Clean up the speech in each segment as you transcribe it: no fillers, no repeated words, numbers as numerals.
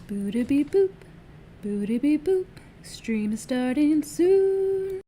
Booty beep boop, booty beep boop. Stream is starting soon.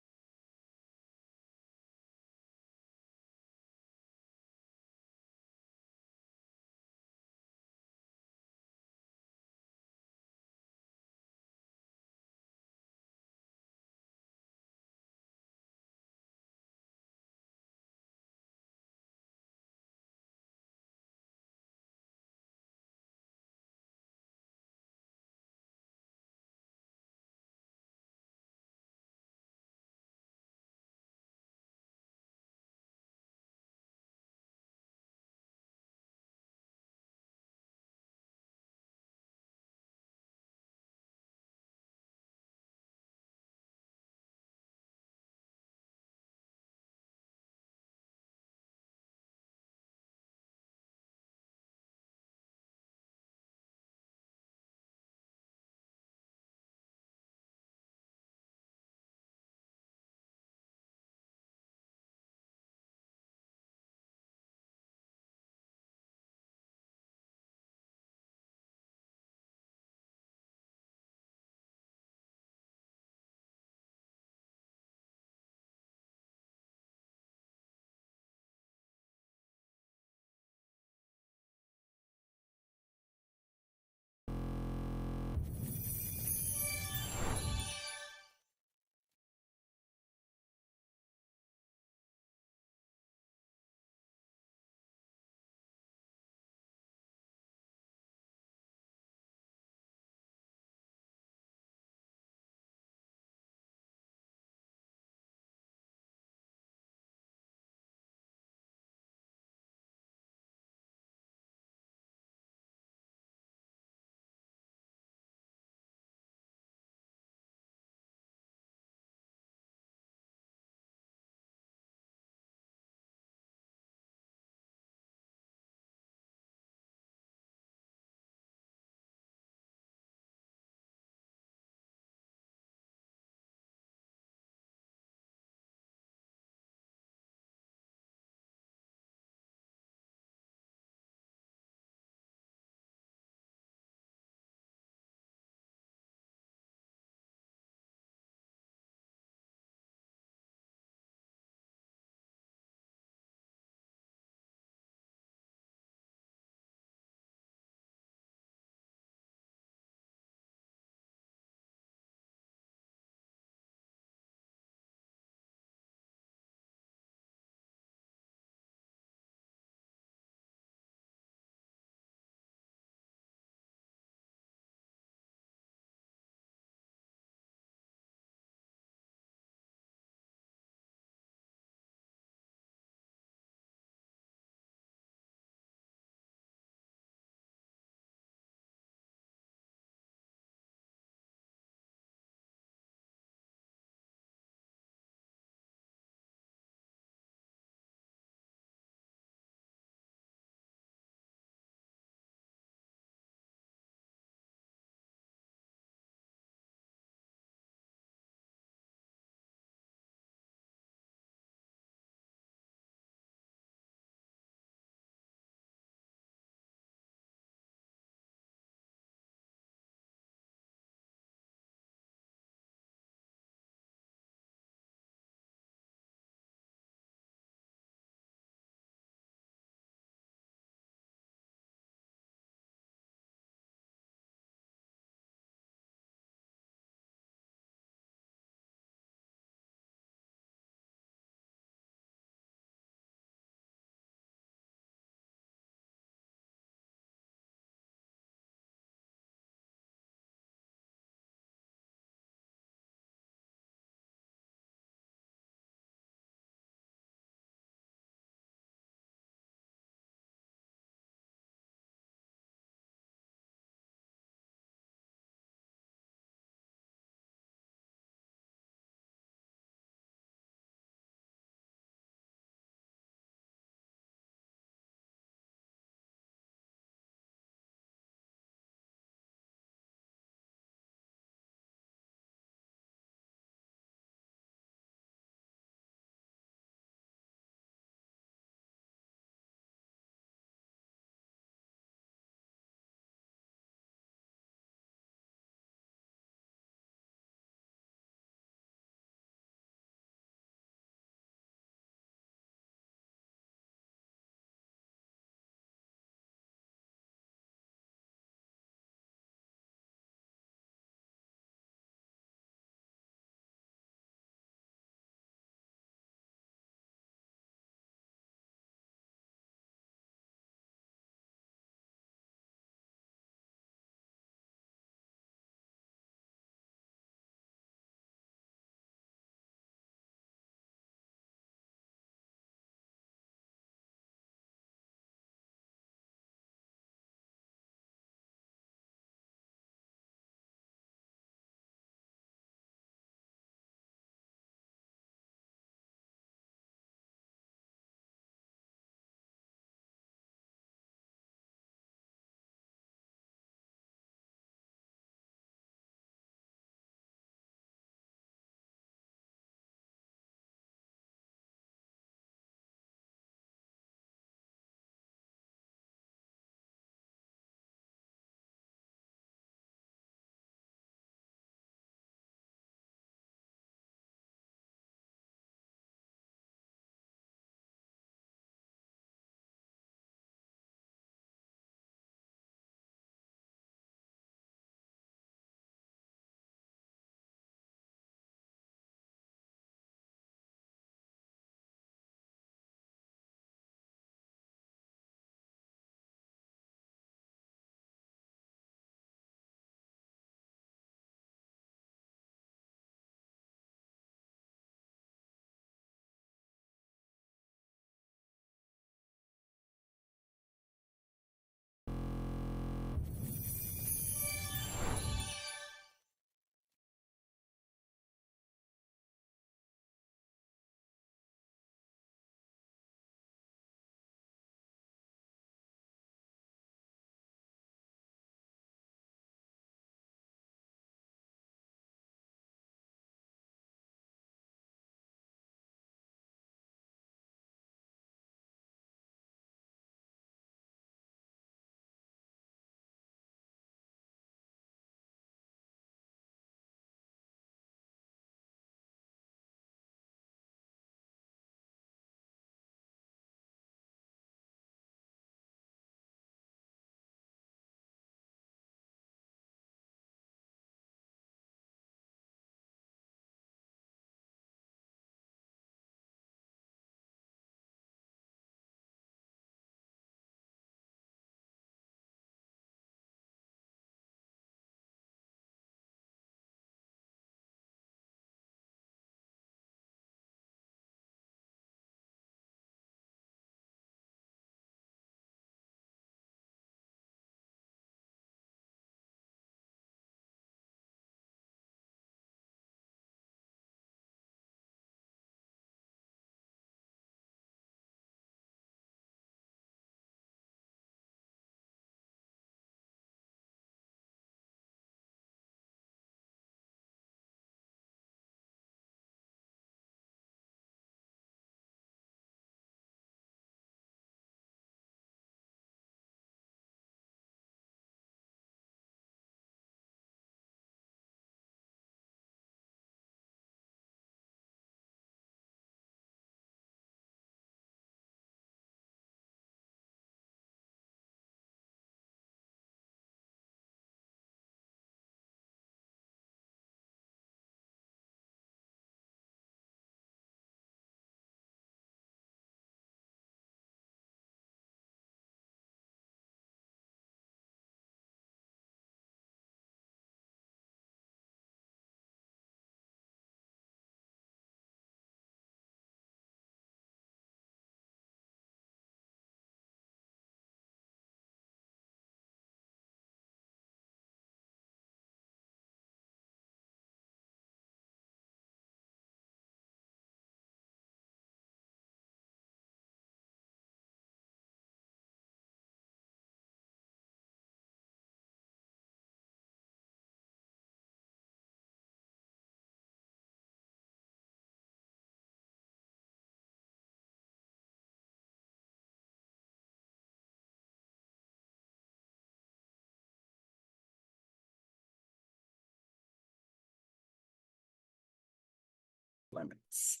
limits.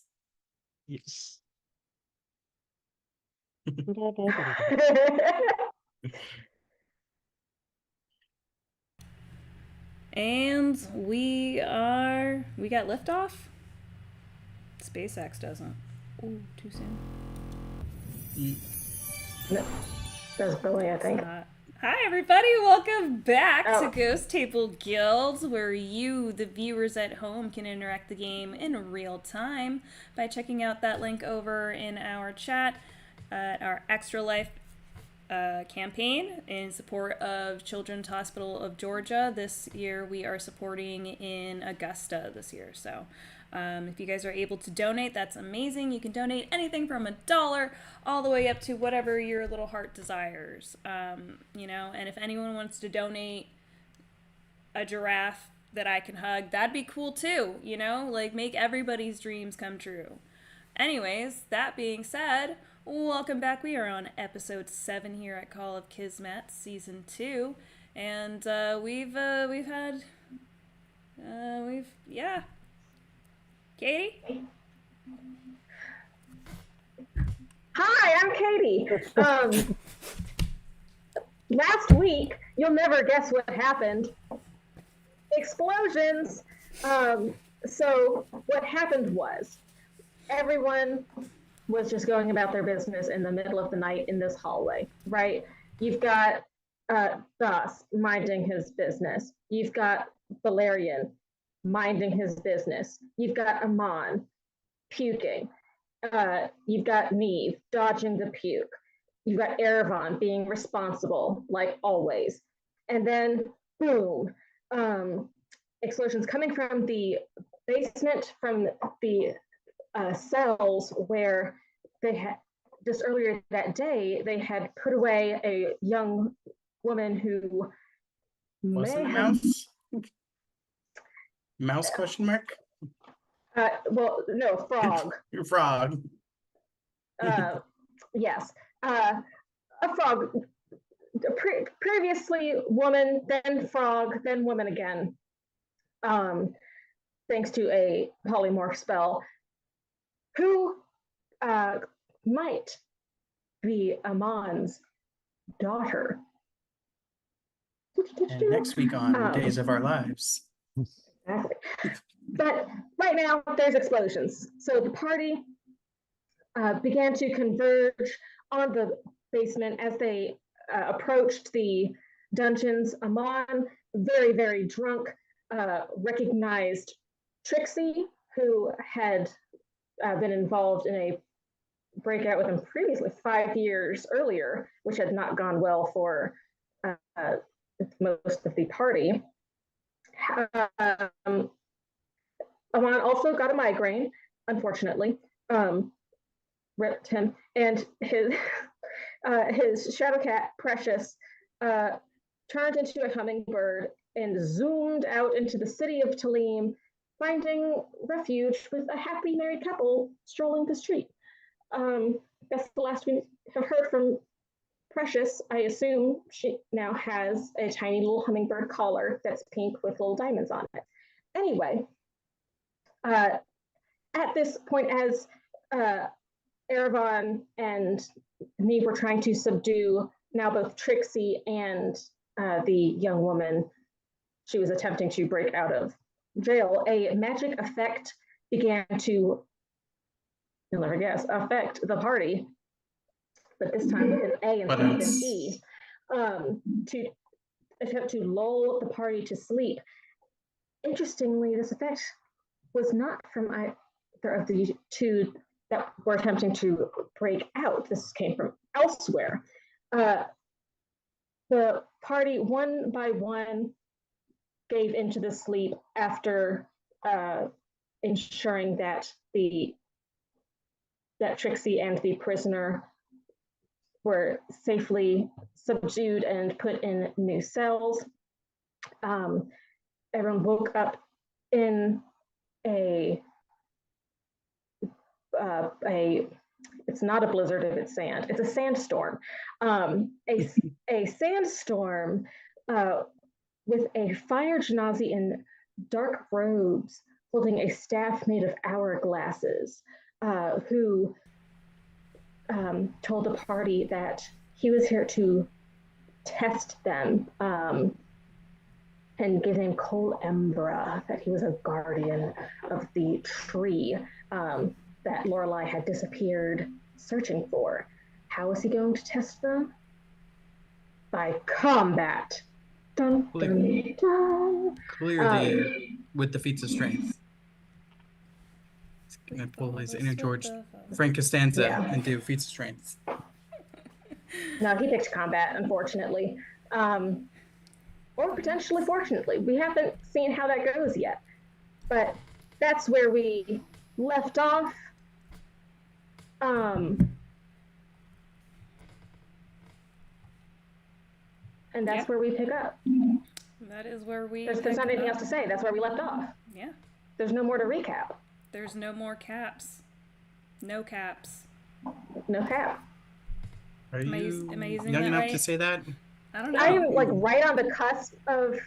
Yes. And we got liftoff? SpaceX doesn't. Ooh, too soon. That's Billy, I think. Hi, everybody. Welcome back to Ghost Table Guilds, where you, the viewers at home, can interact the game in real time by checking out that link over in our chat. Our Extra Life campaign in support of Children's Hospital of Georgia. This year we are supporting in Augusta this year. So if you guys are able to donate, that's amazing. You can donate anything from $1 all the way up to whatever your little heart desires. And if anyone wants to donate a giraffe that I can hug, that'd be cool too. Make everybody's dreams come true. Anyways, that being said, welcome back. We are on episode 7 here at Call of Kismet, season 2, and Katie? Hi, I'm Katie. Last week, you'll never guess what happened. Explosions. So what happened was, everyone was just going about their business in the middle of the night in this hallway, right? You've got Thas minding his business. You've got Valerian minding his business. You've got Amon puking. You've got Neve dodging the puke. You've got Erevan being responsible, like always. And then, boom, explosions coming from the basement, from the cells where they had, just earlier that day, they had put away a young woman who Wasn't a mouse? Mouse question mark? Well, no, frog. Your frog. Yes. A frog. Previously woman, then frog, then woman again. Thanks to a polymorph spell. Who might be Amon's daughter. And next week on Days of Our Lives. Exactly. But right now, there's explosions. So the party began to converge on the basement as they approached the dungeons. Amon, very, very drunk, recognized Trixie, who had been involved in a breakout with him previously 5 years earlier, which had not gone well for most of the party. Amon also got a migraine, unfortunately. Ripped him, and his shadow cat Precious turned into a hummingbird and zoomed out into the city of Talim, finding refuge with a happy married couple strolling the street. That's the last we have heard from Precious. I assume she now has a tiny little hummingbird collar that's pink with little diamonds on it. Anyway, at this point, as Erevan and Neve were trying to subdue now both Trixie and the young woman she was attempting to break out of jail, a magic effect began to, you'll never guess, affect the party, but this time with an A instead of an E, to attempt to lull the party to sleep. Interestingly, this effect was not from either of the two that were attempting to break out. This came from elsewhere. The party, one by one, gave into the sleep after ensuring that Trixie and the prisoner were safely subdued and put in new cells. Everyone woke up in a it's not a blizzard if it's sand. It's a sandstorm. A sandstorm with a fire genasi in dark robes holding a staff made of hourglasses, who told the party that he was here to test them, and give him Cole Embra, that he was a guardian of the tree that Lorelei had disappeared searching for. How is he going to test them? By combat. Dun, dun, dun. Clearly, with the feats of strength. He's gonna pull his inner George Frank Costanza and do feats of strength. No, he picked combat, unfortunately. Or potentially fortunately. We haven't seen how that goes yet. But that's where we left off. And that's where we pick up. That is where we. There's not anything else to say. That's where we left off. Yeah. There's no more to recap. There's no more caps. No caps. No cap. Are Am I you using young that enough right? to say that? I don't know. I am like right on the cusp of.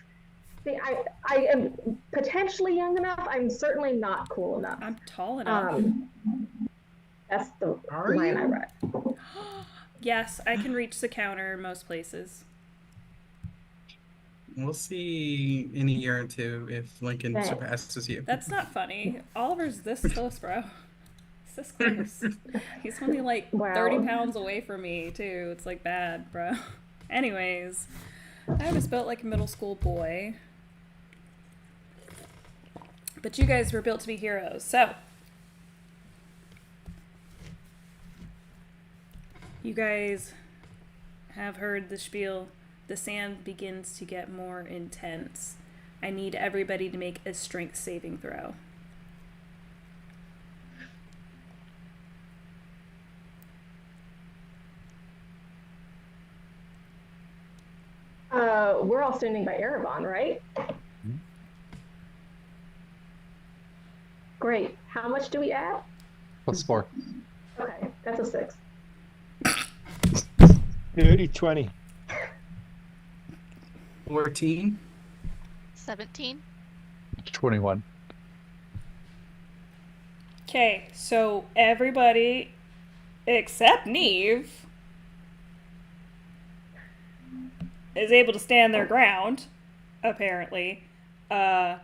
I am potentially young enough. I'm certainly not cool enough. I'm tall enough. That's the Are line you? I read. Yes, I can reach the counter in most places. We'll see in a year or two if Lincoln Thanks. surpasses you. That's not funny. Oliver's this close, bro. He's this close. He's only like Wow. 30 pounds away from me, too. It's like bad, bro. Anyways, I was built like a middle school boy. But you guys were built to be heroes, so. You guys have heard the spiel. The sand begins to get more intense. I need everybody to make a strength saving throw. We're all standing by Erebon, right? Great. How much do we add? +4. Okay, that's a 6. Dirty 20. 14. 17. 21. Okay, so everybody except Neve is able to stand their ground, apparently. Bye,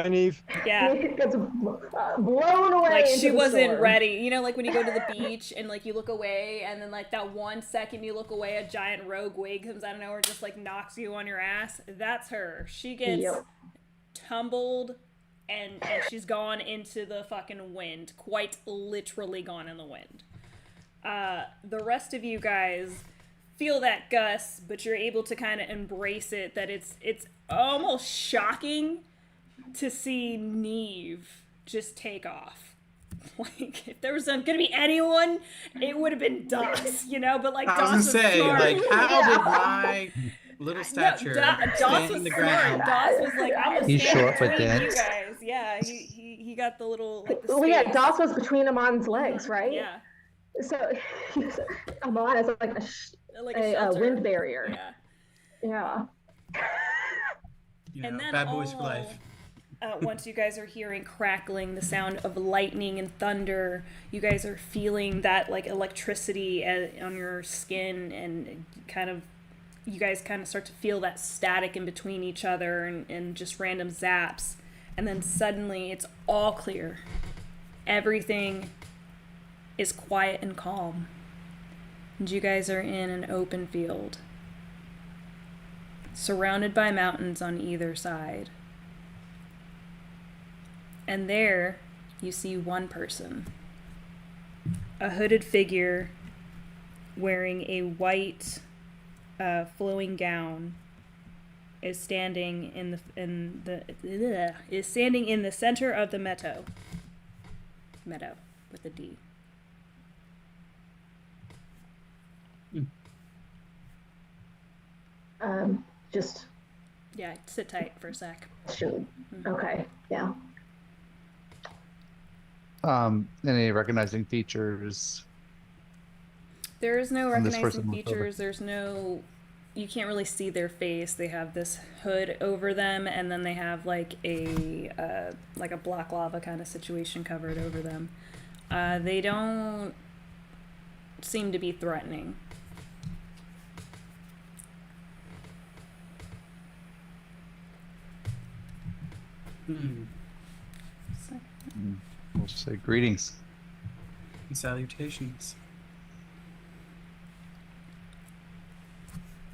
Neve. Yeah. Gets blown away. Like into she the wasn't storm. ready. You know, like when you go to the beach and like you look away and then like that 1 second you look away, a giant rogue wave comes out of nowhere, just like knocks you on your ass. That's her. She gets tumbled and she's gone into the fucking wind. Quite literally gone in the wind. The rest of you guys feel that gust, but you're able to kind of embrace it, that it's almost shocking to see Neve just take off. Like, if there was going to be anyone, it would have been Doss, you know? But, like, I was Doss was gonna say, smart. like, how did my little stature Doss stand was in the smart. ground? Doss was like, I'm going to He's stand short but between you dense. guys. Yeah, he got the little, like, the Well, yeah, space. Doss was between Amon's legs, right? Yeah. So Amon is like Like a shelter. wind barrier. Yeah. Yeah. You know, And then bad boys for life. once you guys are hearing crackling, the sound of lightning and thunder, you guys are feeling that like electricity on your skin, and you guys kind of start to feel that static in between each other and just random zaps. And then suddenly it's all clear. Everything is quiet and calm. And you guys are in an open field, surrounded by mountains on either side. And there, you see one person. A hooded figure wearing a white flowing gown is standing in the center of the meadow. Meadow with a D. Just Yeah, sit tight for a sec. question. Okay. Yeah. Any recognizing features? There is no And this recognizing person moved over. features. There's no you can't really see their face. They have this hood over them, and then they have like a black lava kind of situation covered over them. They don't seem to be threatening. So, We'll just say greetings. And salutations.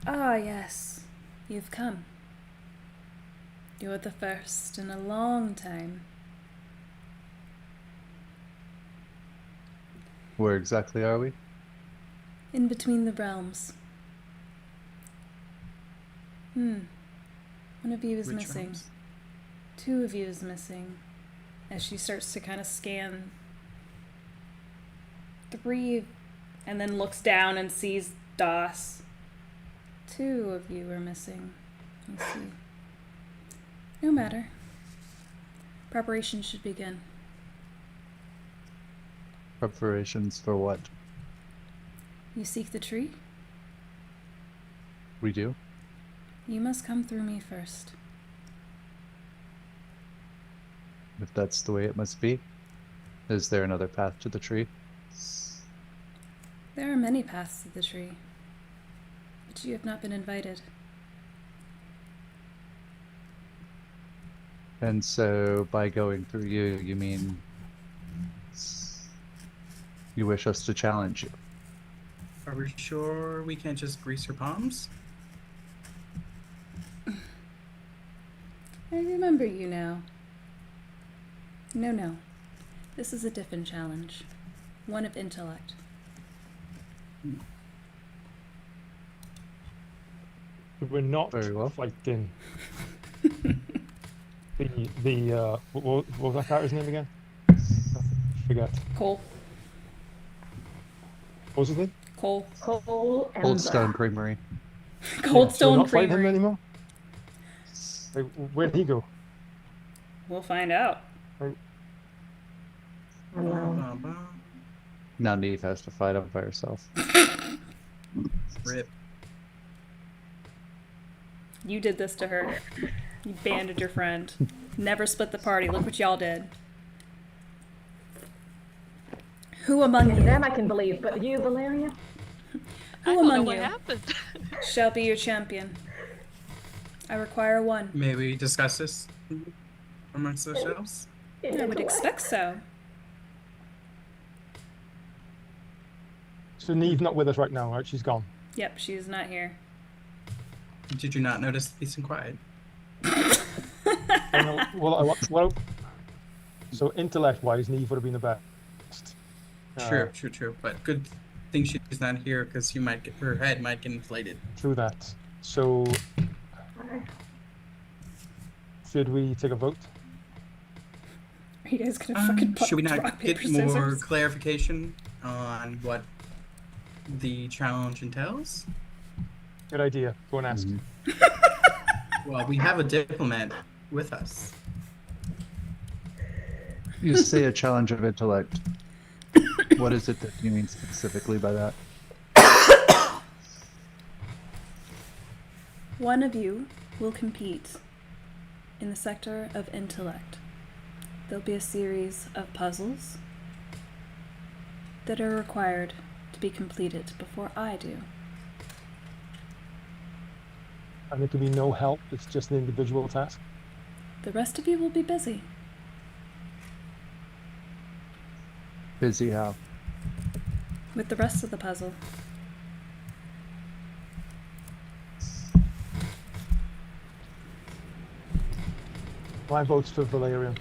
ah, yes, you've come. You're the first in a long time. Where exactly are we? In between the realms. One of you is Which missing. realms? 2 of you is missing. As she starts to kind of scan 3, and then looks down and sees Das. 2 of you are missing. Let's see. No matter. Preparation should begin. Preparations for what? You seek the tree? We do? You must come through me first. If that's the way it must be. Is there another path to the tree? There are many paths to the tree, but you have not been invited. And so, by going through you, you mean you wish us to challenge you? Are we sure we can't just grease her palms? I remember you now. No. This is a different challenge. One of intellect. We're not Very well. fighting what was that character's name again? I forget. Cole. What was his name? Cole. Cole and Old Stone Creamery. Cold So we're Stone not fighting him Creamery. anymore? Like, where'd he go? We'll find out. Now Neve has to fight him by herself. Rip. You did this to her. You banded your friend. Never split the party. Look what y'all did. Who among you? Them I can believe, but you, Valeria? I Who don't know among what you happened. shall be your champion? I require one. May we discuss this amongst ourselves? I would expect so. So Neve's not with us right now, right? She's gone. Yep, she's not here. Did you not notice the peace and quiet? So intellect-wise, Neve would have been the best. True. But good thing she's not here because her head might get inflated. True that. So, should we take a vote? Are you guys gonna fucking Should we rock, not paper, get more scissors? clarification on what the challenge entails? Good idea. Go and ask. Well, we have a diplomat with us. You say a challenge of intellect. What is it that you mean specifically by that? One of you will compete in the sector of intellect. There'll be a series of puzzles that are required to be completed before I do. And there can be no help. It's just an individual task. The rest of you will be busy. Busy how? With the rest of the puzzle. My vote's for Valerian.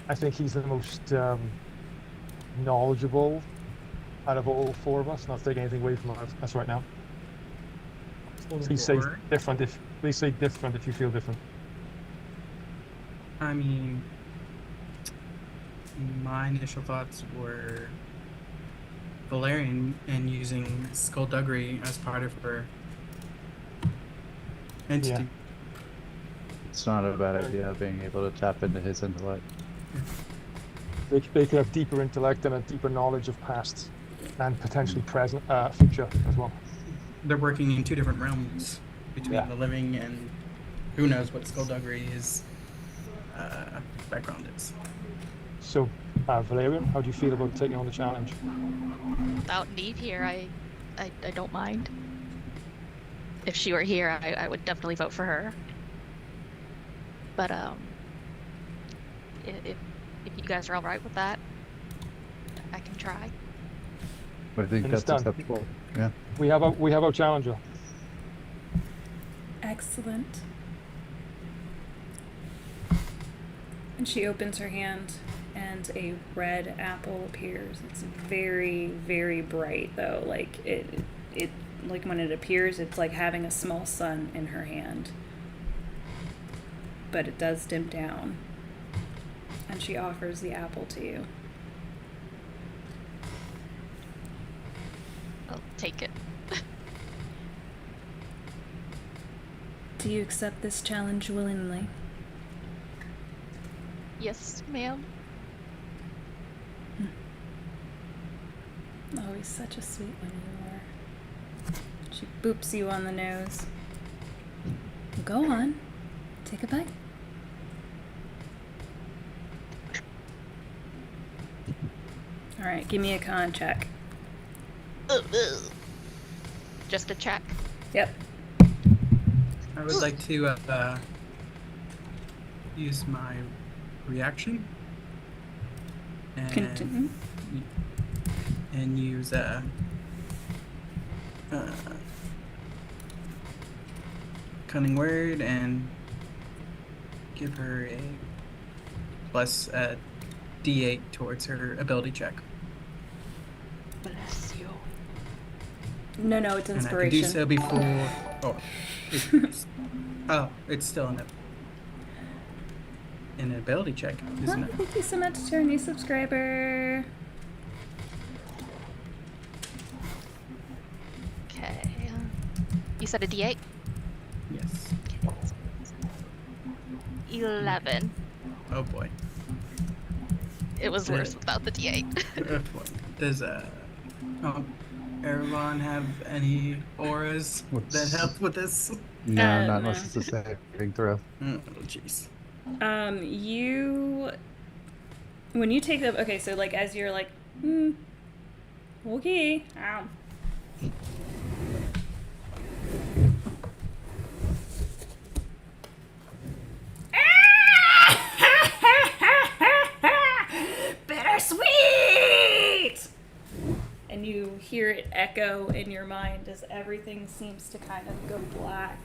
I think he's the most knowledgeable out of all 4 of us. Not taking anything away from us right now. Please say different if you feel different. I mean, my initial thoughts were Valerian and using skullduggery as part of her entity. Yeah. It's not a bad idea being able to tap into his intellect. They could have deeper intellect and a deeper knowledge of past and potentially present, future as well. they're working in two different realms between Yeah. the living and who knows what Skullduggery's background is. So, Valerian, how do you feel about taking on the challenge? Without Neve here, I don't mind. If she were here, I would definitely vote for her. But if you guys are all right with that, I can try. I think And it's that's done. acceptable. Yeah. We have our challenger. Excellent. And she opens her hand, and a red apple appears. It's very, very bright, though. Like it like when it appears, it's like having a small sun in her hand. But it does dim down, and she offers the apple to you. I'll take it. Do you accept this challenge willingly? Yes, ma'am. Always such a sweet one you are. She boops you on the nose. Go on. Take a bite. Alright, give me a con check. Just a check. Yep. I would like to use my reaction Continue. and use cunning word and give her a plus D8 towards her ability check. Bless you. No, it's And I can inspiration. do so before. It's still an ability check, isn't Oh, it? thank you so much to our new subscriber. Okay. You said a D8? Yes. 11. Oh boy. It was Yeah. worse without the D8. Oh boy. Does Erlon have any auras that help with this? No, not no. unless it's a saving throw. Oh jeez. When you take the, okay, so like as you're like, okay, ow. Bittersweet! And you hear it echo in your mind as everything seems to kind of go black.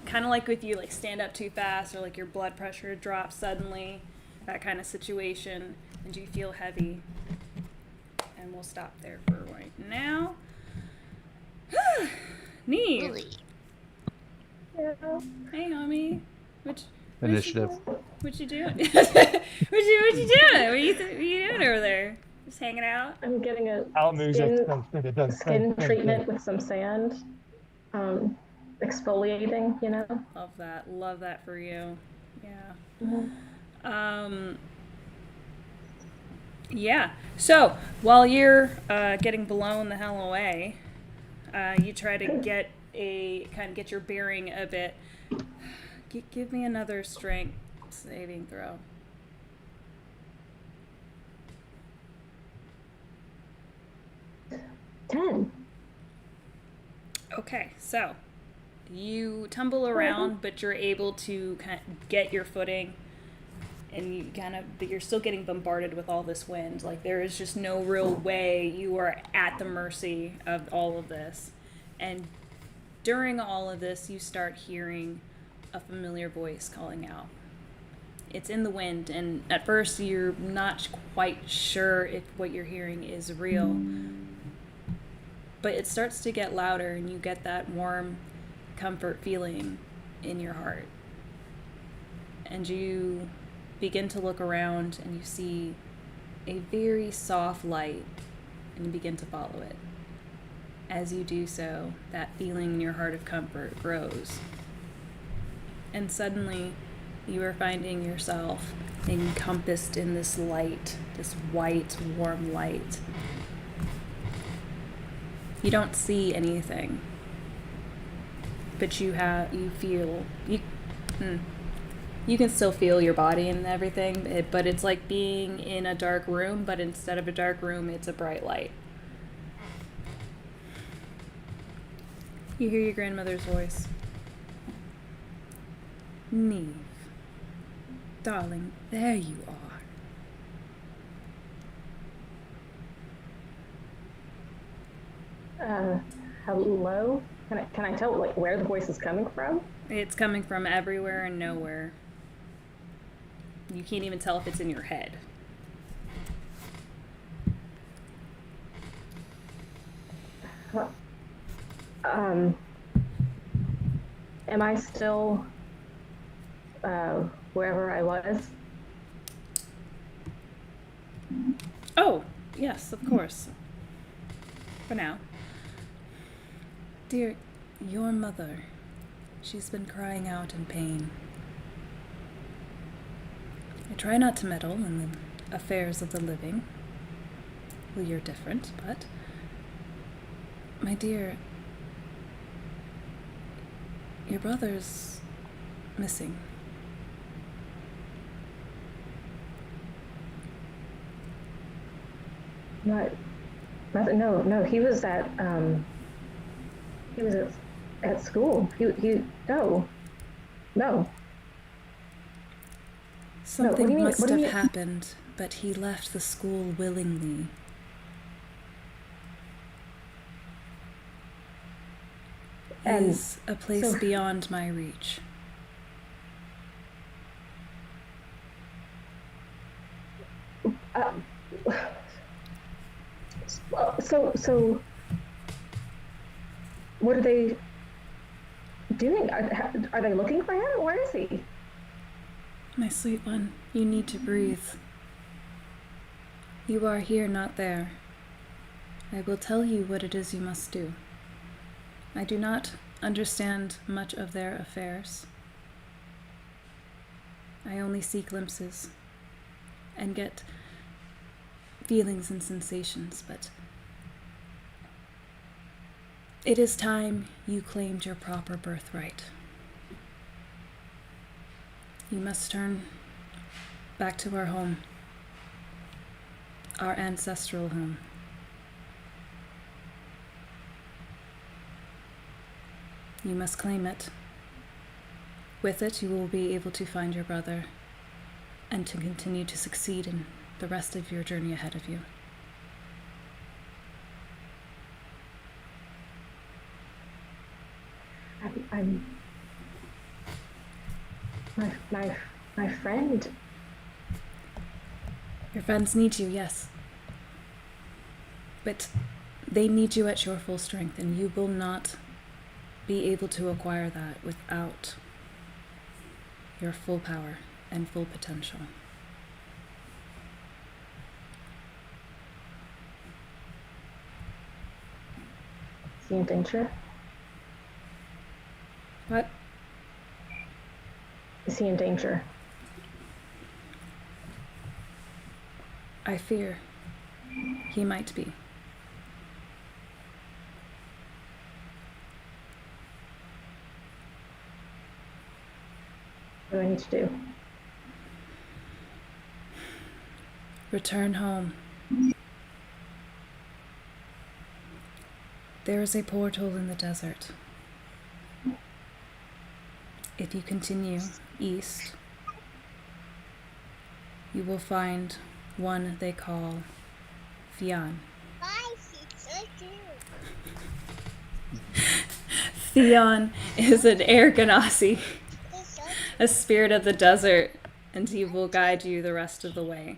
Kind of like with you like stand up too fast or like your blood pressure drops suddenly, that kind of situation, and you feel heavy. And we'll stop there for right now. Neve. Really? Yeah. Hey, homie. Initiative. What you doing? what you doing? What you doing over there? Just hanging out? I'm getting a Out music. skin treatment with some sand. Exfoliating, you know. Love that for you. Yeah. Mhm. Yeah. So while you're getting blown the hell away, you try to get your bearing a bit. Give me another strength saving throw. 10. Okay, so you tumble around, but you're able to kind of get your footing, and but you're still getting bombarded with all this wind. Like there is just no real way. You are at the mercy of all of this. And during all of this, you start hearing a familiar voice calling out. It's in the wind, and at first you're not quite sure if what you're hearing is real. But it starts to get louder, and you get that warm comfort feeling in your heart. And you begin to look around, and you see a very soft light, and you begin to follow it. As you do so, that feeling in your heart of comfort grows. And suddenly, you are finding yourself encompassed in this light, this white, warm light. You don't see anything. But you can still feel your body and everything, but it's like being in a dark room, but instead of a dark room, it's a bright light. You hear your grandmother's voice. Neve, darling, there you are. Hello? Can I tell like where the voice is coming from? It's coming from everywhere and nowhere. You can't even tell if it's in your head. Am I still wherever I was? Oh, yes, of course. For now. Dear, your mother, she's been crying out in pain. I try not to meddle in the affairs of the living. Well, you're different, but... My dear, your brother's missing. What? No, he was at school. No. Something must have happened, but he left the school willingly. Is a place beyond my reach. So what are they doing? Are they looking for him? Where is he? My sweet one, you need to breathe. You are here, not there. I will tell you what it is you must do. I do not understand much of their affairs. I only see glimpses and get feelings and sensations, but it is time you claimed your proper birthright. You must turn back to our home, our ancestral home. You must claim it. With it, you will be able to find your brother and to continue to succeed in the rest of your journey ahead of you. My friend. Your friends need you, yes. But they need you at your full strength, and you will not be able to acquire that without your full power and full potential. Is he in danger? What? Is he in danger? I fear he might be. What do I need to do? Return home. There is a portal in the desert. If you continue east, you will find one they call Fian. Theon is an air ganassi, a spirit of the desert, and he will guide you the rest of the way.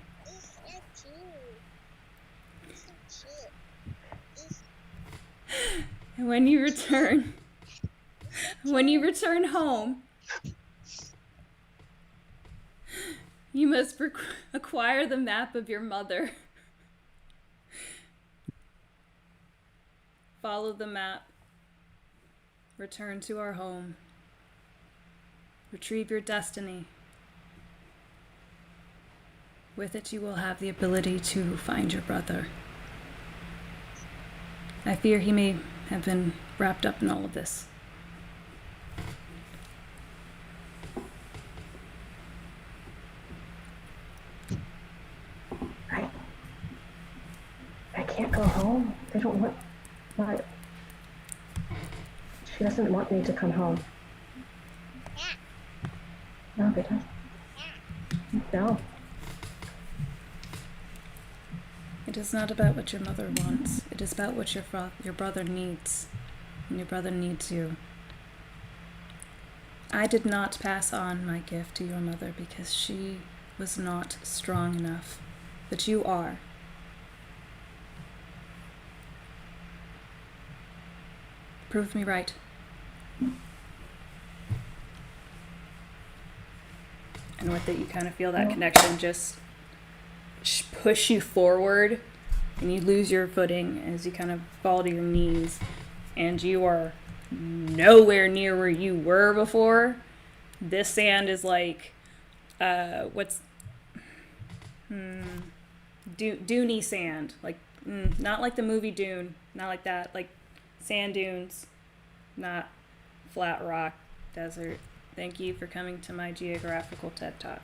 And when you return home, you must acquire the map of your mother. Follow the map. Return to our home. Retrieve your destiny. With it, you will have the ability to find your brother. I I fear he may have been wrapped up in all of this. I can't go home. They don't want. What? She doesn't want me to come home. No, they don't. No. It is not about what your mother wants. It is about what your brother needs. And your brother needs you. I did not pass on my gift to your mother because she was not strong enough. But you are. Prove me right. And with it, you kind of feel that connection just push you forward, and you lose your footing as you kind of fall to your knees, and you are nowhere near where you were before. This sand is like, Dune-y sand, like not like the movie Dune, not like that, like sand dunes, not flat rock desert. Thank you for coming to my geographical TED Talk.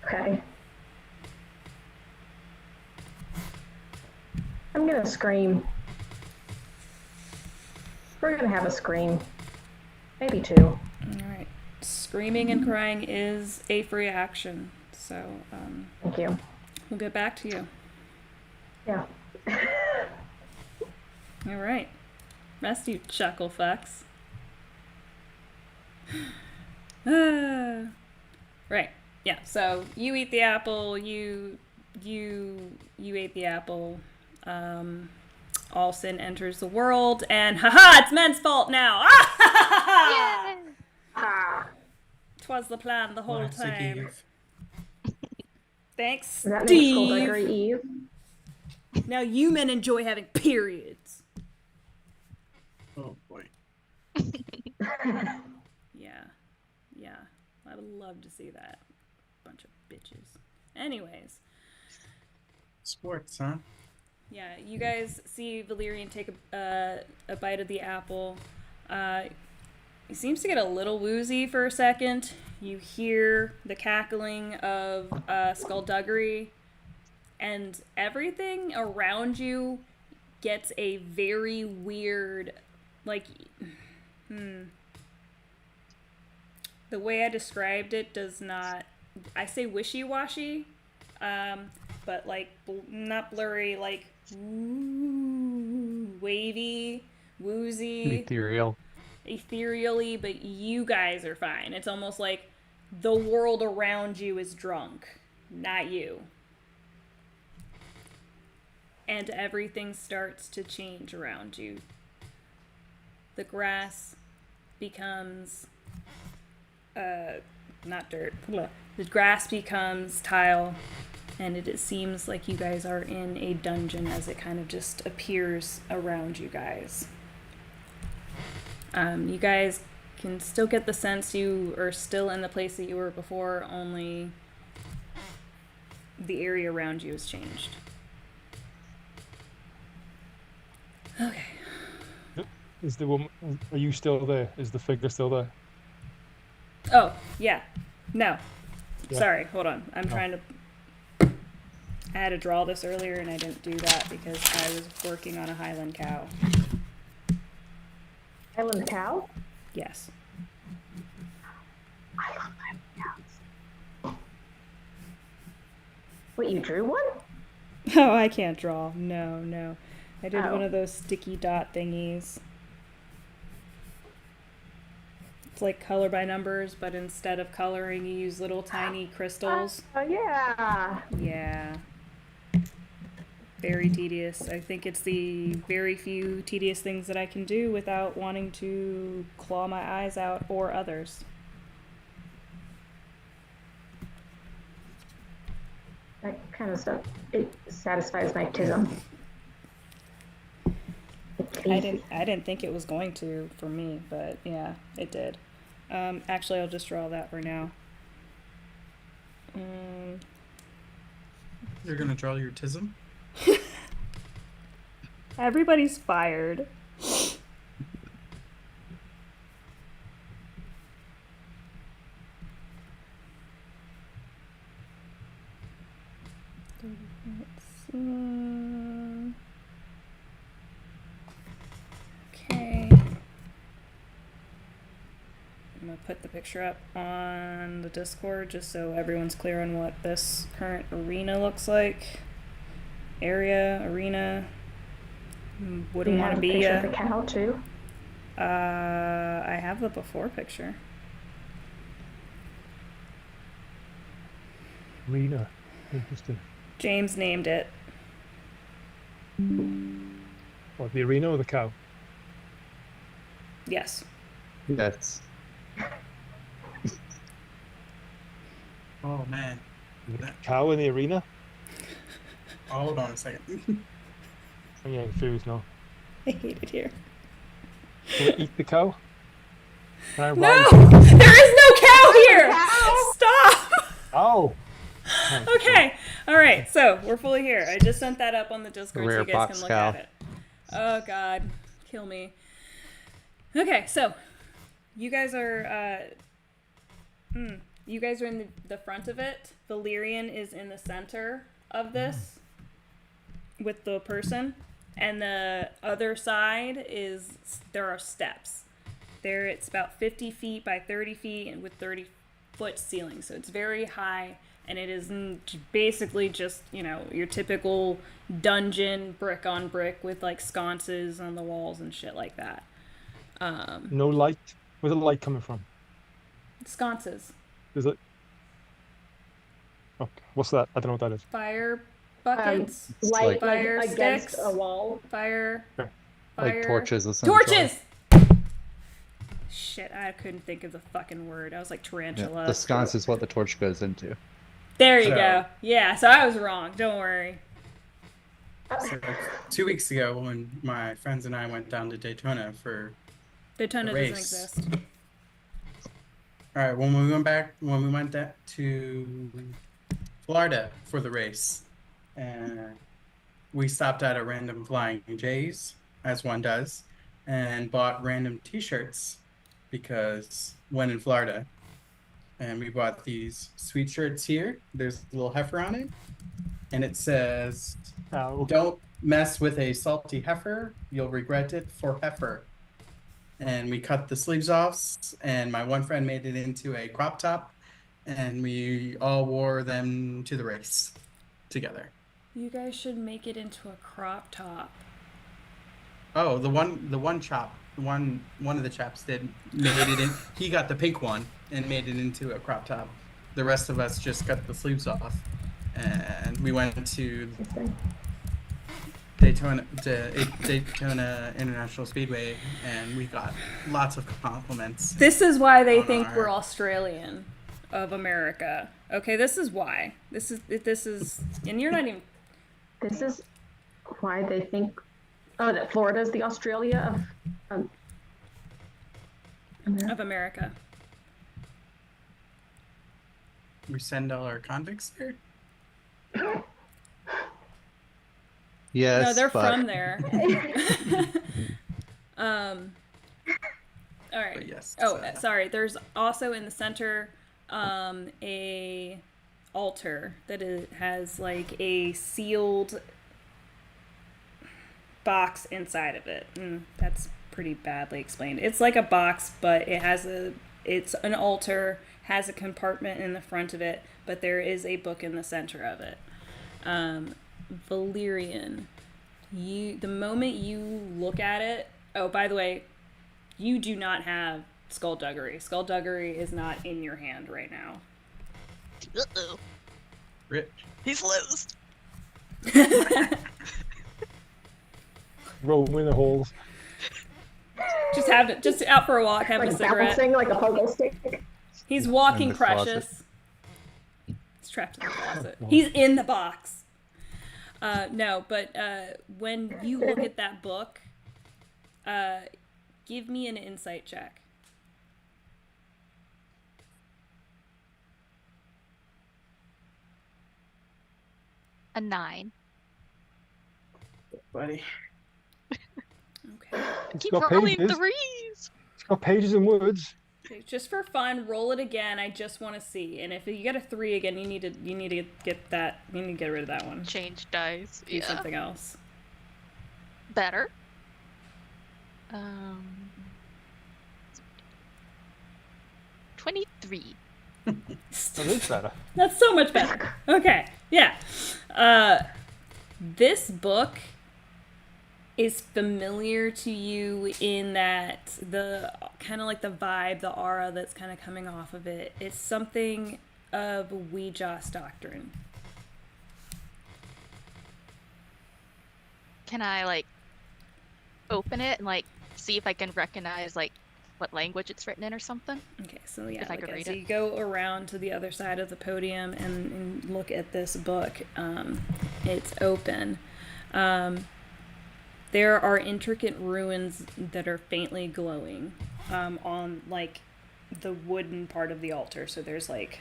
Okay. I'm gonna scream. We're gonna have a scream. Maybe two. Alright. Screaming and crying is a free action. So, Thank you. we'll get back to you. Yeah. Alright. Rest you chuckle fucks. Right. Yeah, so you eat the apple, you ate the apple. All sin enters the world, and haha, it's men's fault now. Ah! Ah. 'Twas the plan the whole Classic time. Eve. Thanks, That makes Steve. Skullduggery Eve. Now you men enjoy having periods. Oh boy. Yeah. I would love to see that. Bunch of bitches. Anyways. Sports, huh? Yeah, you guys see Valerian take a bite of the apple. He seems to get a little woozy for a second. You hear the cackling of Skullduggery, and everything around you gets a very weird, like, the way I described it does not, I say wishy-washy, but like, not blurry, like, wavy, woozy. Ethereally, but you guys are fine. It's almost like the world around you is drunk, not you. And everything starts to change around you. The grass becomes not dirt. The grass becomes tile, and it seems like you guys are in a dungeon as it kind of just appears around you guys. You guys can still get the sense you are still in the place that you were before, only the area around you has changed. Okay. Is the woman? Are you still there? Is the figure still there? Oh, yeah. No. Yeah. Sorry, hold on. I'm trying to... I had to draw this earlier and I didn't do that because I was working on a Highland cow. Highland cow? Yes. I love Highland cows. Wait, you drew one? Oh, I can't draw. No. I did Oh. one of those sticky dot thingies. It's like color by numbers, but instead of coloring, you use little tiny crystals. Oh, yeah. Yeah. Very tedious. I think it's the very few tedious things that I can do without wanting to claw my eyes out or others. That kind of stuff, it satisfies my tism. I didn't think it was going to for me, but yeah, it did. Actually, I'll just draw that for now. You're gonna draw your tism? Everybody's fired. Let's see. Okay. I'm gonna put the picture up on the Discord just so everyone's clear on what this current arena looks like. Area, arena. Wouldn't want to be a picture of the cow too. I have the before picture. Arena. Interesting. James named it. What, the arena or the cow? Yes. Yes. Oh man. The cow in the arena? Hold on a second. I'm getting confused now. I hate it here. Can I eat the cow? Can I No! ride? There is no cow here! Stop! Oh! Okay. Alright, so we're fully here. I just sent that up on the Discord so Rare you guys box can look cow. at it. Oh god. Kill me. Okay, so you guys are you guys are in the front of it. Valyrian is in the center of this with the person. And the other side is, there are steps. There it's about 50 feet by 30 feet and with 30-foot ceiling. So it's very high and it is basically just, you know, your typical dungeon brick on brick with like sconces on the walls and shit like that. No light? Where's the light coming from? Sconces. Is it? Okay. What's that? I don't know what that is. Fire buckets. Light Fire like against sticks. a wall. Fire. Okay. Fire. Like torches, essentially. Torches! Shit, I couldn't think of the fucking word. I was like tarantula. Yeah, the sconce is what the torch goes into. There you So- go. Yeah, so I was wrong. Don't worry. So 2 weeks ago, when my friends and I went down to Daytona for Daytona The doesn't race. exist. all right, when we went to Florida for the race, and we stopped at a random Flying J's, as one does, and bought random T-shirts because when in Florida, and we bought these sweet shirts here. There's a little heifer on it, and it says, Oh. "Don't mess with a salty heifer. You'll regret it for heifer." And we cut the sleeves off, and my one friend made it into a crop top, and we all wore them to the race together. You guys should make it into a crop top. Oh, the one of the chaps made it in. He got the pink one and made it into a crop top. The rest of us just cut the sleeves off, and we went to Daytona International Speedway, and we got lots of compliments. This is why they On think our- we're Australian of America. Okay, this is why. This is, and you're not even. This is why they think, that Florida is the Australia of America. Of America. We send all our convicts there. Yes, No, they're but from there. All right. But yes. Oh, sorry. There's also in the center a altar that has like a sealed box inside of it. That's pretty badly explained. It's like a box, but it's an altar, has a compartment in the front of it, but there is a book in the center of it. Valyrian. The moment you look at it, oh, by the way, you do not have skullduggery. Skullduggery is not in your hand right now. Uh-oh. Rich. He's loose. Roll in the holes. Just out for a walk, having Like a cigarette. balancing like a pogo stick. He's walking In the closet. precious. He's trapped in the closet. He's in the box. No, but when you look at that book, give me an insight check. A 9. Buddy. Okay. It's Keep got rolling pages. 3s. It's got pages and words. Okay, just for fun, roll it again. I just want to see. And if you get a 3 again, you need to get that. You need to get rid of that one. Change dice. Do Yeah. something else. Better. 23. That is better. That's so much better. Okay, yeah. This book is familiar to you in that the kind of like the vibe, the aura that's kind of coming off of it. It's something of Ouija's doctrine. Can I like open it and like see if I can recognize like what language it's written in or something? Okay, so yeah, If I could read so it. you go around to the other side of the podium and look at this book. It's open. There are intricate ruins that are faintly glowing on like the wooden part of the altar. So there's like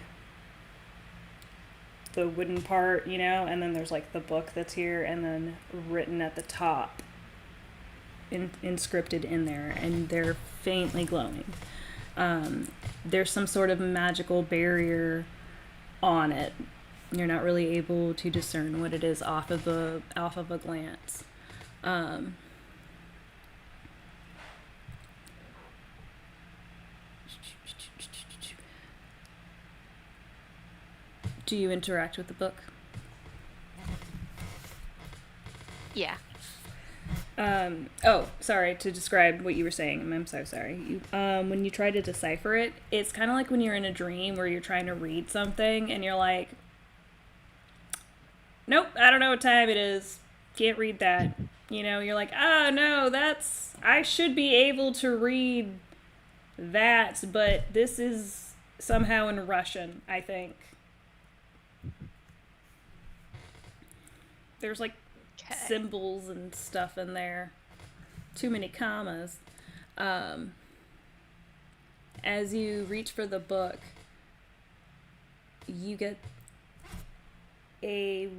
the wooden part, you know, and then there's like the book that's here, and then written at the top, inscripted in there, and they're faintly glowing. There's some sort of magical barrier on it. You're not really able to discern what it is off of a glance. Do you interact with the book? Yeah. Oh, sorry, to describe what you were saying. I'm so sorry. When you try to decipher it, it's kind of like when you're in a dream where you're trying to read something and you're like, nope, I don't know what time it is. Can't read that. You know, you're like, oh no, I should be able to read that, but this is somehow in Russian, I think. There's like symbols and stuff in there. Too many commas. As you reach for the book, you get a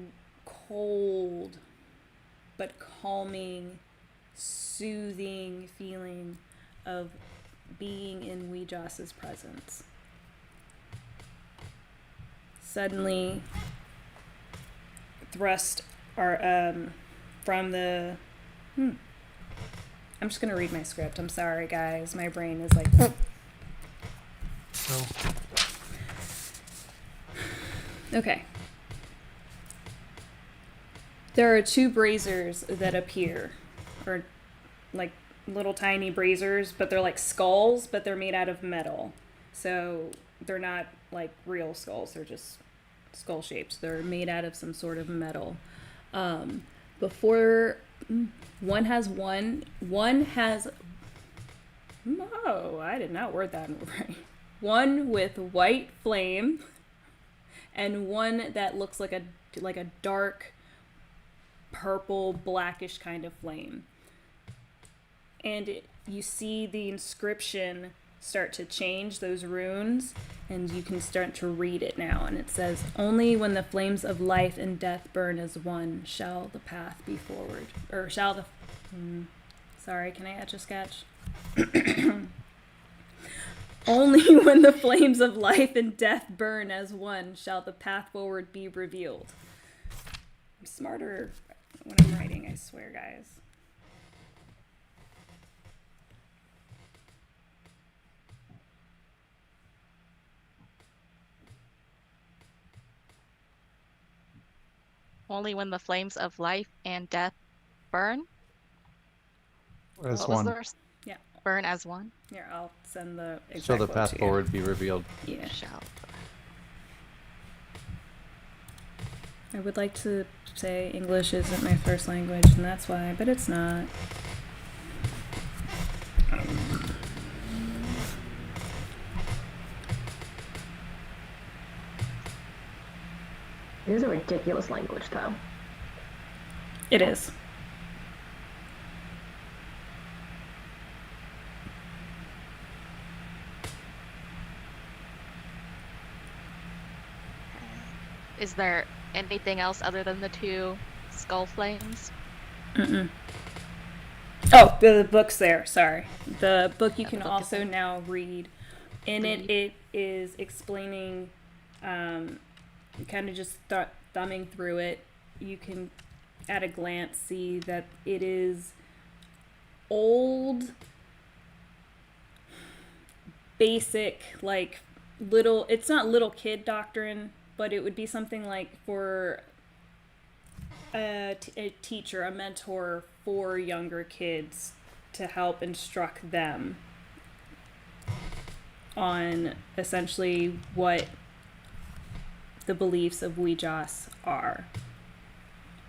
cold but calming, soothing feeling of being in Ouija's presence. Suddenly, thrust are from the I'm just gonna read my script. I'm sorry guys, my brain is like Okay. There are 2 braziers that appear, or like little tiny braziers, but they're like skulls, but they're made out of metal. So they're not like real skulls, they're just skull shapes. They're made out of some sort of metal. Before one has no, I did not word that right. One with white flame and one that looks like a dark purple blackish kind of flame. And you see the inscription start to change, those runes, and you can start to read it now, and it says, only when the flames of life and death burn as one shall the path be forward, or shall the sorry, can I etch a sketch? Only when the flames of life and death burn as one shall the path forward be revealed. I'm smarter when I'm writing, I swear, guys. Only when the flames of life and death burn. As What was one. the rest? Yeah. Burn as one. Here, I'll send the exact Shall the quote path to you. forward be revealed? Yeah. Shall. I would like to say English isn't my first language, and that's why, but it's not. It is a ridiculous language, though. It is. Is there anything else other than the 2 skull flames? Mm-mm. Oh, the book's there. Sorry. The book you Yeah, can the book is also there. now read. In it is explaining, kind of just thumbing through it. You can, at a glance, see that it is old, basic, like little. It's not little kid doctrine, but it would be something like for a teacher, a mentor for younger kids to help instruct them on essentially what the beliefs of Ouijas are.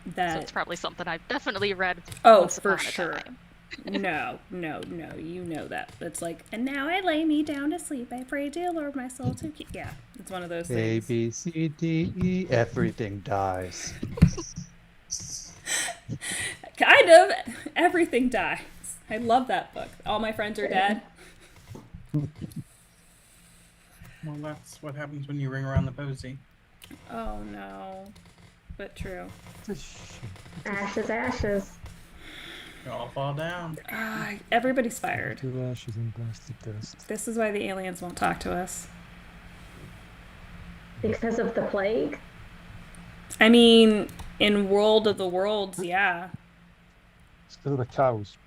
So That it's probably something I've definitely read oh, once for upon a sure. time. No, you know that. It's like, and now I lay me down to sleep. I pray to the Lord my soul to keep. Yeah, it's one of those A, things. B, C, D, E, everything dies. Kind of everything dies. I love that book. All my friends are dead. Well, that's what happens when you ring around the posy. Oh no, but true. Ashes, ashes. They all fall down. Everybody's fired. To ashes and plastic dust. This is why the aliens won't talk to us. Because of the plague? I mean, in World of the Worlds, yeah. It's because of the cows.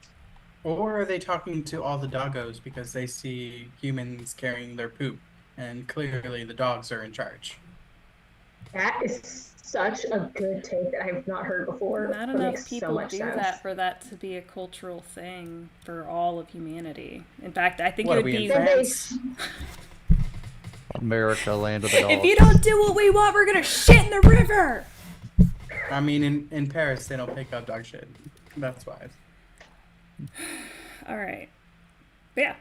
Or are they talking to all the doggos because they see humans carrying their poop, and clearly the dogs are in charge? That is such a good take that I've not heard before. Not It enough makes so people much do sense. that for that to be a cultural thing for all of humanity. In fact, I think What it are would we in be Then they- France? America, land of the dogs. if you don't do what we want, we're gonna shit in the river. I mean, in Paris, they don't pick up dog shit. That's why. All right, but yeah,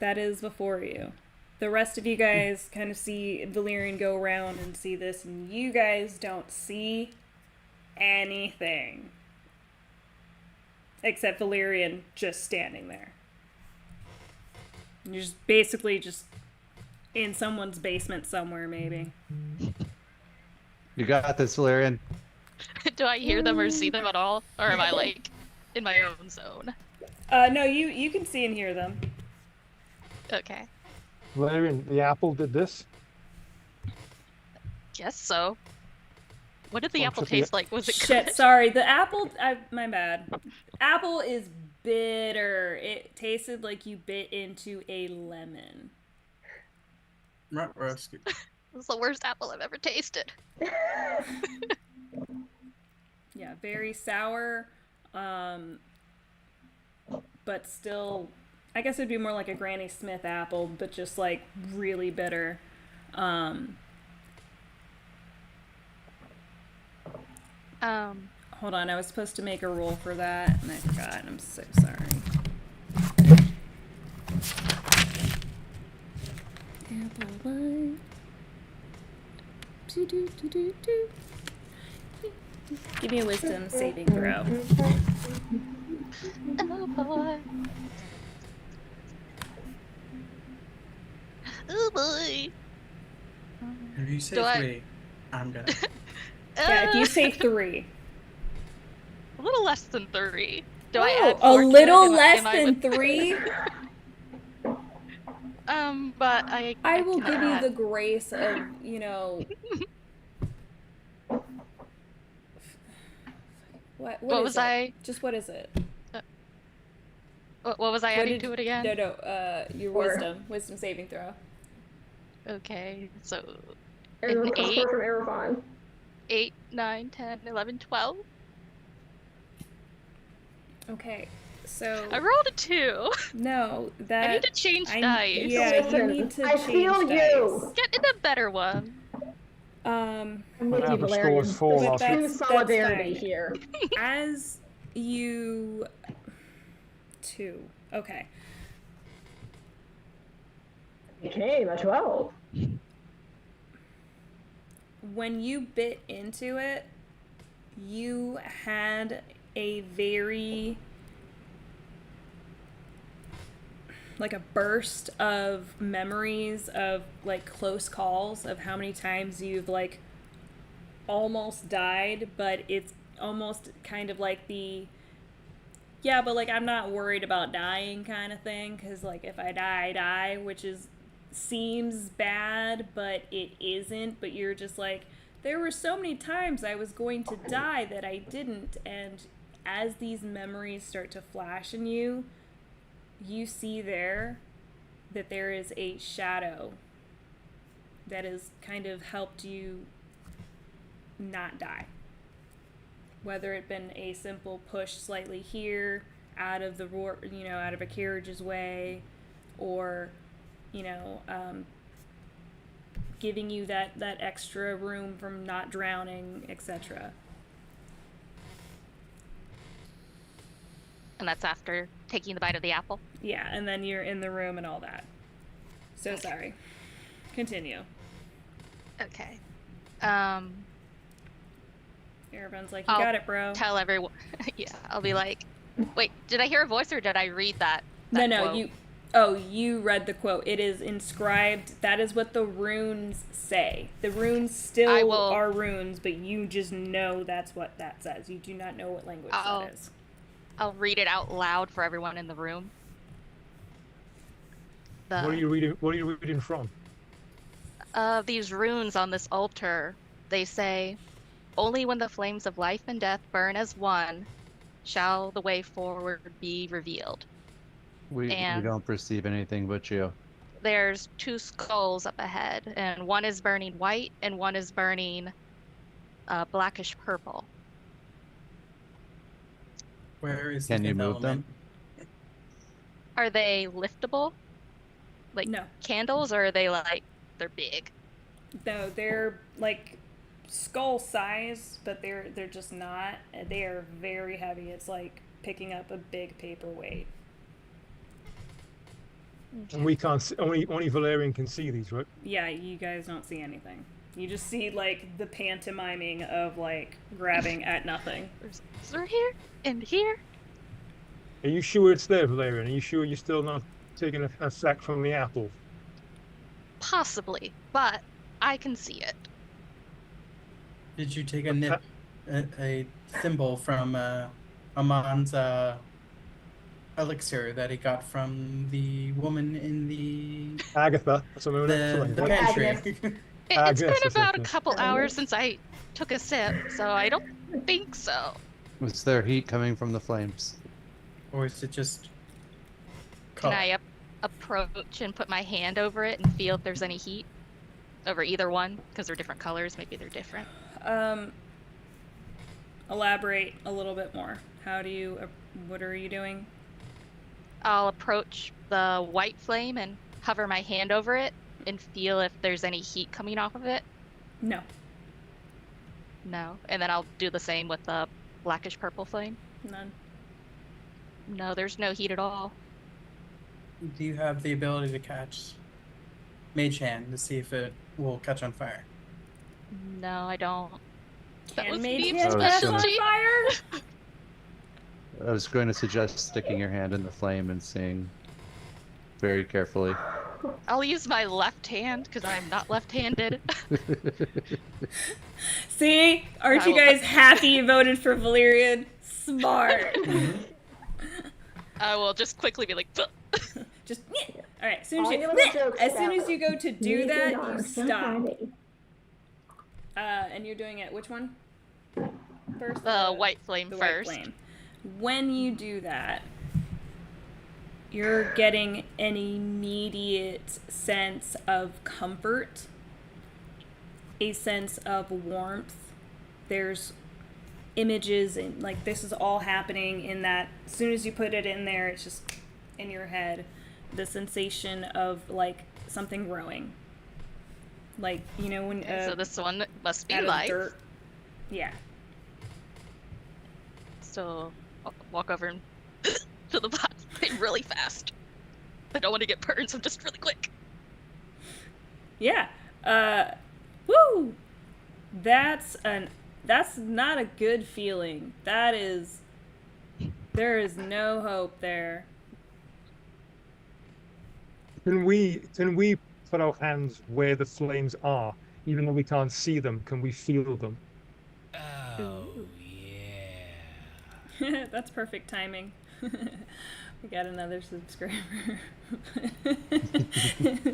that is before you. The rest of you guys kind of see Valerian go around and see this, and you guys don't see anything except Valerian just standing there. You're just basically just in someone's basement somewhere, maybe. You got this, Valerian. Do I hear them or see them at all? Or am I like in my own zone? No, you can see and hear them. Okay. Valerian, the apple did this. Guess so. What did the Oh, apple should be- taste like? Was it Shit, good? sorry. The apple, my bad. Apple is bitter. It tasted like you bit into a lemon. Roast. It's the worst apple I've ever tasted. Yeah, very sour, but still, I guess it'd be more like a Granny Smith apple, but just like really bitter. Hold on, I was supposed to make a roll for that, and I forgot. I'm so sorry. Apple pie. Do. Give me a wisdom saving throw. Oh boy. Oh boy. If you say Do I- 3, I'm gonna. Yeah, if you say 3. A little less than 3. Do I add a 4 to it? little Am I- less am I than with- 3? But I will give you cannot. the grace of, what was is it? I? Just what is it? What was I What adding did- to it again? No, your Four. wisdom saving throw. Okay, so And An a score 8? from Erevon. 8, 9, 10, 11, 12. Okay, so I rolled a 2. no, that I need to change dice. Yeah, you Listen, need to I change feel dice. you. Get in a better one. I'm with My you, average score Valerian. is 4 There's last week. true That's solidarity fine. here. As you 2. Okay. Became a 12. When you bit into it, you had a very like a burst of memories of like close calls of how many times you've like almost died, but it's almost kind of like the yeah, but like I'm not worried about dying kind of thing, because like if I die, I die, which is seems bad, but it isn't. But you're just like, there were so many times I was going to die that I didn't, and as these memories start to flash in you, you see there that there is a shadow that has kind of helped you not die. Whether it been a simple push slightly here out of the out of a carriage's way, or giving you that extra room from not drowning, etc. And that's after taking the bite of the apple. Yeah, and then you're in the room and all that. So sorry. Continue. Okay. Everyone's like, you I'll got it, bro. Tell everyone. Yeah, I'll be like, wait, did I hear a voice or did I read that? No, quote? You read the quote. It is inscribed. That is what the runes say. The runes still are runes, but you just know that's what that says. You do not know what language that is. I'll read it out loud for everyone in the room. What are you reading? What are you reading from? These runes on this altar, they say, only when the flames of life and death burn as one shall the way forward be revealed. We don't perceive anything but you. There's 2 skulls up ahead, and one is burning white and one is burning blackish purple. Where is Can the you fifth move element? them? Are they liftable? Like No. candles, or are they like, they're big? No, they're like skull size, but they're just not. They are very heavy. It's like picking up a big paperweight. And we can't see, only Valerian can see these, right? Yeah, you guys don't see anything. You just see like the pantomiming of like grabbing at nothing. Is there here and here? Are you sure it's there, Valerian? Are you sure you're still not taking a sack from the apple? Possibly, but I can see it. Did you take a symbol from Amon's elixir that he got from the woman in the Agatha, something the like that. pantry? It's been guess about a it's couple hours since I took a sip, so I don't think so. Was there heat coming from the flames? Or is it just Can color? I approach and put my hand over it and feel if there's any heat over either one? Because they're different colors, maybe they're different. Elaborate a little bit more. What are you doing? I'll approach the white flame and hover my hand over it and feel if there's any heat coming off of it. No. No. And then I'll do the same with the blackish purple flame. None. No, there's no heat at all. Do you have the ability to catch Mage Hand to see if it will catch on fire? No, I don't. That Can was Mage Steve's Hand catch on specialty. fire? I was going to suggest sticking your hand in the flame and seeing very carefully. I'll use my left hand because I'm not left-handed. See? Aren't you guys happy you voted for Valerian? Smart. I will just quickly be like, Just all right. As soon All as your little jokes as soon about as you go to do moving that, on you so stop. funny. And you're doing it. Which one? First. the white flame the white first. flame. When you do that, you're getting an immediate sense of comfort, a sense of warmth. There's images and like this is all happening in that. As soon as you put it in there, it's just in your head. The sensation of like something growing, like when So this one must be out of life. dirt. Yeah. So I'll walk over and to the pot really fast. I don't want to get burned, so just really quick. Yeah. Woo! That's not a good feeling. There is no hope there. Can we put our hands where the flames are, even though we can't see them? Can we feel them? Ooh. Yeah. That's perfect timing. We got another subscriber.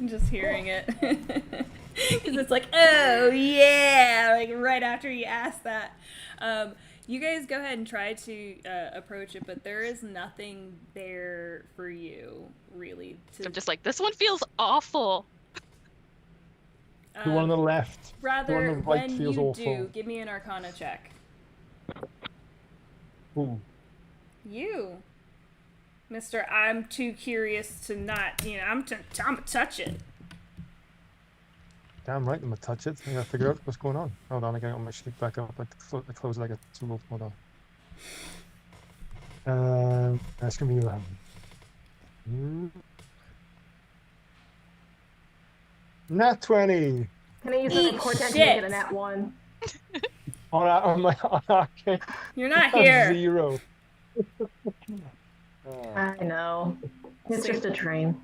Just hearing it. Because it's like, oh yeah, like right after you ask that. You guys go ahead and try to approach it, but there is nothing there for you, really. I'm just like, this one feels awful. The one on the left. Rather, the one on the right when feels you awful. do, give me an Arcana check. Ooh. You, Mister, I'm too curious to not, I'm gonna touch it. Damn right, I'm gonna touch it. I gotta figure out what's going on. Hold on, I got my sheet back up. I close like a tool. Hold on. That's gonna be 11. Nat 20 Can I use a cortex to shit. make it a nat 1? on arcane. You're not here. 0. I know. It's just a train.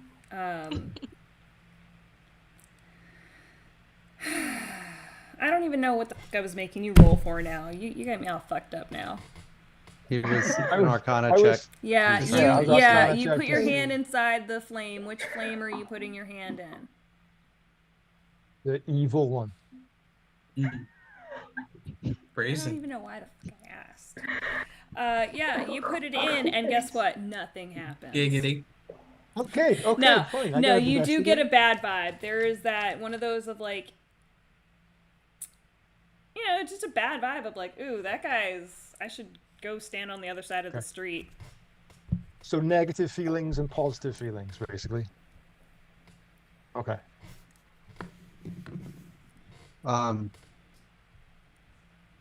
I don't even know what the fuck I was making you roll for now. You got me all fucked up now. He was I an was- Arcana I was- check. Yeah, Just you, yeah, I was yeah, also you gonna put your check. hand inside the flame. Which flame are you putting your hand in? The evil one. Mm. I don't Brazen. even know why the fuck I asked. Yeah, you put it in, and guess what? Nothing happens. Giggity. Okay, No, fine. I no, gotta you do get investigate. a bad vibe. There is that one of those of like, just a bad vibe of like, ooh, that guy's. I should go stand on the other side of the Okay. street. So negative feelings and positive feelings, basically. Okay.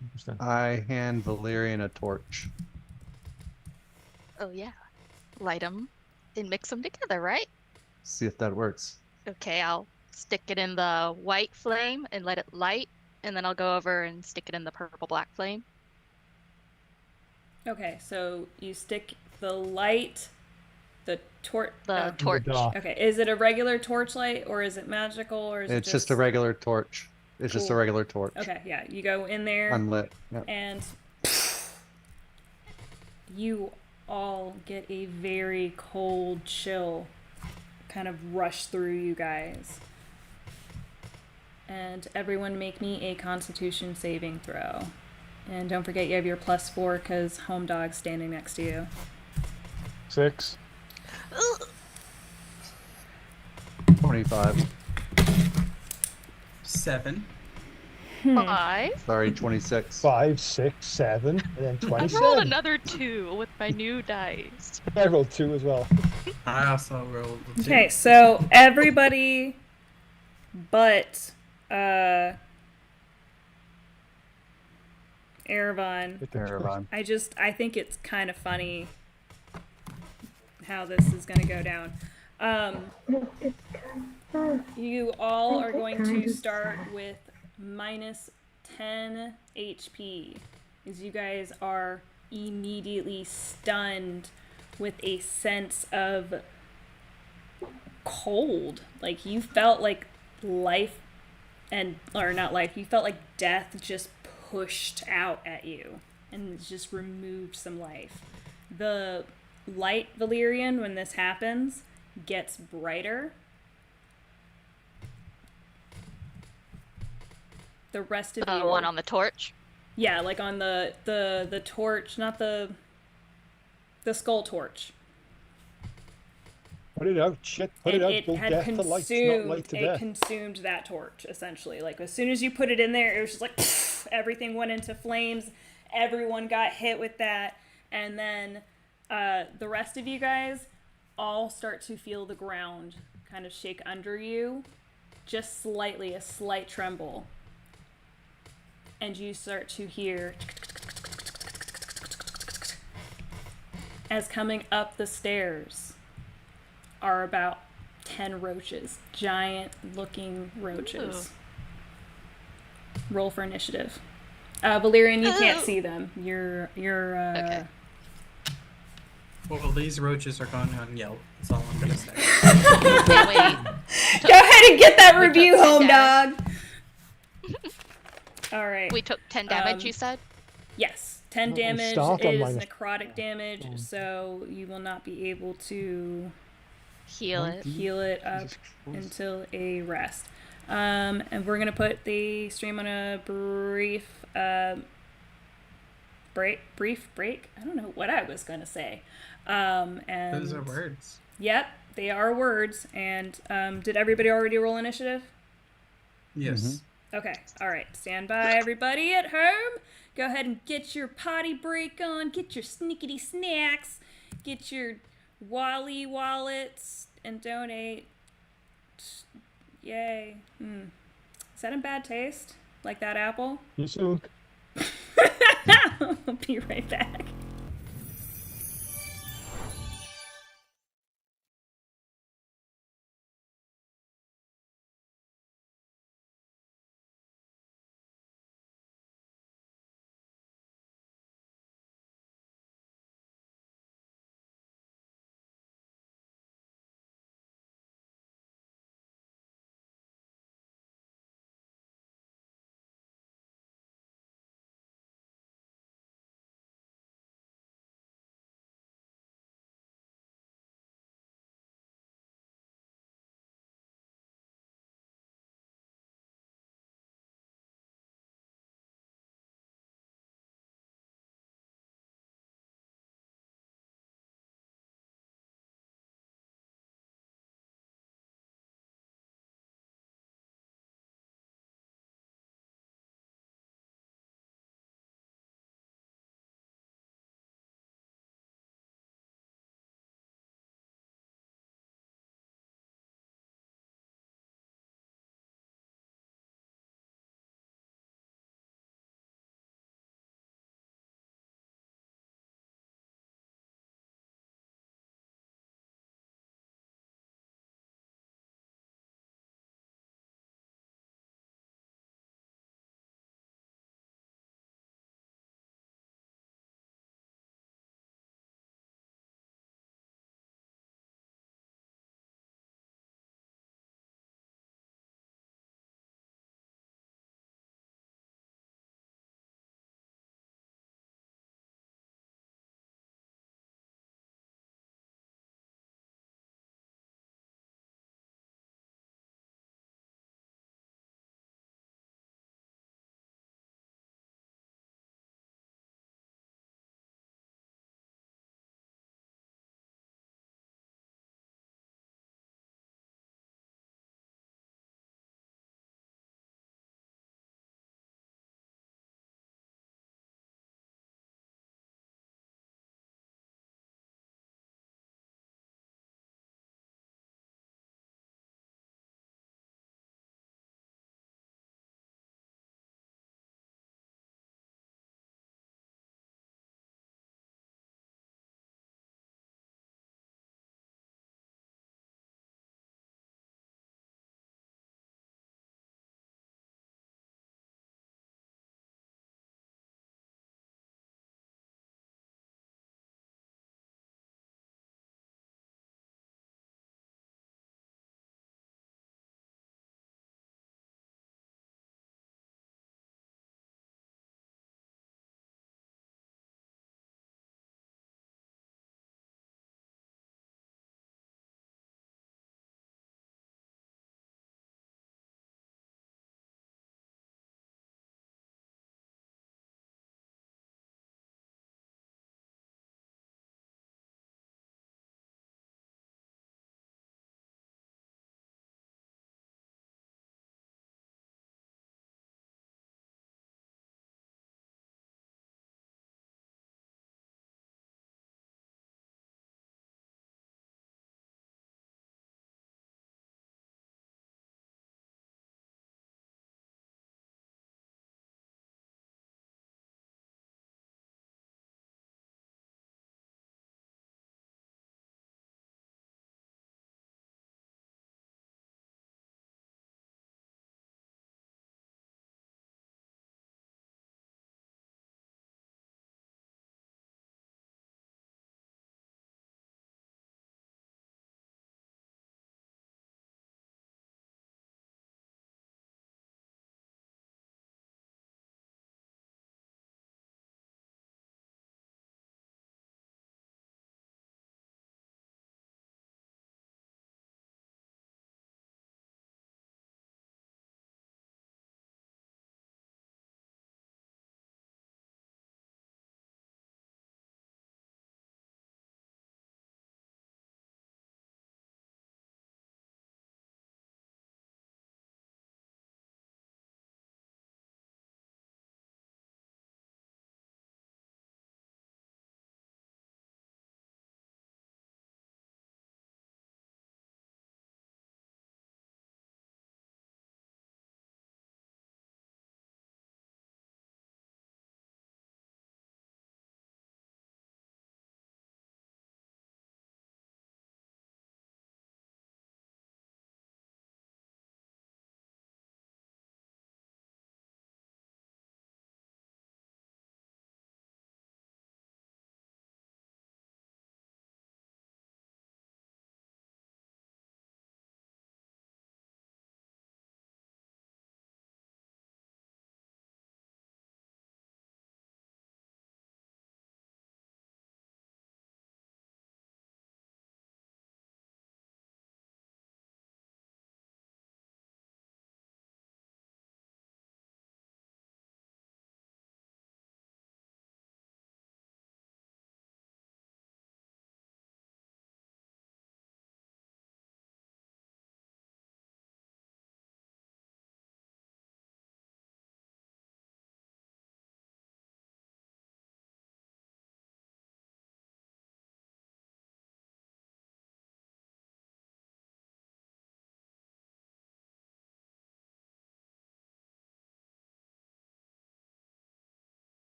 Interesting. I hand Valerian a torch. Oh yeah. Light them and mix them together, right? See if that works. Okay, I'll stick it in the white flame and let it light, and then I'll go over and stick it in the purple black flame. Okay, so you stick the light, the torch. The torch. dark. Okay, is it a regular torchlight or is it magical or is it It's just a regular torch. It's just a Cool. regular torch. Okay, yeah, you go in there Unlit. Yep. and you all get a very cold chill kind of rush through you guys. And everyone make me a Constitution saving throw. And don't forget you have your +4 because Home Dog's standing next to you. 6. 25. 7. 5. Sorry, 26. 5, 6, 7, and then I 27. rolled another 2 with my new dice. I rolled 2 as well. I also rolled a 2. Okay, so everybody but Erebon. Erebon. I think it's kind of funny how this is going to go down. You all are going to start with -10 HP, as you guys are immediately stunned with a sense of cold. Like you felt like life or not life, you felt like death just pushed out at you and just removed some life. The light, Valerian, when this happens, gets brighter. The rest of The you, one on the torch. yeah, like on the torch, not the skull torch. Put it out, shit. Put And it out. it Go had death to light, not consumed light to it death. consumed that torch, essentially. Like as soon as you put it in there, it was just like everything went into flames. Everyone got hit with that, and then the rest of you guys all start to feel the ground kind of shake under you, just slightly, a slight tremble, and you start to hear as coming up the stairs are about 10 roaches, giant looking roaches. Roll for initiative. Valerian, you can't see them. You're Okay. Well, these roaches are going on Yelp. That's all I'm gonna say. Wait. Go ahead and get that We review, took 10 home damage. dog. All right. We took 10 damage, you said? Yes, 10 Oh, we damage start on is minus- necrotic damage, Oh. so you will not be able to Heal it. heal it up Jesus Christ. until a rest. And we're gonna put the stream on a brief break. I don't know what I was gonna say. And Those are words. Yep, they are words. And did everybody already roll initiative? Yes. Okay, all right. Stand by, everybody at home. Go ahead and get your potty break on. Get your snickety snacks. Get your Wally wallets and donate. Yay. Is that in bad taste? Like that apple? You soon. I'll be right back.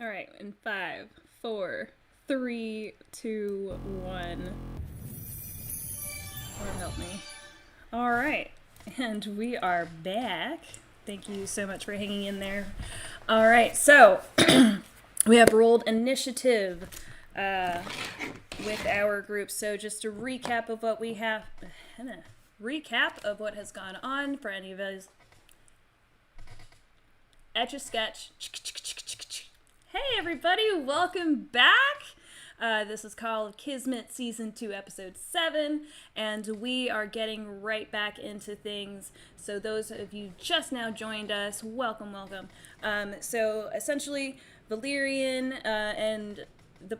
All right, in 5, 4, 3, 2, 1. Lord help me. All right, and we are back. Thank you so much for hanging in there. All right, so we have rolled initiative with our group. So just a recap of what we have, recap of what has gone on for any of us. Etch a Sketch. Hey everybody, welcome back. This is called Kismet Season 2, Episode 7, and we are getting right back into things. So those of you just now joined us, welcome, welcome. So essentially, Valerian and the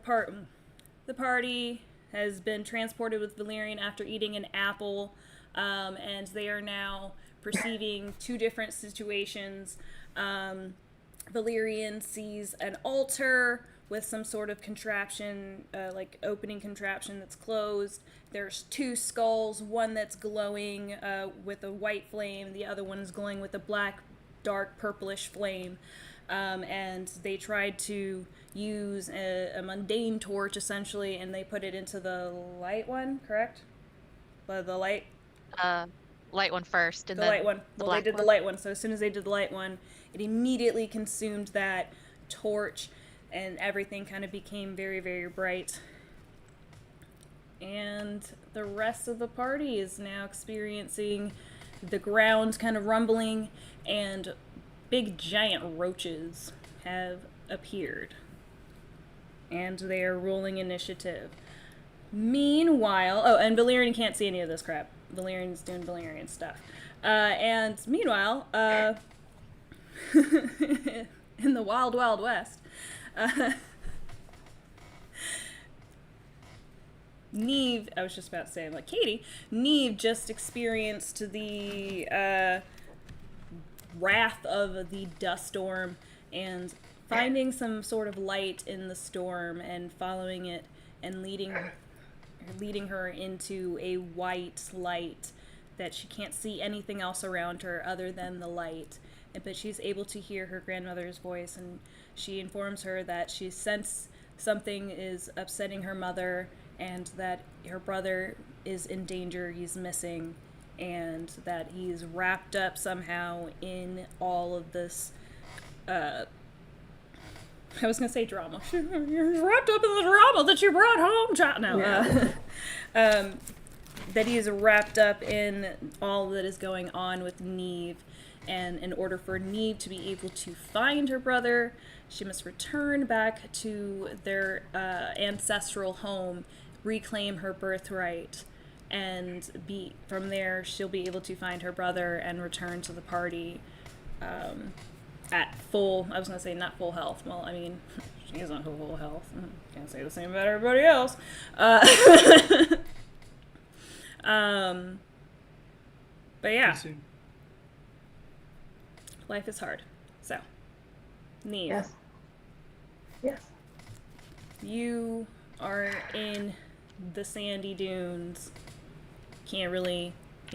party has been transported with Valerian after eating an apple, and they are now perceiving two different situations. Valerian sees an altar with some sort of contraption, like opening contraption that's closed. There's two skulls, one that's glowing with a white flame, the other one is glowing with a black, dark, purplish flame. And they tried to use a mundane torch, essentially, and they put it into the light one, correct? The light? Light one first, and the then light one. the Well, they black did one. the light one, so as soon as they did the light one, it immediately consumed that torch, and everything kind of became very, very bright. And the rest of the party is now experiencing the ground kind of rumbling, and big giant roaches have appeared. And they are rolling initiative. Meanwhile, oh, and Valerian can't see any of this crap. Valerian's doing Valerian stuff. And meanwhile, in the wild, wild west, Neve, I was just about to say, I'm like, Katie, Neve just experienced the wrath of the dust storm and finding some sort of light in the storm and following it and leading her into a white light that she can't see anything else around her other than the light. But she's able to hear her grandmother's voice, and she informs her that she sensed something is upsetting her mother and that her brother is in danger, he's missing, and that he's wrapped up somehow in all of this I was gonna say drama. You're wrapped up in the drama that you brought home, child. No, yeah. That he is wrapped up in all that is going on with Neve, and in order for Neve to be able to find her brother, she must return back to their ancestral home, reclaim her birthright, and from there she'll be able to find her brother and return to the party at full, I was going to say not full health. Well, I mean, she is on full health. Can't say the same about everybody else. But yeah, life is hard. So, Neve. Yes. Yes. You are in the sandy dunes. You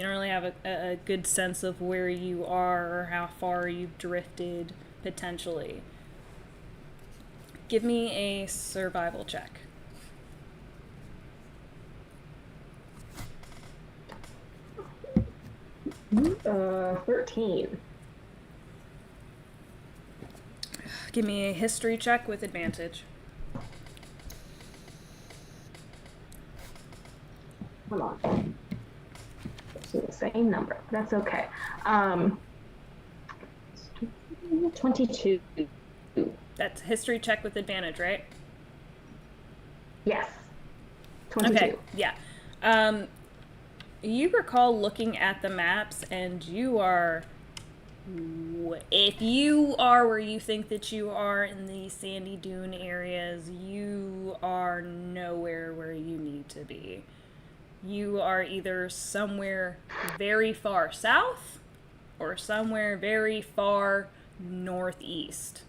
don't really have a good sense of where you are or how far you've drifted, potentially. Give me a survival check. 13. Give me a history check with advantage. Hold on. It's the same number. That's okay. 22. That's history check with advantage, right? Yes. 22. Okay, yeah. You recall looking at the maps, and you are... If you are where you think that you are in the sandy dune areas, you are nowhere where you need to be. You are either somewhere very far south or somewhere very far northeast.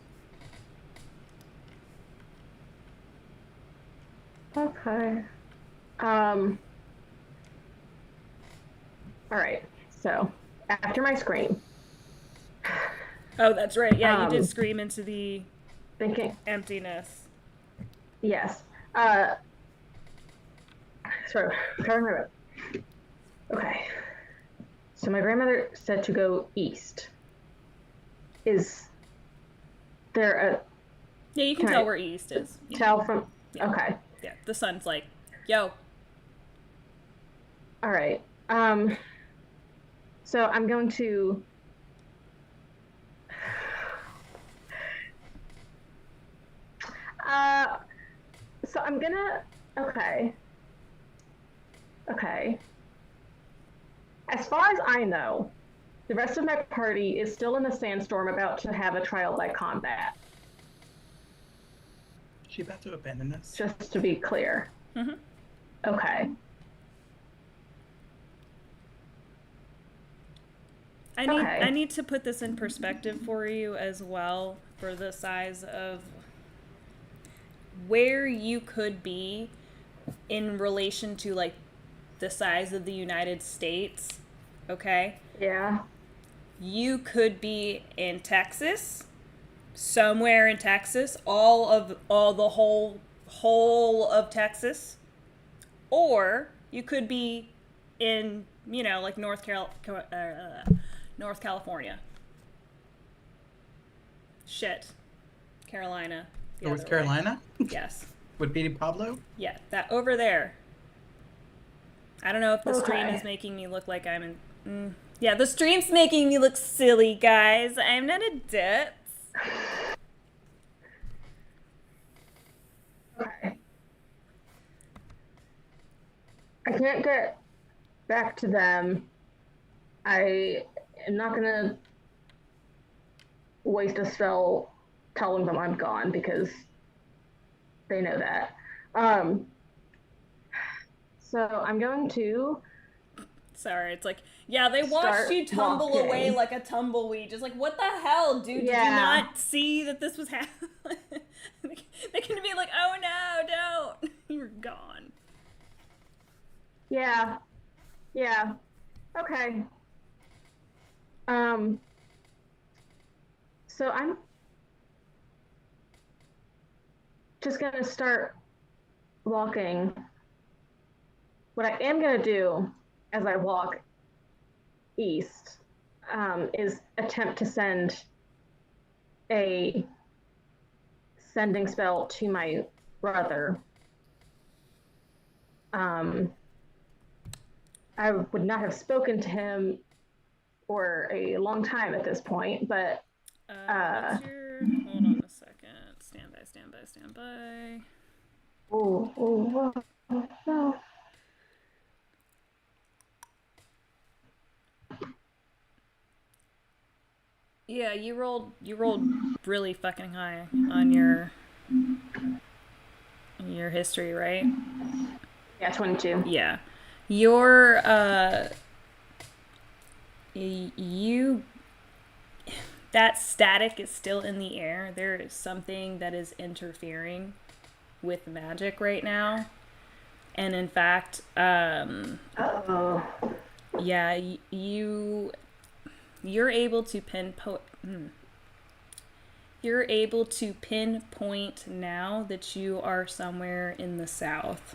Okay. All right. So after my scream. Oh, that's right. Yeah, you did scream into the thinking. Emptiness. Yes. Sorry. Okay. So my grandmother said to go east. Is there a Yeah, you can Can tell I where east is. Yeah. tell from? Yeah. Okay. Yeah, the sun's like, yo. All right. So I'm going to. So I'm gonna. Okay. Okay. As far as I know, the rest of my party is still in the sandstorm, about to have a trial by combat. Is she about to abandon us? Just to be clear. Mm-hmm. Okay. Okay. I need to put this in perspective for you as well, for the size of where you could be in relation to like the size of the United States. Okay? Yeah. You could be in Texas, somewhere in Texas, all the whole of Texas, or you could be in, you know, like North California. Shit. Carolina. the North other way. Carolina? Yes. Would be Pablo? Yeah, that over there. I don't know if the stream Okay. is making me look like I'm in... Yeah, the stream's making me look silly, guys. I'm not a ditz. Okay. I can't get back to them. I am not gonna waste a spell telling them I'm gone because they know that. So I'm going to Sorry, it's like, yeah, they watched Start you tumble walking. away like a tumbleweed. Just like, what the hell, dude? Did you Yeah. not see that this was happening? They can be like, oh no, don't. You're gone. Yeah. Okay. So I'm just gonna start walking. What I am gonna do as I walk east is attempt to send a sending spell to my brother. I would not have spoken to him for a long time at this point, but What's your... Hold on a second. Stand by. oh, no. Yeah, you rolled really fucking high on your history, right? Yeah, 22. Yeah. Your you that static is still in the air. There is something that is interfering with magic right now. And in fact, Uh-oh. yeah, you're able to pinpoint now that you are somewhere in the south.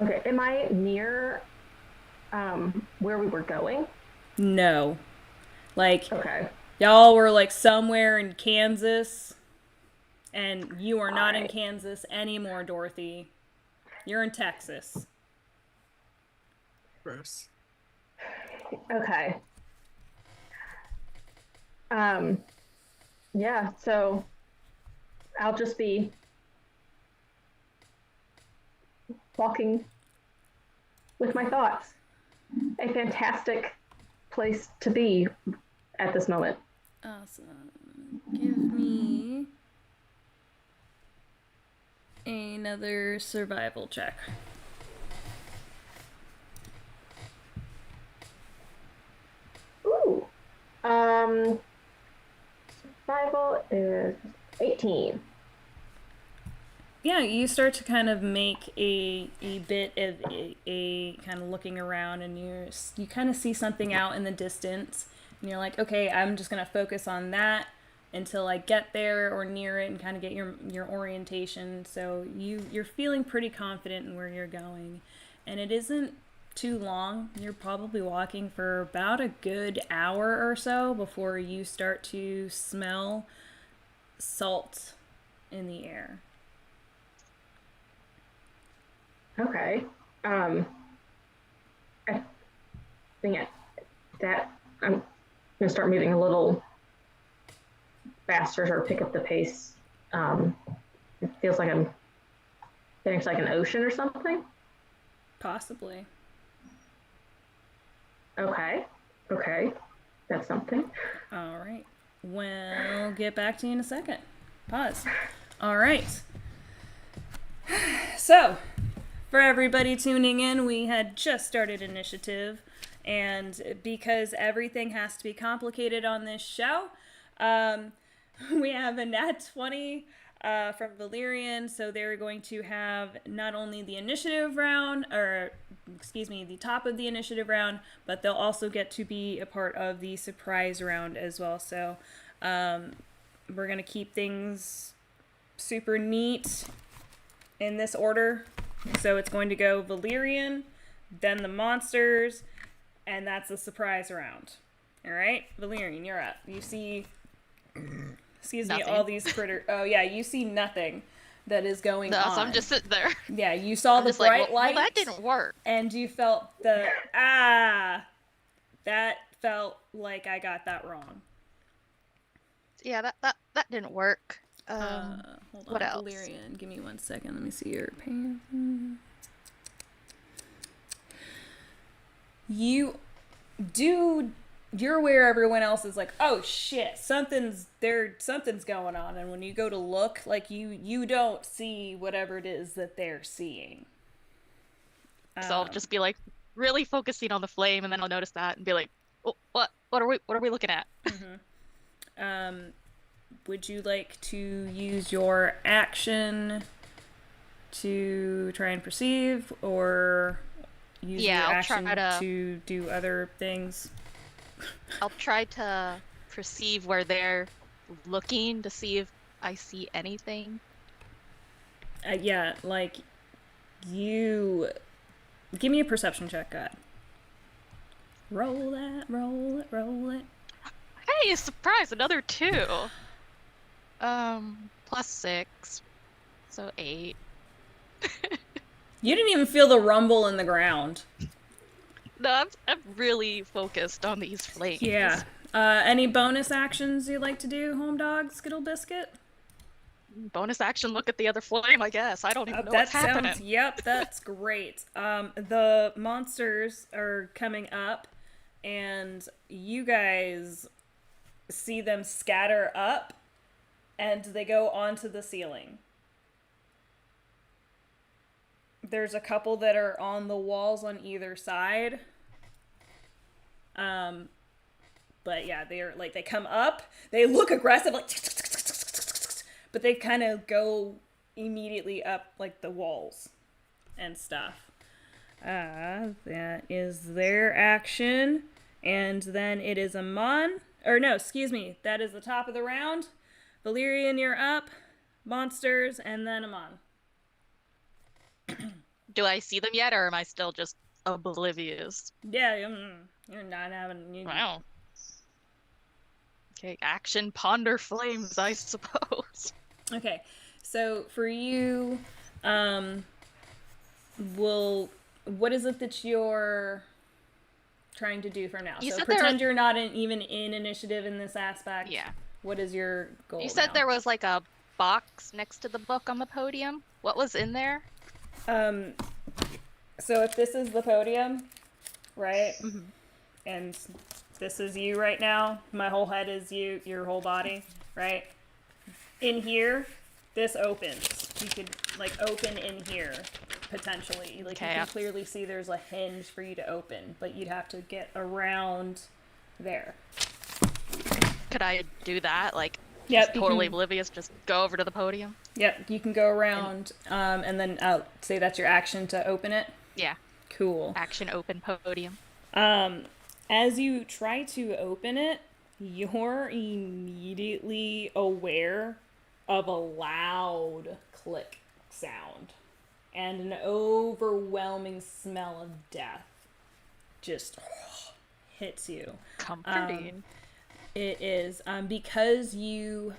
Okay, am I near where we were going? No. Like, Okay. y'all were like somewhere in Kansas, and you are not in Alright. Kansas anymore, Dorothy. You're in Texas. Gross. Okay. Yeah, so I'll just be walking with my thoughts. A fantastic place to be at this moment. Awesome. Give me another survival check. Ooh. Survival is 18. Yeah, you start to kind of make a bit of a kind of looking around, and you kind of see something out in the distance, and you're like, okay, I'm just gonna focus on that. until I get there or near it and kind of get your orientation. So you're feeling pretty confident in where you're going, and it isn't too long. You're probably walking for about a good hour or so before you start to smell salt in the air. Okay. I think that I'm gonna start moving a little faster or pick up the pace. It feels like I'm getting to like an ocean or something. Possibly. Okay. That's something. All right. We'll get back to you in a second. Pause. All right. So, for everybody tuning in, we had just started initiative, and because everything has to be complicated on this show, we have a nat 20 from Valerian, so they're going to have not only the initiative round, the top of the initiative round, but they'll also get to be a part of the surprise round as well. So we're going to keep things super neat in this order. So it's going to go Valerian, then the monsters, and that's the surprise round. All right, Valerian, you're up. You see, all these critters. Oh yeah, you see nothing that is going on. So I'm just sitting there. Yeah, you saw the bright light. Well, that didn't work. And you felt that felt like I got that wrong. Yeah, that didn't work. Hold what on, else? Valerian, give me 1 second. Let me see your pain. You're aware everyone else is like, oh shit, something's going on, and when you go to look, like you don't see whatever it is that they're seeing. So I'll just be like really focusing on the flame, and then I'll notice that and be like, oh, what are we looking at? Mm-hmm. Would you like to use your action to try and perceive, or use your action to do other things? I'll try to perceive where they're looking to see if I see anything. Yeah, like you... Give me a perception check, God. Roll it. Hey, surprise, another 2. +6, so 8. You didn't even feel the rumble in the ground. No, I'm really focused on these flames. Yeah. Any bonus actions you'd like to do, Home Dog, Skittle Biscuit? Bonus action, look at the other flame, I guess. I don't even know what's happening. Yep, that's great. The monsters are coming up, and you guys see them scatter up, and they go onto the ceiling. There's a couple that are on the walls on either side. But yeah, they're like, they come up, they look aggressive, like, but they kind of go immediately up like the walls and stuff. That is their action. And then it is that is the top of the round. Valerian, you're up. Monsters, and then Amon. Do I see them yet, or am I still just oblivious? Yeah, you're not having... Wow. Okay, action, ponder flames, I suppose. Okay, so for you, what is it that you're trying to do for now? You so said pretend you're not even in initiative in this aspect. Yeah. What is your goal? You said now? there was like a box next to the book on the podium. What was in there? So if this is the podium, right? Mm-hmm. And this is you right now. My whole head is you, your whole body, right? In here, this opens. You could like open in here potentially. Like you can clearly see there's a hinge for you to open, but you'd have to get around there. Could I do that? Like, yep, just totally oblivious, just go over to the podium? Yep, you can go around, and then I'll say that's your action to open it. Yeah. Cool. Action, open podium. As you try to open it, you're immediately aware of a loud click sound and an overwhelming smell of death just hits you. Comforting. It is because you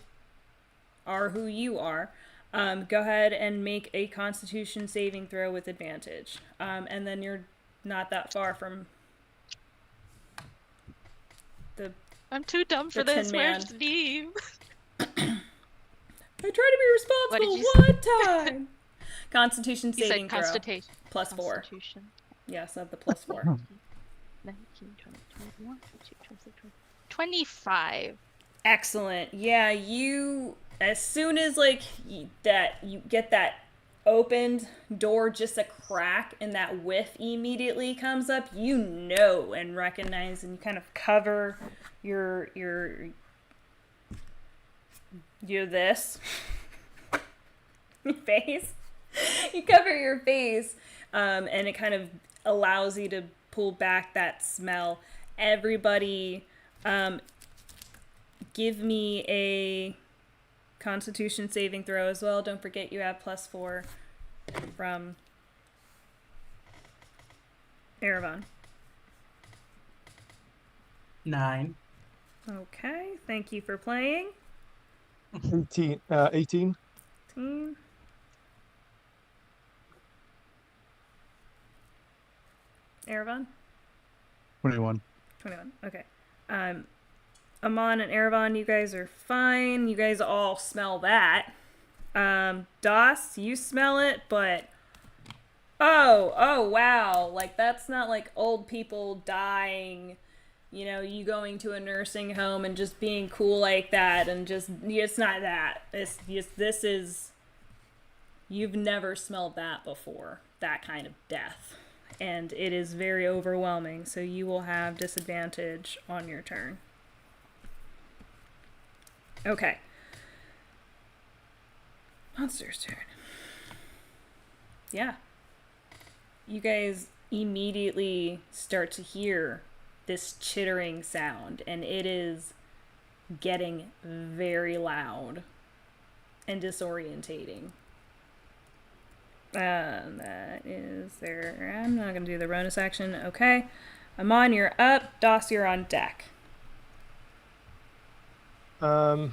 are who you are. Go ahead and make a Constitution saving throw with advantage, and then you're not that far from the. I'm too dumb for the this. Tin Where's Man. Steve? I tried to be What did responsible you one time. Constitution You saving said throw Constitution. plus 4. Constitution. Yes, I have the plus 4. 19, 20, 21, 22, 23, 25. Excellent. Yeah, you as soon as like that you get that opened door, just a crack, and that whiff immediately comes up, you know and recognize, and you kind of cover your this your face. You cover your face, and it kind of allows you to pull back that smell. Everybody, give me a Constitution saving throw as well. Don't forget you have plus 4 from Erevan. 9. Okay, thank you for playing. 18. 18. 18. Erevan? 21. 21. Okay. Amon and Erevan, you guys are fine. You guys all smell that. Das, you smell it, but oh wow, like that's not like old people dying, you going to a nursing home and just being cool like that, and just, it's not that. It's just, this is, you've never smelled that before, that kind of death. And it is very overwhelming, so you will have disadvantage on your turn. Okay. Monster's turn. Yeah. You guys immediately start to hear this chittering sound, and it is getting very loud and disorientating. That is there. I'm not going to do the bonus action. Okay. Amon, you're up. Doss, you're on deck. So,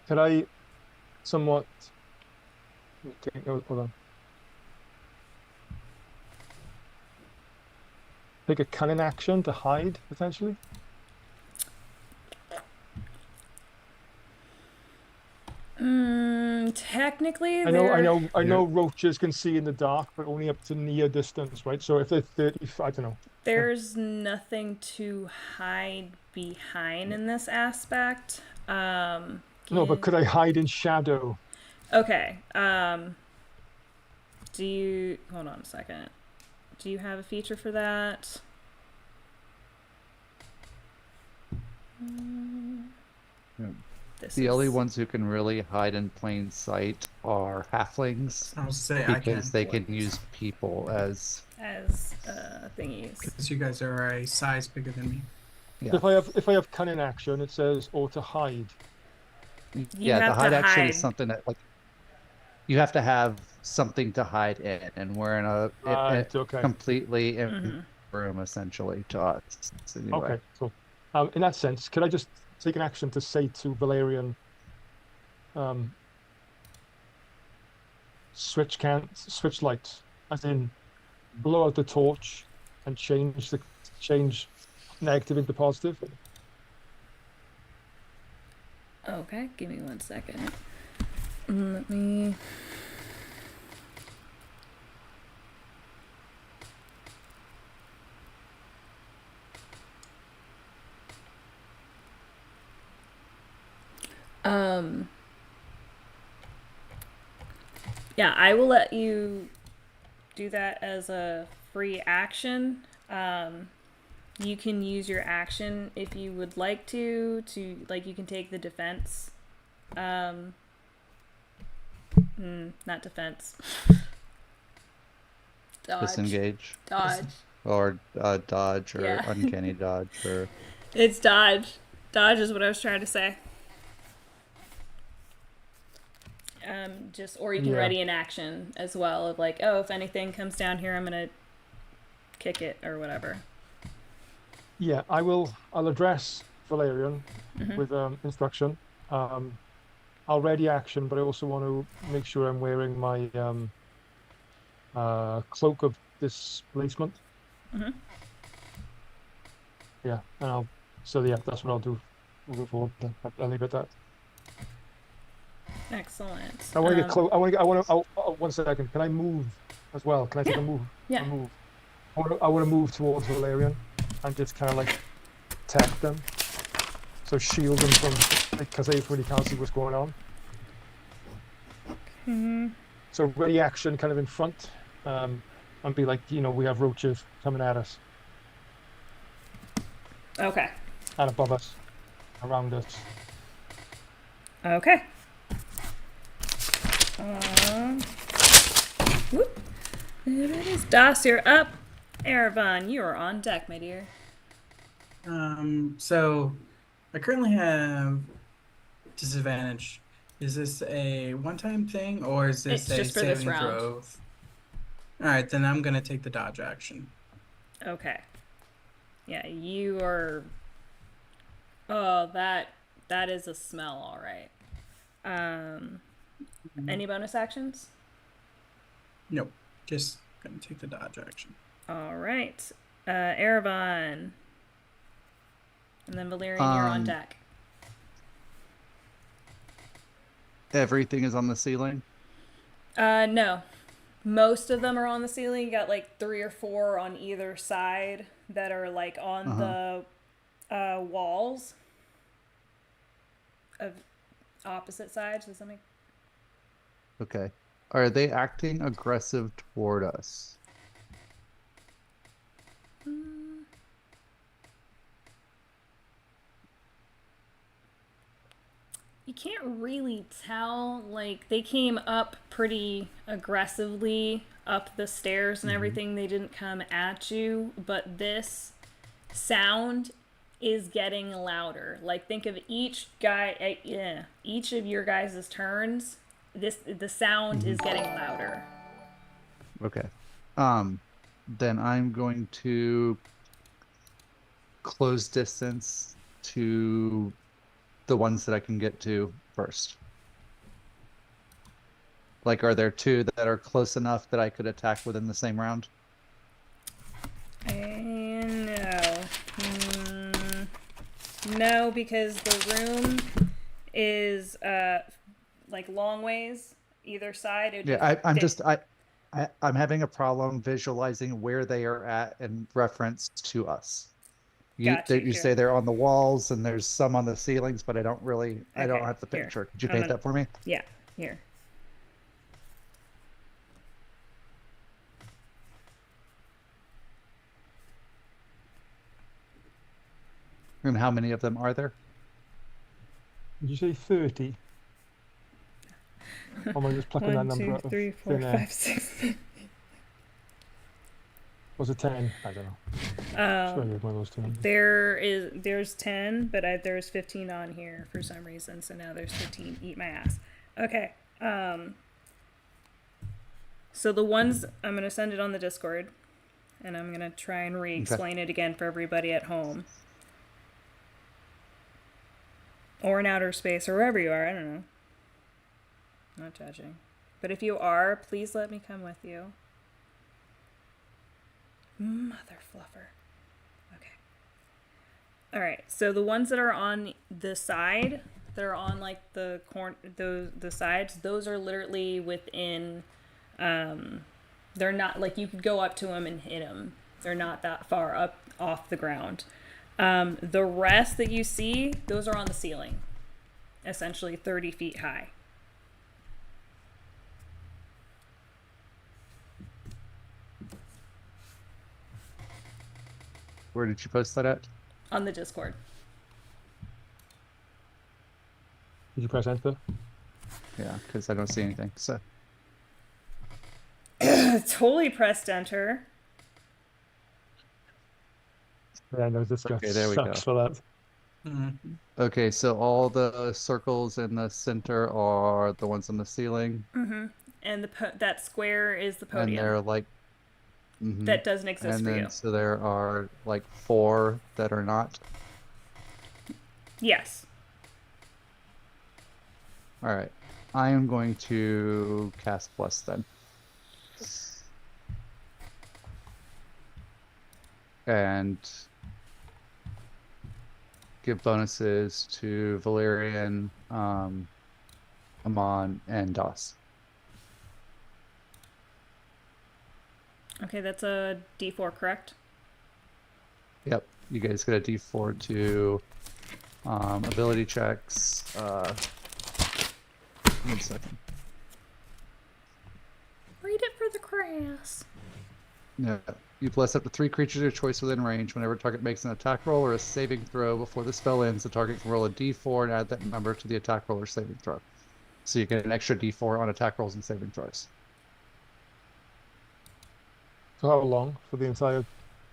could I somewhat... Okay, hold on. Take a cunning action to hide, potentially? Technically, I know roaches can see in the dark, but only up to near distance, right? So if they're 30, I don't know. There's nothing to hide behind in this aspect. No, but could I hide in shadow? Okay. Hold on a second. Do you have a feature for that? The only ones who can really hide in plain sight are halflings, I'll say because they can use people as thingies. Because you guys are a size bigger than me. Yeah. If I have cunning action, it says or to hide. Yeah, the hide action is hide. something that, like, you have to have something to hide in, and we're in a okay. completely empty room essentially to us. Anyway. Okay, cool. In that sense, could I just take an action to say to Valerian, switch lights, as in blow out the torch and change negative into positive? Okay, give me 1 second. Let me. Yeah, I will let you do that as a free action. You can use your action if you would like to like, you can take the defense. Not defense. Dodge. Disengage. Dodge. Or dodge or Yeah. uncanny dodge or It's dodge. Dodge is what I was trying to say. Or you can Yeah. ready an action as well of like, oh, if anything comes down here, I'm gonna kick it or whatever. Yeah, I'll address Valerian Mhm. with instruction. I'll ready action, but I also want to make sure I'm wearing my cloak of displacement. Mhm. Yeah, and that's what I'll do moving forward. I'll leave it at that. Excellent. I want to get close. One second. Can I move as well? Can I take a move? Yeah. A move. I want to move towards Valerian and just kind of like protect them. So shield them from, because they really can't see what's going on. Mhm. So ready action kind of in front, and be like, we have roaches coming at us Okay. and above us, around us. Okay. Whoop. There it is. Das, you're up. Erevan, you are on deck, my dear. So I currently have disadvantage. Is this a one-time thing or is this It's a just for this saving round. throw? All right, then I'm gonna take the dodge action. Okay. Yeah, you are. Oh, that is a smell, all right. Any bonus actions? Nope, just gonna take the dodge action. All right. Erevan. And then Valerian, you're on deck. everything is on the ceiling. No. Most of them are on the ceiling. You got like 3 or 4 on either side that are like on the walls of opposite sides. Does that make? Okay. Are they acting aggressive toward us? You can't really tell. Like, they came up pretty aggressively up the stairs and everything. They didn't come at you, but this sound is getting louder. Like, think of each of your guys' turns. The sound is getting louder. Okay. Then I'm going to close distance to the ones that I can get to first. Like, are there 2 that are close enough that I could attack within the same round? No. No, because the room is like long ways either side. I'm having a problem visualizing where they are at in reference to us. You Gotcha. say they're on the walls and there's some on the ceilings, but I don't have the Here. picture. Could you paint that for me? Yeah, here. And how many of them are there? Did you say 30? Or am I just plucking that 1, number 2, out of 3, 4, thin air? 5, 6. Was it 10? I don't know. Sure, you had one of those 2 numbers. There's 10, but there's 15 on here for some reason. So now there's 15. Eat my ass. Okay. So the ones I'm gonna send it on the Discord, and I'm gonna try and re-explain it again for everybody at home. Or in outer space, or wherever you are, I don't know. I'm not judging. But if you are, please let me come with you. Mother fluffer. Okay. Alright, so the ones that are on the side, that are on like the the sides, those are literally within, they're not, like, you could go up to them and hit them. They're not that far up off the ground. The rest that you see, those are on the ceiling, essentially 30 feet high. Where did you post that at? On the Discord. Did you press enter? Yeah, because I don't see anything. So totally pressed enter. Yeah, no, this guy Okay, there we sucks go. for that. Mhm. Okay, so all the circles in the center are the ones on the ceiling, And that square is the and podium. they're like, That doesn't exist and for then you. so there are like 4 that are not. Yes. All right, I am going to cast plus then, and give bonuses to Valerian, Amon, and Doss. Okay, that's a D4, correct? Yep, you guys get a D4 to ability checks. 1 second. Read it for the crass. Yeah. You bless up to 3 creatures of your choice within range. Whenever a target makes an attack roll or a saving throw before the spell ends, the target can roll a D4 and add that number to the attack roll or saving throw. So you get an extra D4 on attack rolls and saving throws. So how long for the entire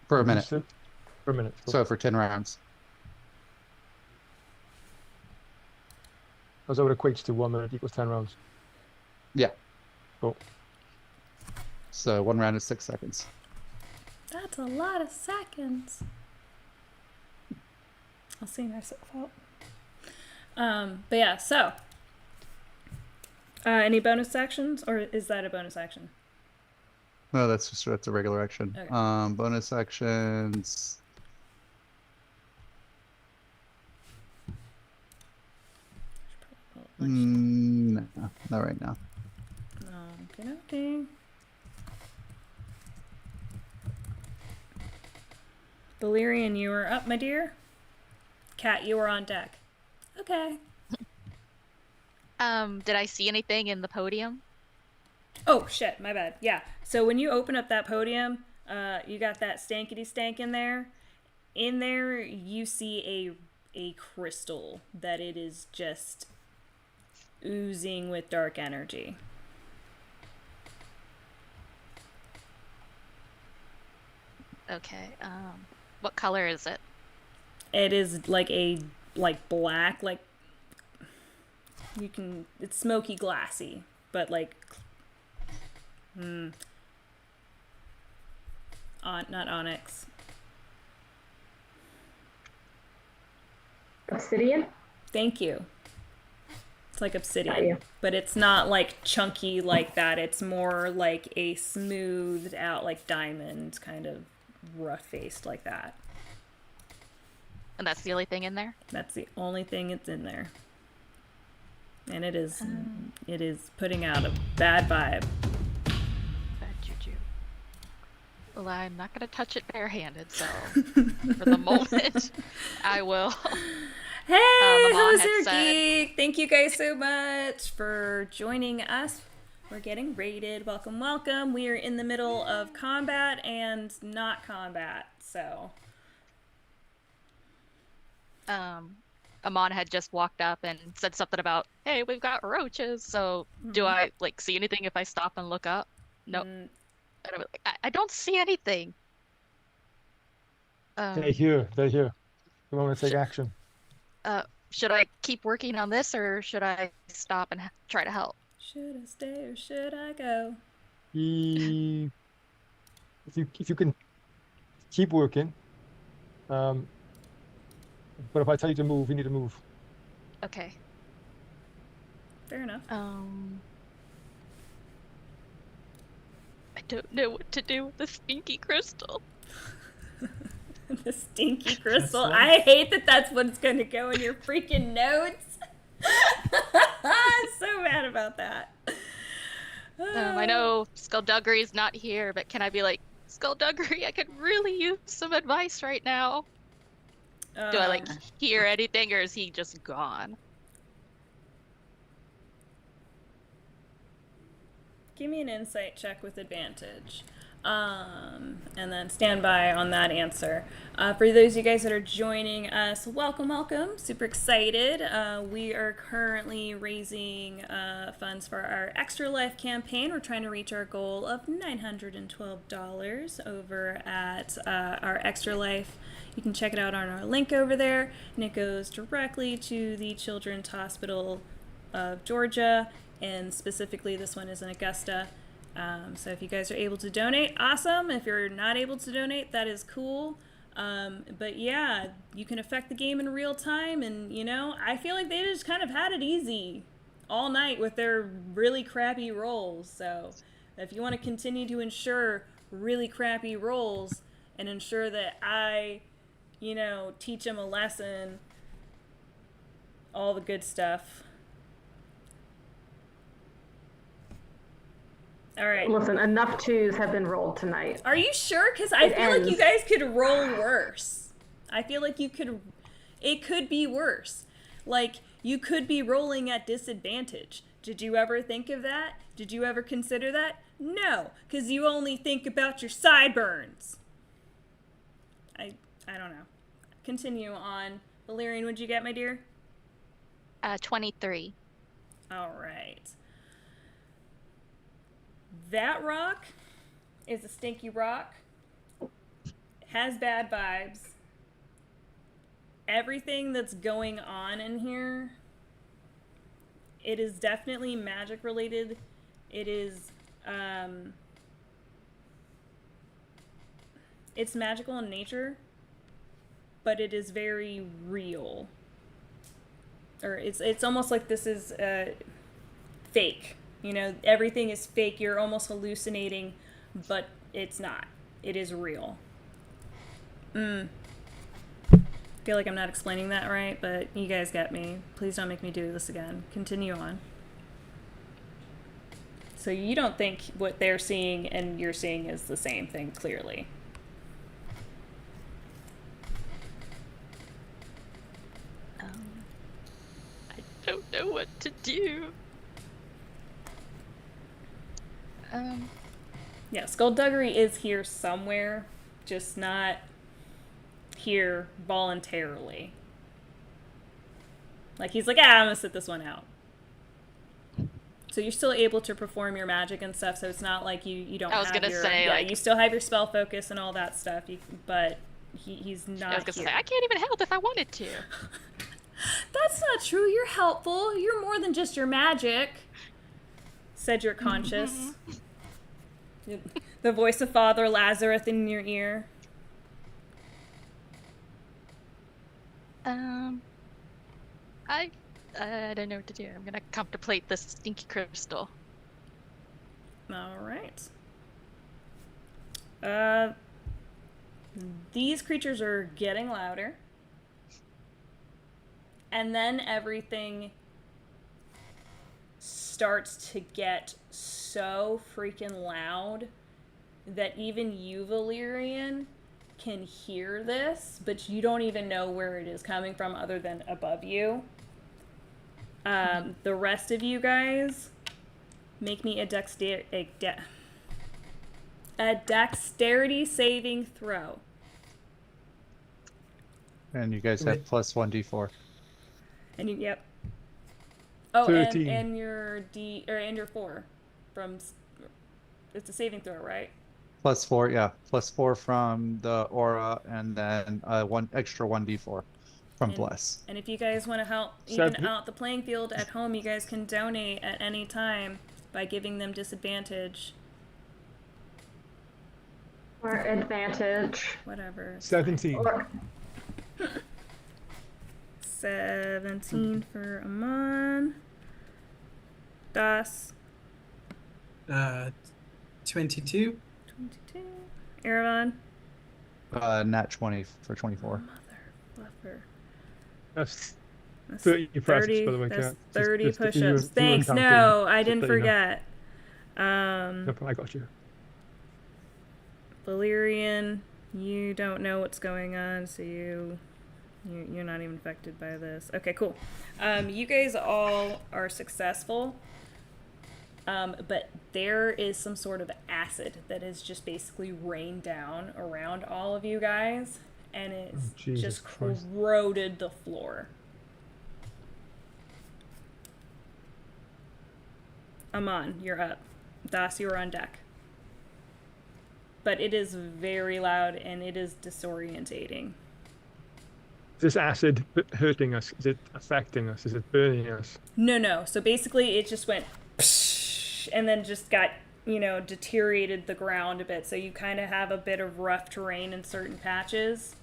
For a minute. initiative? For a minute. Cool. So for 10 rounds. So that equates to 1 minute equals 10 rounds. Yeah. Cool. So 1 round is 6 seconds. That's a lot of seconds. I'll see myself out. But yeah, so. Any bonus actions, or is that a bonus action? No, that's a regular action. Okay. Bonus actions. No, not right now. Okay. Valerian, you are up, my dear. Cat, you are on deck. Okay. Did I see anything in the podium? Oh shit, my bad. Yeah. So when you open up that podium, you got that stankety stank in there. In there, you see a crystal that it is just oozing with dark energy. Okay. What color is it? It is like black, like it's smoky glassy, but like not onyx. Obsidian? Thank you. It's like Got obsidian, you. but it's not like chunky like that. It's more like a smoothed out like diamond, kind of rough faced like that. And that's the only thing in there? That's the only thing that's in there. And it is putting out a bad vibe. Bad juju. Well, I'm not going to touch it barehanded, so for the moment, I will. Hey, Mama Hoser had said- Geek! Thank you guys so much for joining us. We're getting raided. Welcome, welcome. We are in the middle of combat and not combat, so. Amon had just walked up and said something about, hey, we've got roaches. So do I like see anything if I stop and look up? No. And I'm like, I don't see anything. They're here. They're here. We want to take action. Should I keep working on this or should I stop and try to help? Should I stay or should I go? If you can keep working, but if I tell you to move, you need to move. Okay. Fair enough. I don't know what to do with the stinky crystal. The stinky crystal. I hate that that's what's going to go in your freaking notes. I'm so mad about that. I know Skullduggery's not here, but can I be like, Skullduggery, I could really use some advice right now. Do I like hear anything or is he just gone? Give me an insight check with advantage. And then stand by on that answer. For those of you guys that are joining us, welcome, welcome. Super excited. We are currently raising funds for our Extra Life campaign. We're trying to reach our goal of $912 over at our Extra Life. You can check it out on our link over there, and it goes directly to the Children's Hospital of Georgia, and specifically this one is in Augusta. So if you guys are able to donate, awesome. If you're not able to donate, that is cool. But yeah, you can affect the game in real time, and you know, I feel like they just kind of had it easy all night with their really crappy rolls. So if you want to continue to ensure really crappy rolls and ensure that I, you know, teach them a lesson, all the good stuff. All right. Listen, enough twos have been rolled tonight. Are you sure? Because I feel like you guys could roll worse. I feel like it could be worse. Like, you could be rolling at disadvantage. Did you ever think of that? Did you ever consider that? No, because you only think about your sideburns. I don't know. Continue on. Valerian, what'd you get, my dear? 23. All right. That rock is a stinky rock. Has bad vibes. Everything that's going on in here, it is definitely magic related. It is, it's magical in nature, but it is very real. Or it's almost like this is fake. You know, everything is fake. You're almost hallucinating, but it's not. It is real. I feel like I'm not explaining that right, but you guys get me. Please don't make me do this again. Continue on. So you don't think what they're seeing and you're seeing is the same thing, clearly. I don't know what to do. Yeah, Skullduggery is here somewhere, just not here voluntarily. Like, he's like, I'm gonna sit this one out. So you're still able to perform your magic and stuff, so it's not like you don't have your... I was gonna say, yeah, like... you still have your spell focus and all that stuff, but he's not here. I was gonna say, I can't even help if I wanted to. That's not true, you're helpful. You're more than just your magic, said your conscious. The voice of Father Lazarus in your ear. I don't know what to do. I'm gonna contemplate this stinky crystal. All right. These creatures are getting louder. And then everything starts to get so freaking loud that even you, Valerian, can hear this, but you don't even know where it is coming from other than above you. The rest of you guys, make me a dexterity saving throw. And you guys have plus 1d4. And you, yep. Oh, 13. and your and your 4 from, it's a saving throw, right? Plus 4, yeah. Plus 4 from the aura, and then one extra 1d4 from Bless. And if you guys want to help even out the playing field at home, you guys can donate at any time by giving them disadvantage. Or advantage. Whatever. 17. Or 17 for Amon. Das. 22. 22. Eravon. Nat 20 for 24. Mother fluffer. That's 30 presses, by the way. That's Kat. 30 Just if you push-ups. were Thanks. counting, No, I just didn't so you know. forget. No problem, I got you. Valerian, you don't know what's going on, so you're not even affected by this. Okay, cool. You guys all are successful, but there is some sort of acid that has just basically rained down around all of you guys, and it's Jesus just Christ. corroded the floor. Amon, you're up. Das, you're on deck. But it is very loud and it is disorientating. Is this acid hurting us? Is it affecting us? Is it burning us? No. So basically it just went and then just got, deteriorated the ground a bit. So you kind of have a bit of rough terrain in certain patches.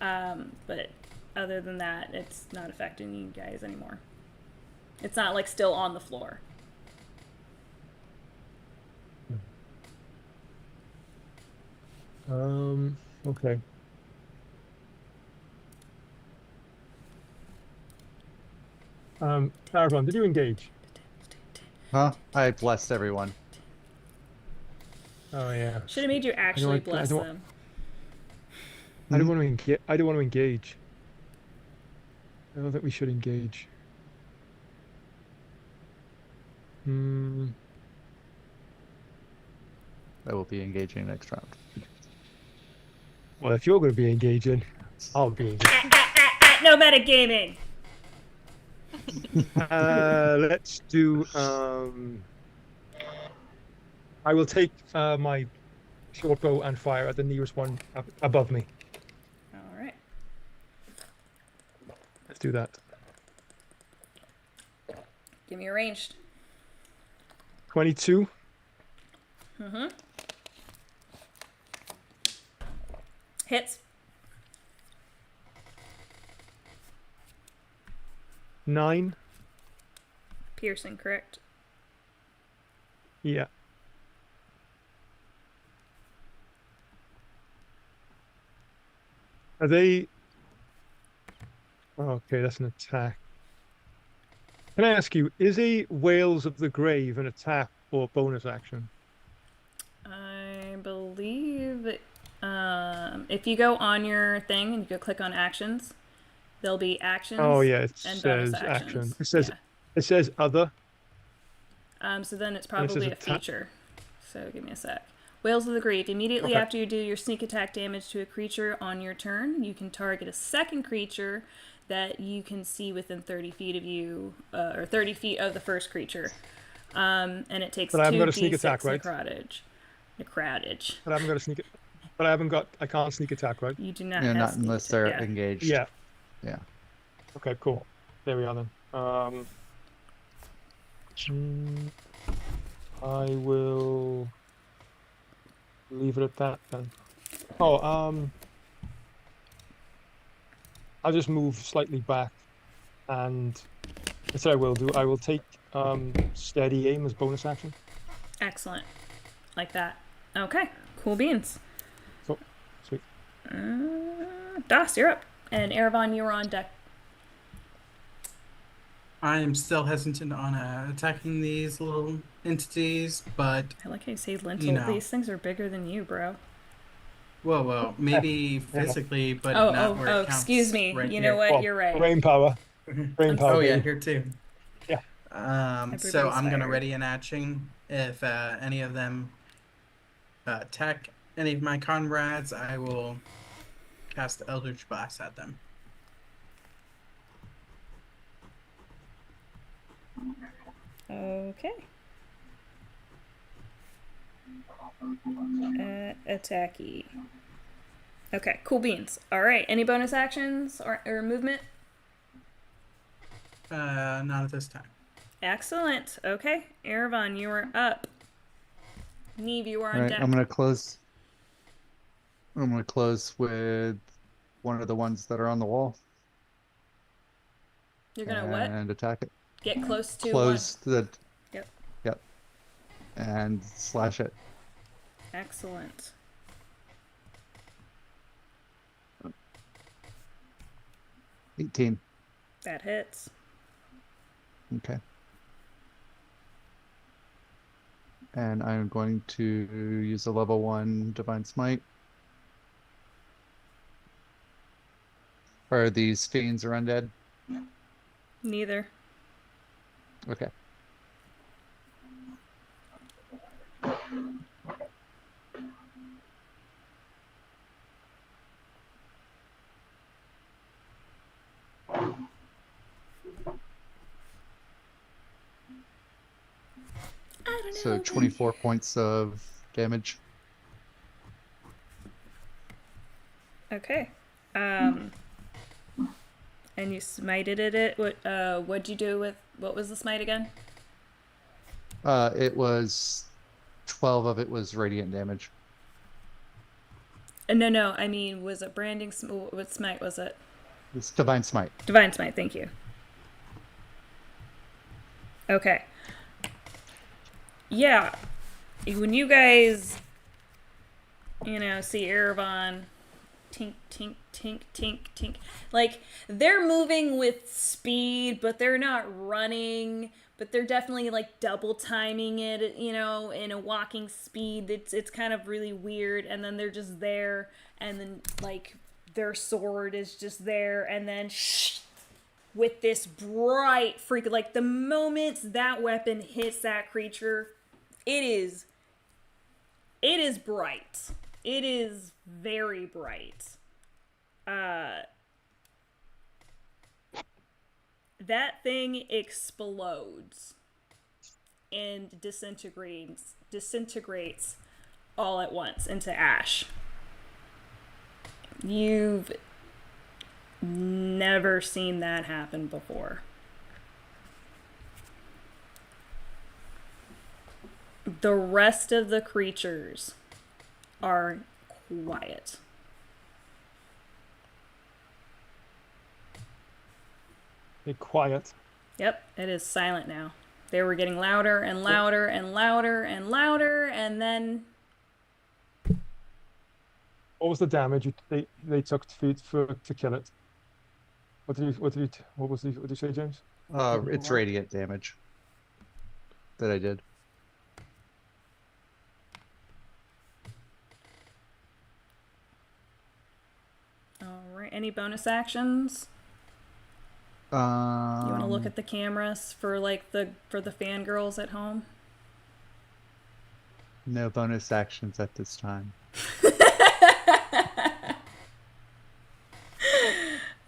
But other than that, it's not affecting you guys anymore. It's not like still on the floor. Okay. Caravan, did you engage? Huh? I blessed everyone. Oh yeah. Should have made you actually I bless don't- them. I don't want to engage. I don't want to engage. I don't think we should engage. Hmm. I will be engaging next round. Well, if you're going to be engaging, I'll be engaging. No metagaming! Let's do. I will take my short bow and fire at the nearest one above me. Alright. Let's do that. Give me a ranged. 22. Mm-hmm. Hits. 9. Piercing, correct? Yeah. Are they? Okay, that's an attack. Can I ask you, is a Whales of the Grave an attack or bonus action? I believe if you go on your thing and you go click on actions, there'll be actions. Oh yeah, it and says bonus action. actions. It says other. So then it's And it says probably a attack. feature. So give me a sec. Whales of the Grave. Immediately Okay. after you do your sneak attack damage to a creature on your turn, you can target a second creature that you can see within 30 feet of you, or 30 feet of the first creature. And it takes But I haven't got a 2d6 sneak attack, right? Necrotage. But I haven't got a sneak. But I haven't got. I can't sneak attack, right? You do not Yeah, have not sneak unless attack, they're yeah. engaged. Yeah. Yeah. Okay, cool. There we are then. I will leave it at that then. Oh, I'll just move slightly back, and that's what I will do. I will take steady aim as bonus action. Excellent. Like that. Okay. Cool beans. Cool. Sweet. Das, you're up. And Erevan, you were on deck. I am still hesitant on attacking these little entities, but I like how you say lentil. You know. These things are bigger than you, bro. well, maybe physically, but not where it counts. Excuse me. right you here. know what? Well, You're right. Brain power. Brain power. Oh yeah, baby. here too. Yeah. So Everybody's I'm gonna fired. ready an action. If any of them attack any of my comrades, I will cast Eldritch Blast at them. Okay. Attacky. Okay, cool beans. All right. Any bonus actions or movement? Not at this time. Excellent. Okay, Erevan, you are up. Neve, you are on All right, deck. I'm gonna close. I'm gonna close with one of the ones that are on the wall You're gonna what? and attack it. Get close to Close the. Yep. Yep. And slash it. one. Excellent. Oh. 18. That hits. Okay. And I'm going to use a level 1 Divine Smite. Are these fiends or undead? Neither. Okay. I don't So know. 24 points of damage. Okay. And you smited at it. What'd you do with, what was the smite again? It was 12 of it was radiant damage. No, I mean, was it branding? What smite was it? It's divine smite. Divine smite, thank you. Okay. Yeah. When you guys, see Erebon tink, tink, tink, tink, tink. Like, they're moving with speed, but they're not running. But they're definitely, like, double timing it, in a walking speed. It's kind of really weird. And then they're just there. And then, like, their sword is just there. And then, with this bright freak, like, the moment that weapon hits that creature, it is bright. It is very bright. That thing explodes and disintegrates all at once into ash. You've never seen that happen before. The rest of the creatures are quiet. Be quiet. Yep, it is silent now. They were getting louder and louder and louder and louder, and then What was the damage they took to kill it? What did you say, James? It's radiant damage that I did. all right. Any bonus actions? You want to look at the cameras for the fangirls at home? No bonus actions at this time.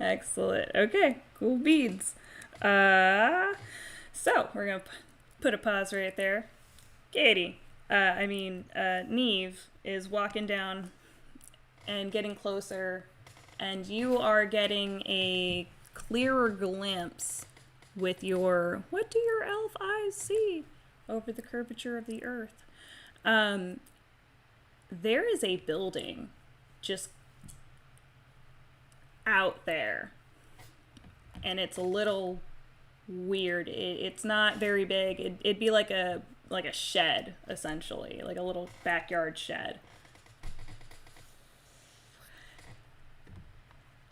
Excellent. Okay, cool beads. So we're gonna put a pause right there. Katie, Neve is walking down and getting closer, and you are getting a clearer glimpse with your, what do your elf eyes see over the curvature of the earth? There is a building just out there, and it's a little weird. It's not very big. It'd be like a shed, essentially, like a little backyard shed.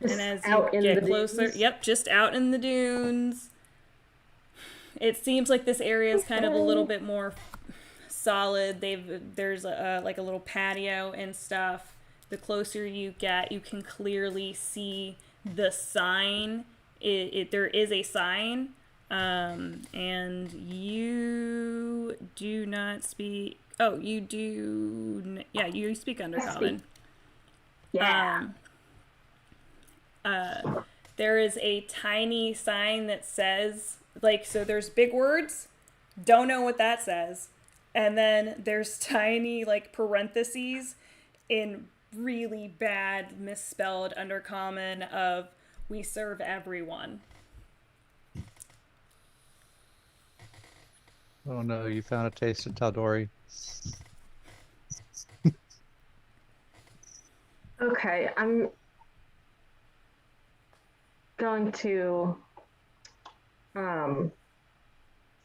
Just And as out you in get the closer, dunes? yep, just out in the dunes. It seems like this area is kind of a little bit more solid. There's a little patio and stuff. The closer you get, you can clearly see the sign. There is a sign, and you do not speak. Oh, you do. Yeah, you speak Undercommon. Yeah. There is a tiny sign that says, so there's big words, don't know what that says. And then there's tiny, parentheses in really bad misspelled Undercommon of, we serve everyone. Oh no, you found a taste of Taldori. Okay, I'm going to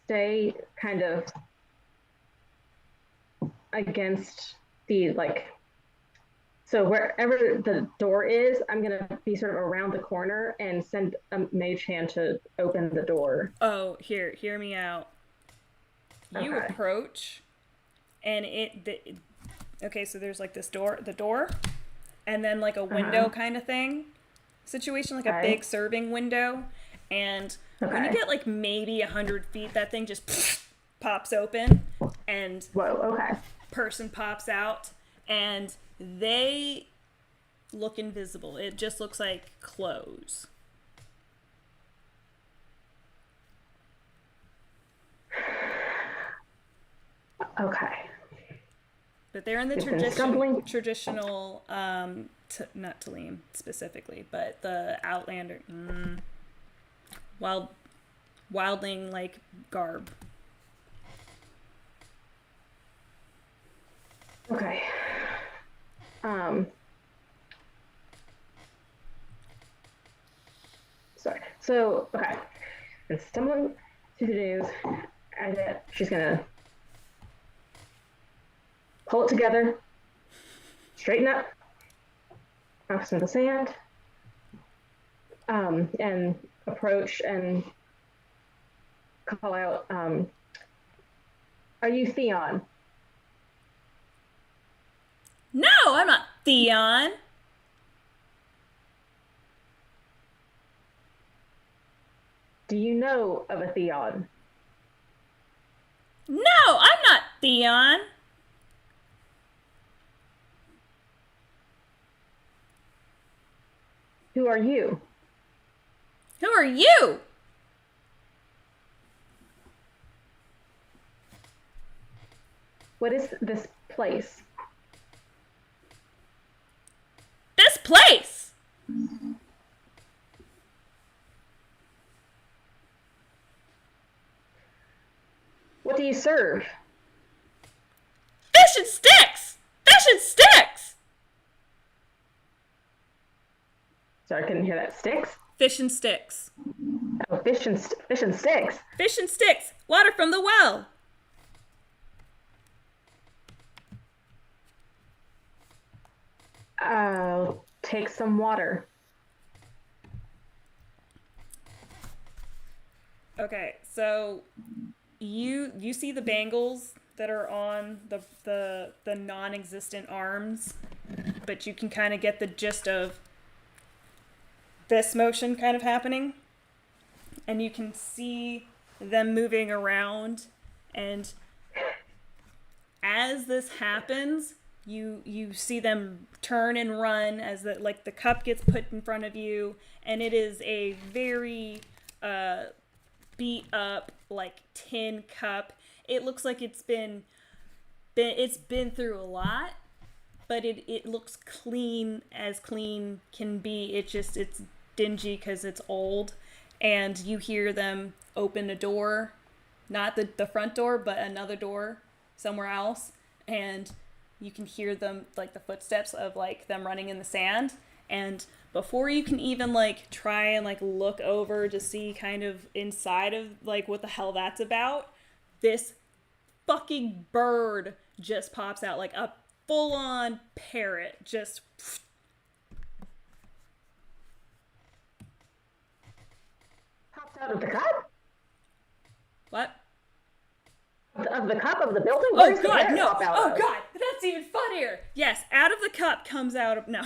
stay kind of against the so wherever the door is, I'm gonna be sort of around the corner and send a mage hand to open the door. Oh, hear me out. You Okay. approach, and okay, so there's the door, and then a window kind of thing situation, a Okay. big serving window, and when you Okay. get maybe 100 feet, that thing just pops open, and Whoa, okay. person pops out, and they look invisible. It just looks like clothes. Okay. But they're in the traditional, not Talim specifically, but the Outlander, wildling like garb. Okay. Sorry. So, okay. And stumbling through the days, she's gonna pull it together, straighten up, off some of the sand, and approach and call out, are you Theon? No, I'm not Theon. Do you know of a Theon? No, I'm not Theon. Who are you? Who are you? What is this place? This place! What do you serve? Fish and sticks! Fish and sticks! Sorry, I couldn't hear that. Sticks? Fish and sticks. Oh, fish and sticks. Fish and sticks. Water from the well. I'll take some water. Okay, so you see the bangles that are on the non-existent arms, but you can kind of get the gist of this motion kind of happening, and you can see them moving around, and as this happens, you see them turn and run as the cup gets put in front of you, and it is a very beat up tin cup. It looks like it's been through a lot, but it looks clean as clean can be. It's dingy because it's old, and you hear them open a door, not the front door, but another door somewhere else, and you can hear them the footsteps of them running in the sand. And before you can even try and look over to see kind of inside of what the hell that's about, this fucking bird just pops out, like a full-on parrot, just Pops out of the cup? what? Of the cup of the building? Oh Where's the god, parrot no! pop out Oh of? god, that's even funnier. Yes, out of the cup comes out of no.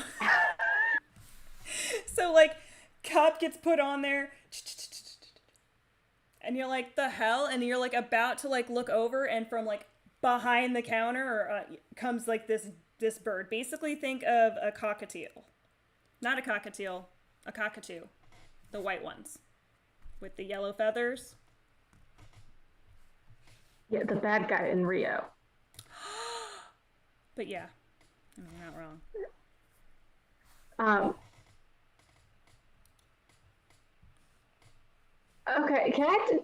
So cup gets put on there, and you're like, the hell? And you're about to look over, and from behind the counter comes this bird. Basically, think of a cockatiel, not a cockatiel, a cockatoo, the white ones with the yellow feathers. Yeah, the bad guy in Rio. But yeah, you're not wrong. Okay, can I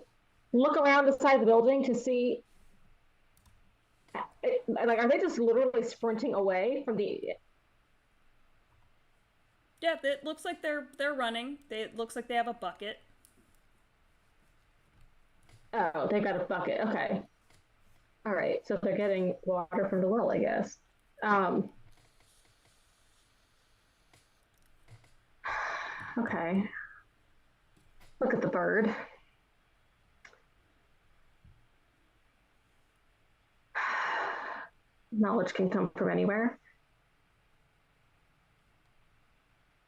look around the side of the building to see? Are they just literally sprinting away from the? Yeah, it looks like they're running. It looks like they have a bucket. Oh, they got a bucket. Okay. All right, so they're getting water from the well, I guess. Okay. Look at the bird. Knowledge can come from anywhere.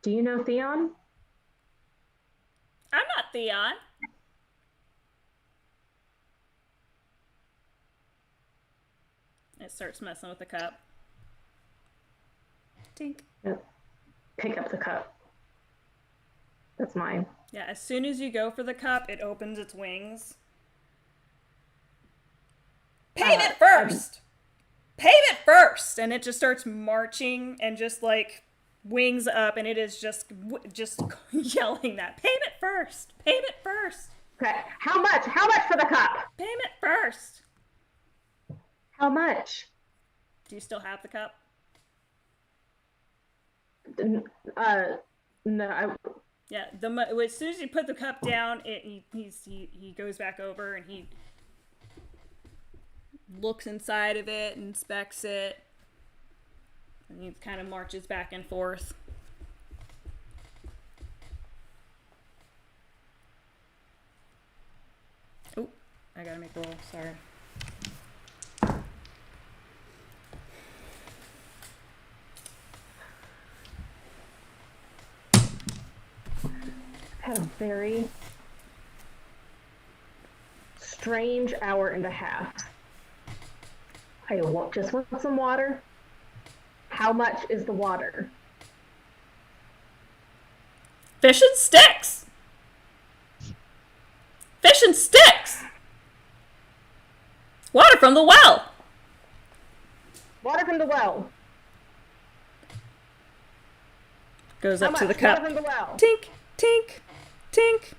Do you know Theon? I'm not Theon. It starts messing with the cup. Tink. Pick up the cup. That's mine. Yeah, as soon as you go for the cup, it opens its wings. Payment first! Payment first! And it just starts marching and just like wings up, and it is just yelling that. Payment first! Payment first! Okay, how much? How much for the cup? Payment first! How much? Do you still have the cup? No, Yeah, as soon as you put the cup down, he goes back over and he looks inside of it, inspects it, and he kind of marches back and forth. Oh, I gotta make a roll, sorry. had a very strange hour and a half. I just want some water. How much is the water? Fish and sticks! Fish and sticks! Water from the well! Water from the well. Goes How up much? to the cup. Water from the well. Tink, tink, tink.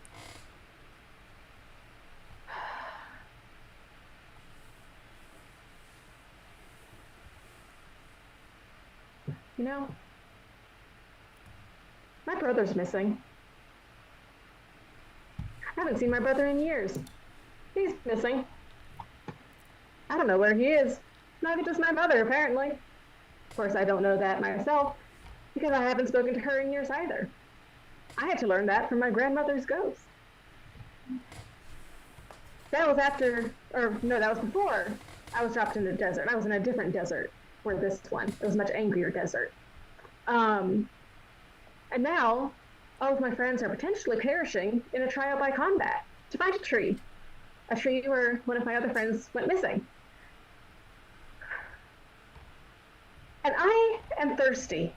You know, my brother's missing. I haven't seen my brother in years. He's missing. I don't know where he is. Neither does my mother, apparently. Of course, I don't know that myself, because I haven't spoken to her in years either. I had to learn that from my grandmother's ghost. That was after, or no, that was before I was dropped in the desert. I was in a different desert for this one. It was a much angrier desert. And now, all of my friends are potentially perishing in a trial by combat to find a tree where one of my other friends went missing. And I am thirsty.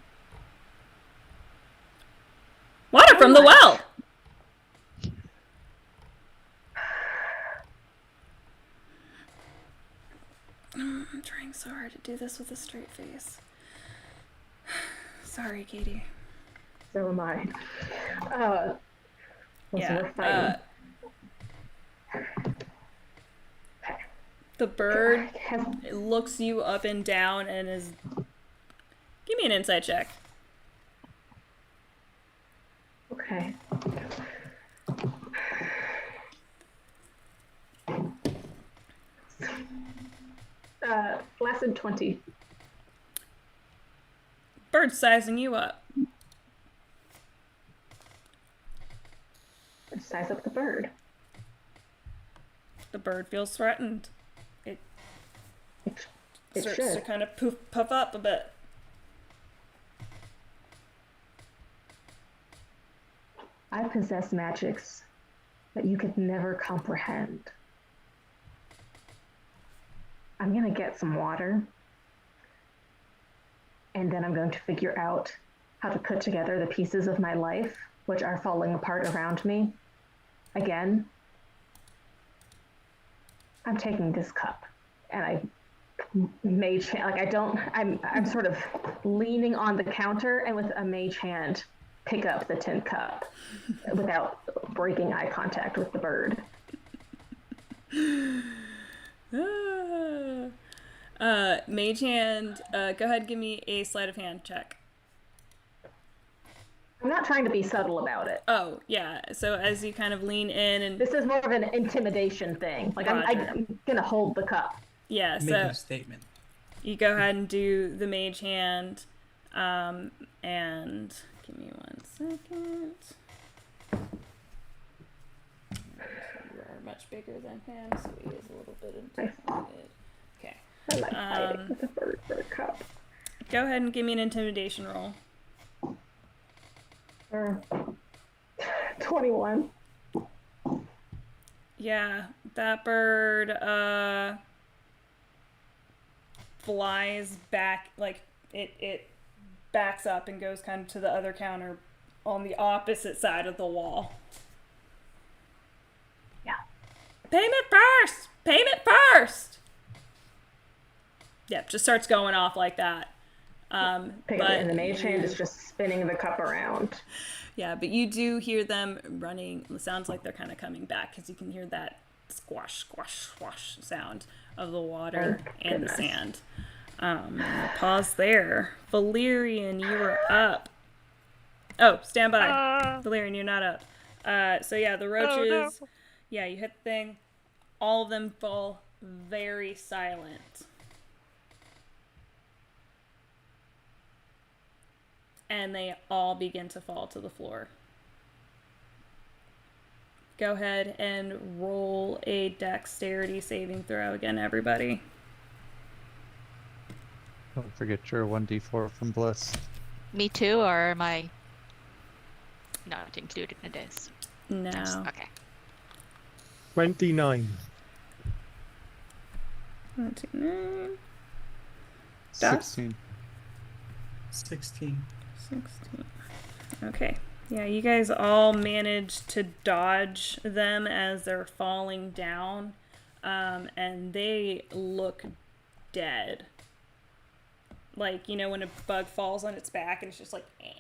Water from the well! I'm trying so hard to do this with a straight face. Sorry, Katie. So am I. Yeah. We're fighting. The bird looks you up and down and is... Give me an insight check. Okay. Lasted 20. Bird's sizing you up. Size up the bird. The bird feels threatened. It starts should. to kind of puff up a bit. I possess magics that you could never comprehend. I'm gonna get some water, and then I'm going to figure out how to put together the pieces of my life, which are falling apart around me. Again, I'm taking this cup, and I'm sort of leaning on the counter, and with a mage hand, pick up the tin cup without breaking eye contact with the bird. Mage hand, go ahead and give me a sleight of hand check. I'm not trying to be subtle about it. Oh, yeah. So as you kind of lean in and... This is more of an intimidation thing. Like, I'm gonna hold the cup. Yeah, Make a statement. You go ahead and do the mage hand, and give me 1 second. You are much bigger than him, so he is a little bit intimidated. Okay. I'm like fighting with a bird for a cup. Go ahead and give me an intimidation roll. 21. Yeah, that bird flies back, like it backs up and goes kind of to the other counter on the opposite side of the wall. Yeah. Payment first! Payment first! Yep, just starts going off like that. And the mage hand is just spinning the cup around. Yeah, but you do hear them running. It sounds like they're kind of coming back because you can hear that squash, squash, squash sound of the water and the sand. Pause there. Valerian, you are up. Oh, stand by. Valerian, you're not up. So yeah, the roaches. No. Yeah, you hit the thing. All of them fall very silent. And they all begin to fall to the floor. Go ahead and roll a dexterity saving throw again, everybody. Don't forget your 1d4 from Bliss. Me too, or am I not included in this? No. Yes. Okay. 29. 29. 16. 16. 16. Okay. Yeah, you guys all managed to dodge them as they're falling down. And they look dead. Like, you know, when a bug falls on its back and it's just like, eh.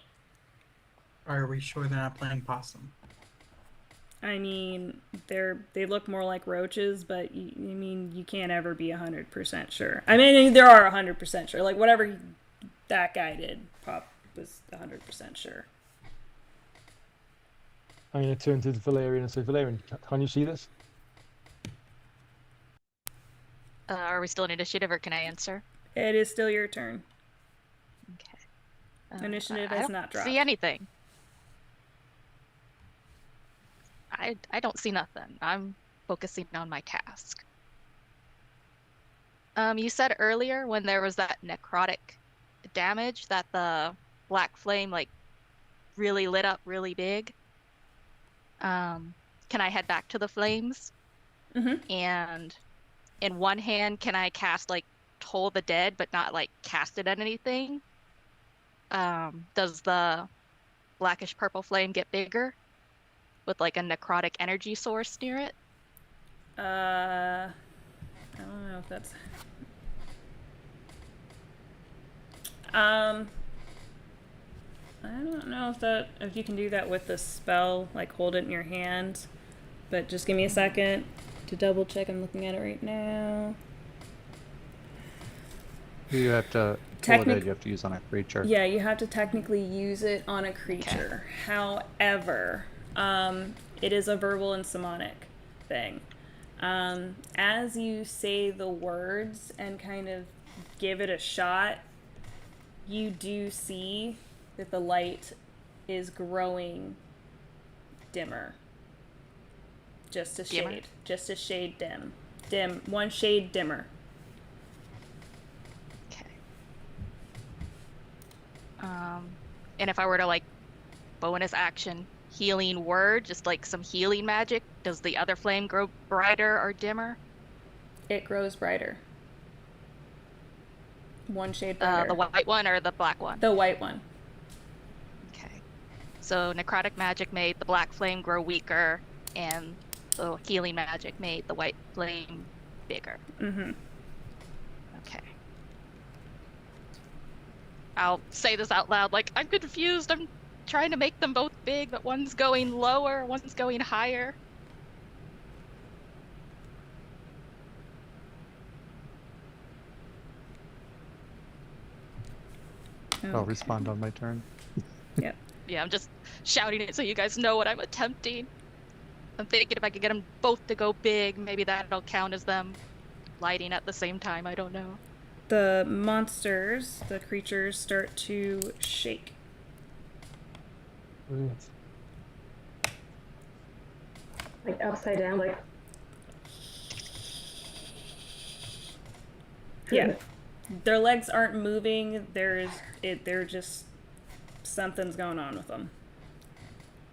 Are we sure they're not playing possum? I mean, they look more like roaches, but you can't ever be 100% sure. I mean, there are 100% sure. Like, whatever that guy did, Pop was 100% sure. I'm going to turn to Valerian and say, Valerian, can you see this? Are we still in initiative, or can I answer? It is still your turn. Okay. Initiative has not dropped. See anything? I don't see nothing. I'm focusing on my task. You said earlier when there was that necrotic damage that the black flame like really lit up really big. Can I head back to the flames? Mm-hmm. And in one hand, can I cast like Toll the Dead, but not like cast it at anything? Does the blackish purple flame get bigger with like a necrotic energy source near it? I don't know if that's. I don't know if you can do that with the spell, like hold it in your hand. But just give me a second to double check. I'm looking at it right now. You have to you have to use on a creature. Yeah, you have to technically use it on a creature. Okay. However, it is a verbal and somatic thing. As you say the words and kind of give it a shot, you do see that the light is growing dimmer. Just a shade. Just a shade dim. Dim. One shade dimmer. Okay. And if I were to like bonus action healing word, just like some healing magic, does the other flame grow brighter or dimmer? It grows brighter. One shade brighter. The white one or the black one? The white one. Okay. So necrotic magic made the black flame grow weaker, and the healing magic made the white flame bigger. Mm-hmm. Okay. I'll say this out loud, like, I'm confused. I'm trying to make them both big, but one's going lower, one's going higher. Okay. I'll respond on my turn. Yep. Yeah, I'm just shouting it so you guys know what I'm attempting. I'm thinking if I could get them both to go big, maybe that'll count as them lighting at the same time. I don't know. The monsters, the creatures, start to shake. Brilliant. Like upside down, like. Yeah. Their legs aren't moving. They're just something's going on with them.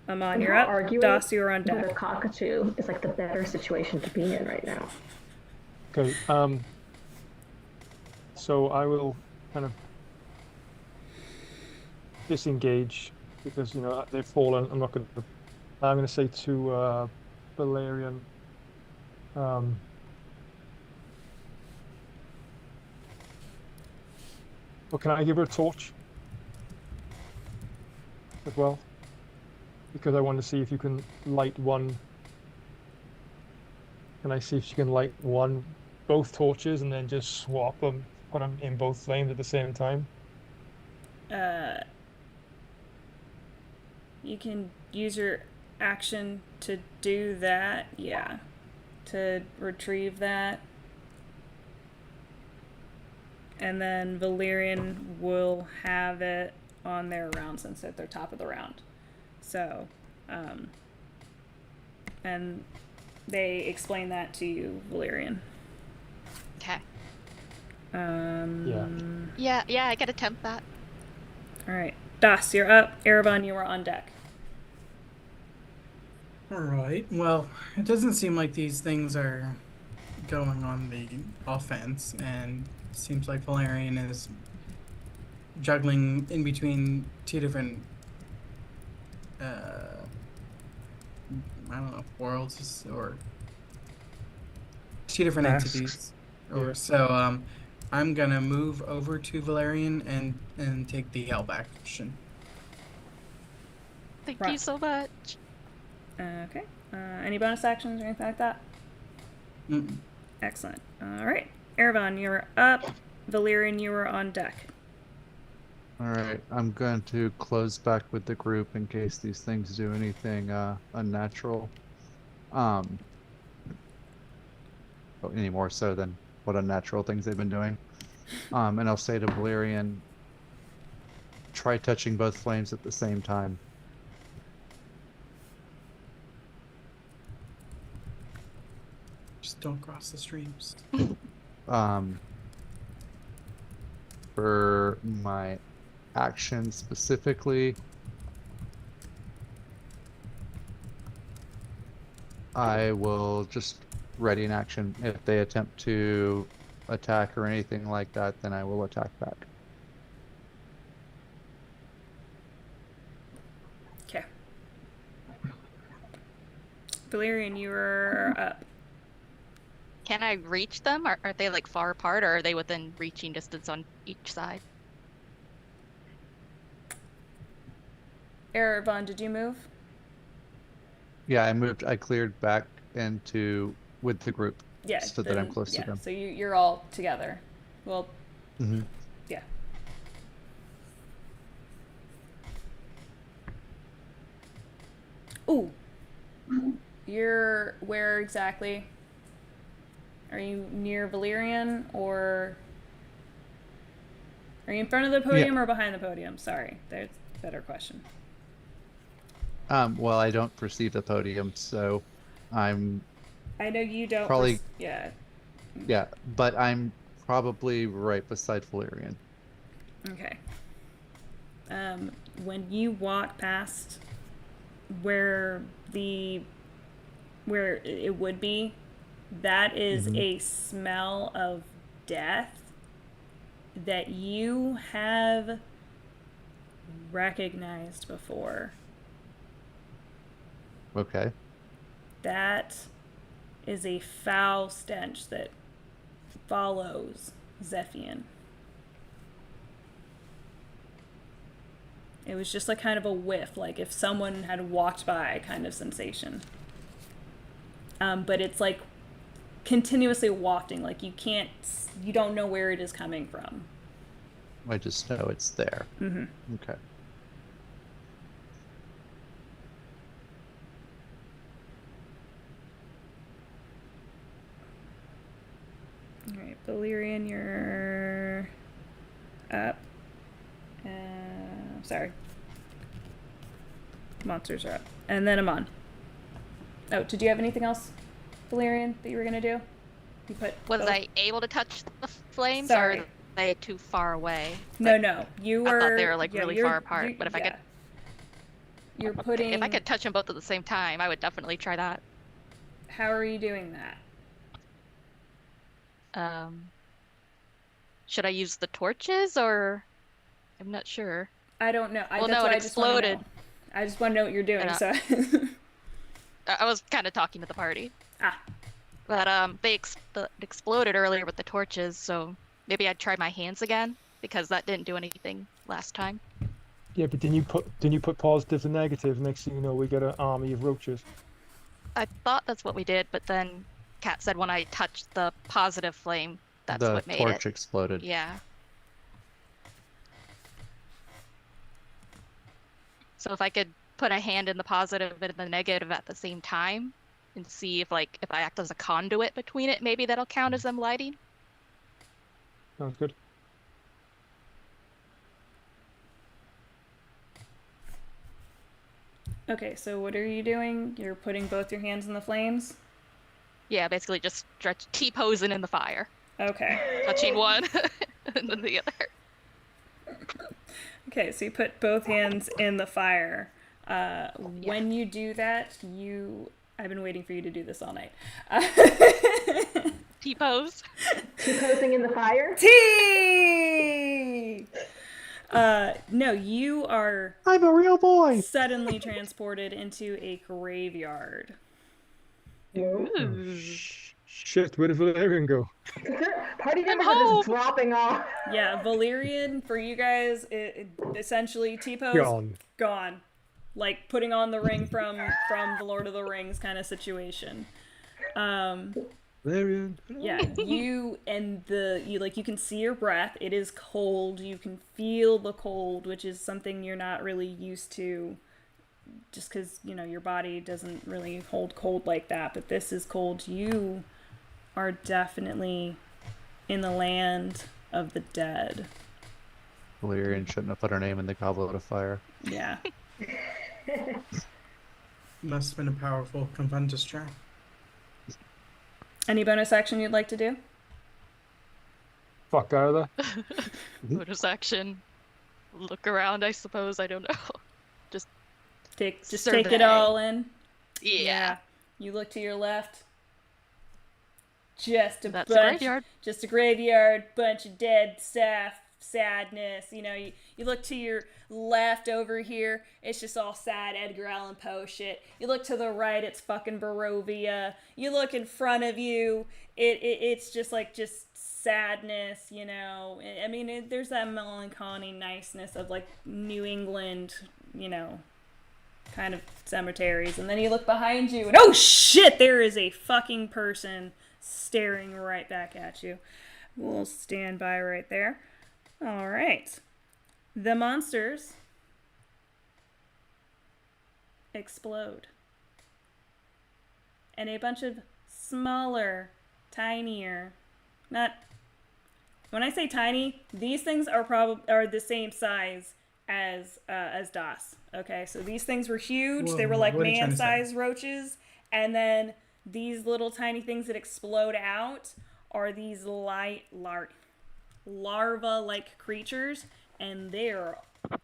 Amon, you're up. Das, you're on deck. The cockatoo is like the better situation to be in right now. Okay. So I will kind of disengage because they've fallen. I'm going to say to Valerian. Well, can I give her a torch as well? Because I want to see if you can light one. Can I see if she can light both torches and then just swap them, put them in both flames at the same time? You can use your action to do that, yeah. To retrieve that. And then Valerian will have it on their round since at their top of the round. So, and they explain that to you, Valerian. Okay. Yeah. Yeah, I could attempt that. All right. Das, you're up. Erebon, you are on deck. All right. Well, it doesn't seem like these things are going on the offense, and it seems like Valerian is juggling in between two different, I don't know, worlds or two different Tasks. entities. Or Yeah. so. I'm gonna move over to Valerian and take the help action. Thank Right. you so much. Okay. Any bonus actions or anything like that? Mm-mm. Excellent. All right. Erebon, you're up. Valerian, you are on deck. All right, I'm going to close back with the group in case these things do anything unnatural. Any more so than what unnatural things they've been doing. And I'll say to Valerian, try touching both flames at the same time. Just don't cross the streams. For my action specifically, I will just ready in action. If they attempt to attack or anything like that, then I will attack back. Okay. Valerian, you are up. Can I reach them? Are they like far apart, or are they within reaching distance on each side? Erebon, did you move? Yeah, I cleared back into with the group. Yeah. So that I'm close to yeah, them. so you're all together. Well, Mm-hmm. yeah. Ooh. You're where exactly? Are you near Valerian, or are you in front of the podium or behind the podium? Sorry, there's a better question. Well, I don't perceive the podium, so I'm I know you don't. Probably- Yeah. yeah, but I'm probably right beside Valerian. Okay. When you walk past where it would be, that is a smell of death that you have recognized before. Okay. That is a foul stench that follows Zephian. It was just like kind of a whiff, like if someone had walked by kind of sensation. But it's like continuously wafting, like you don't know where it is coming from. I just know it's there. Mm-hmm. Okay. All right, Valerian, you're up. Sorry. Monsters are up. And then Amon. Oh, did you have anything else, Valerian, that you were going to do? You put Was both- I able to touch the flames, Sorry. or are they too far away? No. You were. I thought they were like yeah, really you're- far apart, you- but if I could, You're putting. if I could touch them both at the same time, I would definitely try that. How are you doing that? should I use the torches or I'm not sure. I don't know. Well, That's no, what it I just want to know. exploded. I just want to know what you're doing. And, So. I was kind of talking to the party. Ah. But it exploded earlier with the torches, so maybe I'd try my hands again because that didn't do anything last time. Yeah, but didn't you put positive and negative? Next thing you know, we get an army of roaches. I thought that's what we did, but then Kat said when I touched the positive flame, that's The what made torch it. exploded. Yeah. So if I could put a hand in the positive and the negative at the same time and see if I act as a conduit between it, maybe that'll count as them lighting. Sounds good. Okay, so what are you doing? You're putting both your hands in the flames? Yeah, basically just stretch T-posing in the fire. Okay. Touching one and then the other. Okay, so you put both hands in the fire. When you do that, I've been waiting for you to do this all night. T-pose. T-posing in the fire? T! No, you are I'm a real boy. suddenly transported into a graveyard. Ooh. Shit, where did Valerian go? Party members home. are just dropping off. Yeah, Valerian, for you guys, essentially T-pose, gone. Like putting on the ring from the Lord of the Rings kind of situation. Valerian. Yeah, you can see your breath. It is cold. You can feel the cold, which is something you're not really used to, just because your body doesn't really hold cold like that. But this is cold. You are definitely in the land of the dead. Valerian shouldn't have put her name in the goblet of fire. Yeah. Must have been a powerful Confundus trap. Any bonus action you'd like to do? Fuck out of there. Bonus action. Look around, I suppose. I don't know. Just take survey. it all in. Yeah. You look to your left. Just a graveyard. Just a graveyard, bunch of dead stuff, sadness. You look to your left over here, it's just all sad Edgar Allan Poe shit. You look to the right, it's fucking Barovia. You look in front of you, it's just sadness, I mean, there's that melancholy niceness of like New England, kind of cemeteries. And then you look behind you and oh shit, there is a fucking person staring right back at you. We'll stand by right there. All right. The monsters explode. And a bunch of smaller, tinier, not, when I say tiny, these things are the same size as DOS. Okay, so these things were huge. Whoa, they were like what are you trying to say? man-sized roaches. And then these little tiny things that explode out are these larva-like creatures, and they're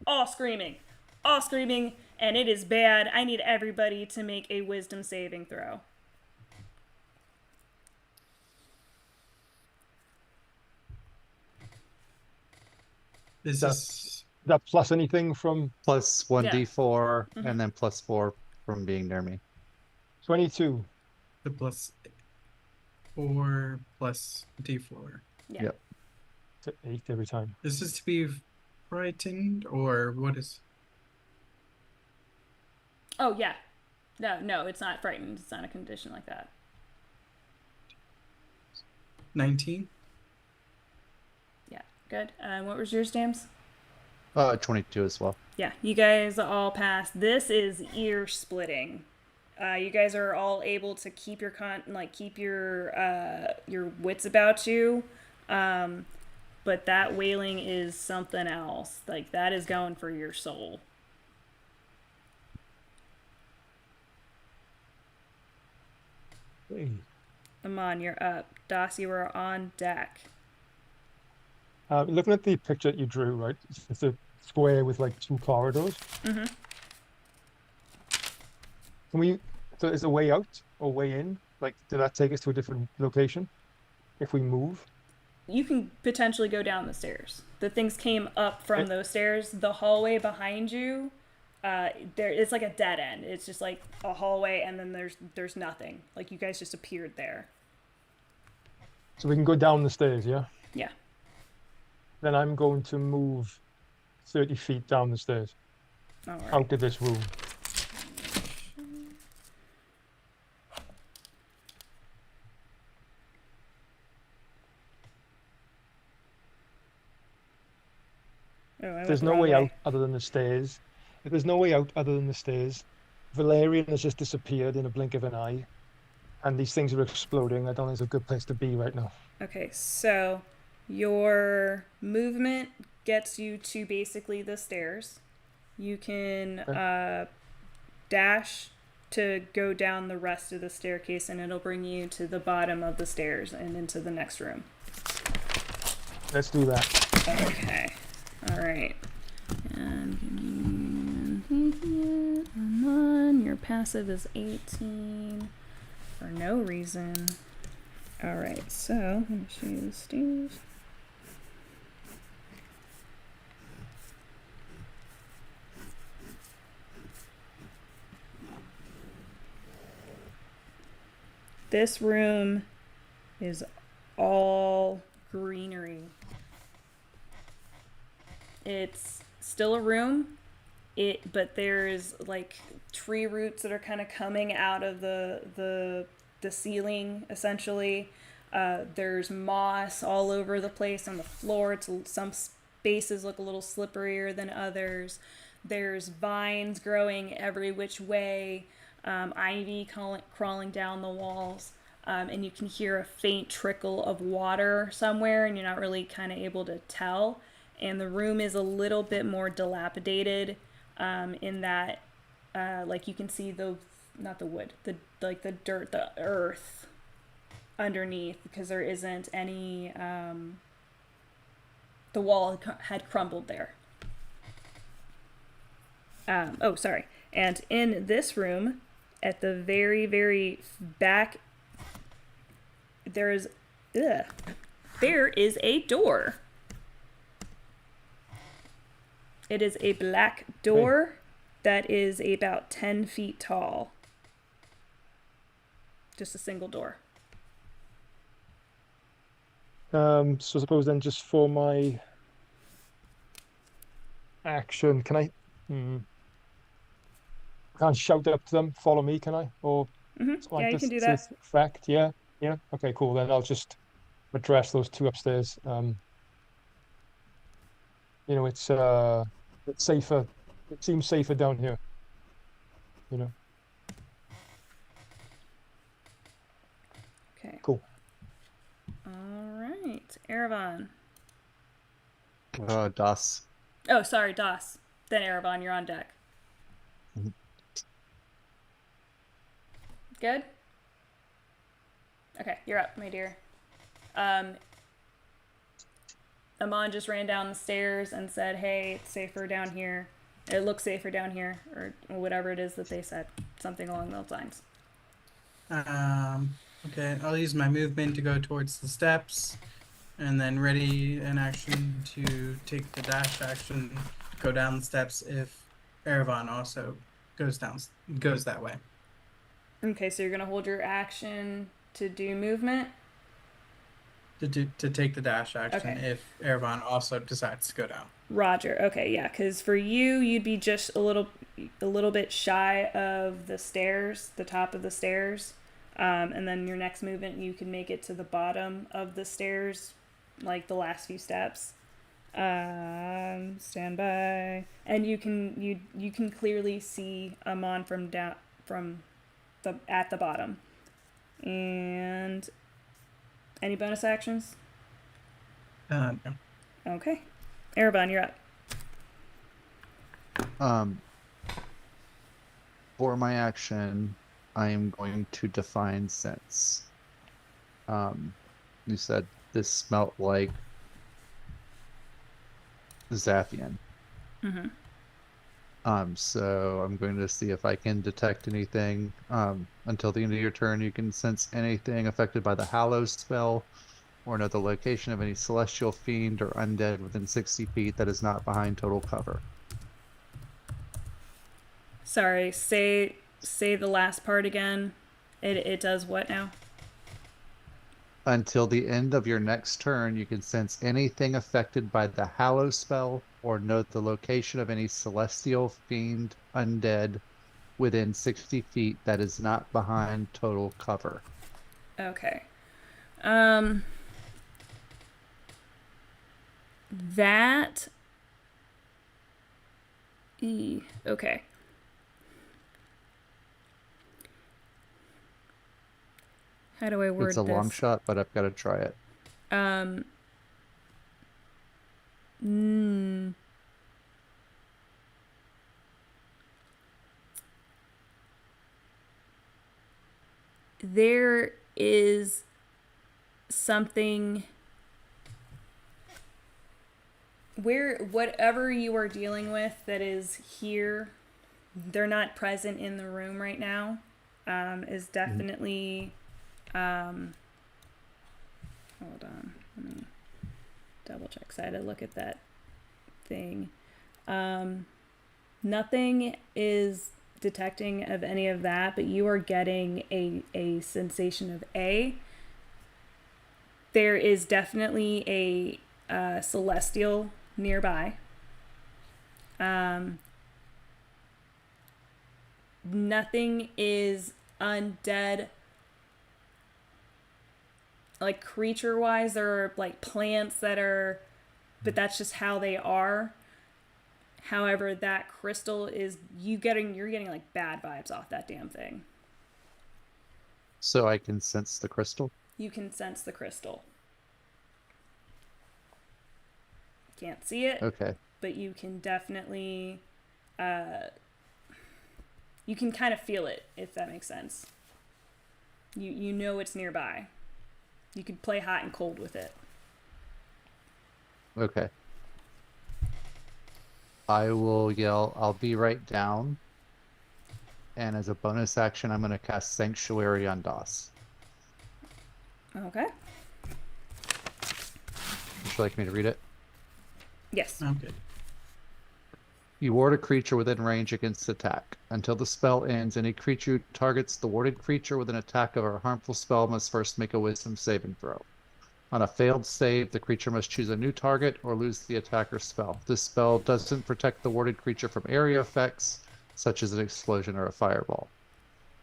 all screaming, and it is bad. I need everybody to make a wisdom saving throw. Is this That plus anything from Plus 1d4, Mhm. and then plus 4 from being near me. 22. the plus 4 plus d4? Yeah. Yep. To 8 every time. Is this to be frightened or what is? Oh, yeah. No, it's not frightened. It's not a condition like that. 19? Yeah, good. What was yours, James? 22 as well. Yeah, you guys all passed. This is ear splitting. You guys are all able to keep your your wits about you, but that wailing is something else. Like that is going for your soul. Hey. Amon, you're up. Das, you are on deck. Looking at the picture that you drew, right? It's a square with like 2 corridors. Mm-hmm. So is a way out or way in? Like, did that take us to a different location if we move? you can potentially go down the stairs. The things came up from those stairs. The hallway behind you, there it's like a dead end. It's just like a hallway, and then there's nothing. Like you guys just appeared there. So we can go down the stairs, yeah? Yeah. Then I'm going to move 30 feet down the stairs, All right. out of this room. Oh, There's no way out other than the stairs. If there's no way out other than the stairs, Valerian has just disappeared in a blink of an eye, and these things are exploding. I don't think it's a good place to be right now. Okay, so your movement gets you to basically the stairs. You can dash to go down the rest of the staircase, and it'll bring you to the bottom of the stairs and into the next room. Let's do that. Okay. All right. And your passive is 18 for no reason. All right. So let me show you the stairs. This room is all greenery. It's still a room, but there's like tree roots that are kind of coming out of the ceiling essentially. There's moss all over the place on the floor. Some spaces look a little slipperier than others. There's vines growing every which way. Ivy crawling down the walls, and you can hear a faint trickle of water somewhere, and you're not really kind of able to tell. And the room is a little bit more dilapidated, in that, like you can see not the wood, the dirt, the earth underneath, because there isn't any. The wall had crumbled there. Oh, sorry. And in this room, at the very, very back, there is a door. It is a black door that is about 10 feet tall. Just a single door. So I suppose then just for my action, can I... can't shout up to them, follow me, can I? Or Yeah, you can do that. Fact, yeah. Okay, cool. Then I'll just address those two upstairs. It's safer. It seems safer down here. Okay. Cool. All right, Erevan. Das. Oh, sorry, Das. Then Erevan, you're on deck. Good? Okay, you're up, my dear. Amon just ran down the stairs and said, hey, it's safer down here. It looks safer down here, or whatever it is that they said. Something along those lines. Okay, I'll use my movement to go towards the steps, and then ready an action to take the dash action, go down the steps if Erevan also goes that way. Okay, so you're going to hold your action to do movement? To take the dash action Okay. if Erevan also decides to go down. Roger. Okay, yeah, because for you'd be just a little bit shy of the stairs, the top of the stairs, and then your next movement you can make it to the bottom of the stairs, like the last few steps. Stand by, and you can clearly see Amon at the bottom. And any bonus actions? No. Okay. Erevan, you're up. For my action, I am going to define sense. You said this smelt like Zathian. Mm-hmm. So I'm going to see if I can detect anything. Until the end of your turn, you can sense anything affected by the Hallow spell or know the location of any celestial fiend or undead within 60 feet that is not behind total cover. Sorry, say the last part again. It does what now? Until the end of your next turn, you can sense anything affected by the Hallow spell or note the location of any celestial fiend undead within 60 feet that is not behind total cover. Okay. That. Okay. How do I word It's a this? long shot, but I've got to try it. There is something where whatever you are dealing with that is here, they're not present in the room right now, is definitely hold on, let me double check, because I had to look at that thing. Nothing is detecting of any of that, but you are getting a sensation of there is definitely a celestial nearby. Nothing is undead. Like creature wise, there are like plants that are, but that's just how they are. However, that crystal is you're getting like bad vibes off that damn thing. So I can sense the crystal? You can sense the crystal. Can't see it. Okay. But you can definitely you can kind of feel it, if that makes sense. You know it's nearby. You could play hot and cold with it. Okay. I will yell, I'll be right down. And as a bonus action, I'm going to cast Sanctuary on DOS. Okay. Would you like me to read it? Yes. I'm good. You ward a creature within range against attack. Until the spell ends, any creature who targets the warded creature with an attack of a harmful spell must first make a wisdom saving throw. On a failed save, the creature must choose a new target or lose the attacker's spell. This spell doesn't protect the warded creature from area effects, such as an explosion or a fireball.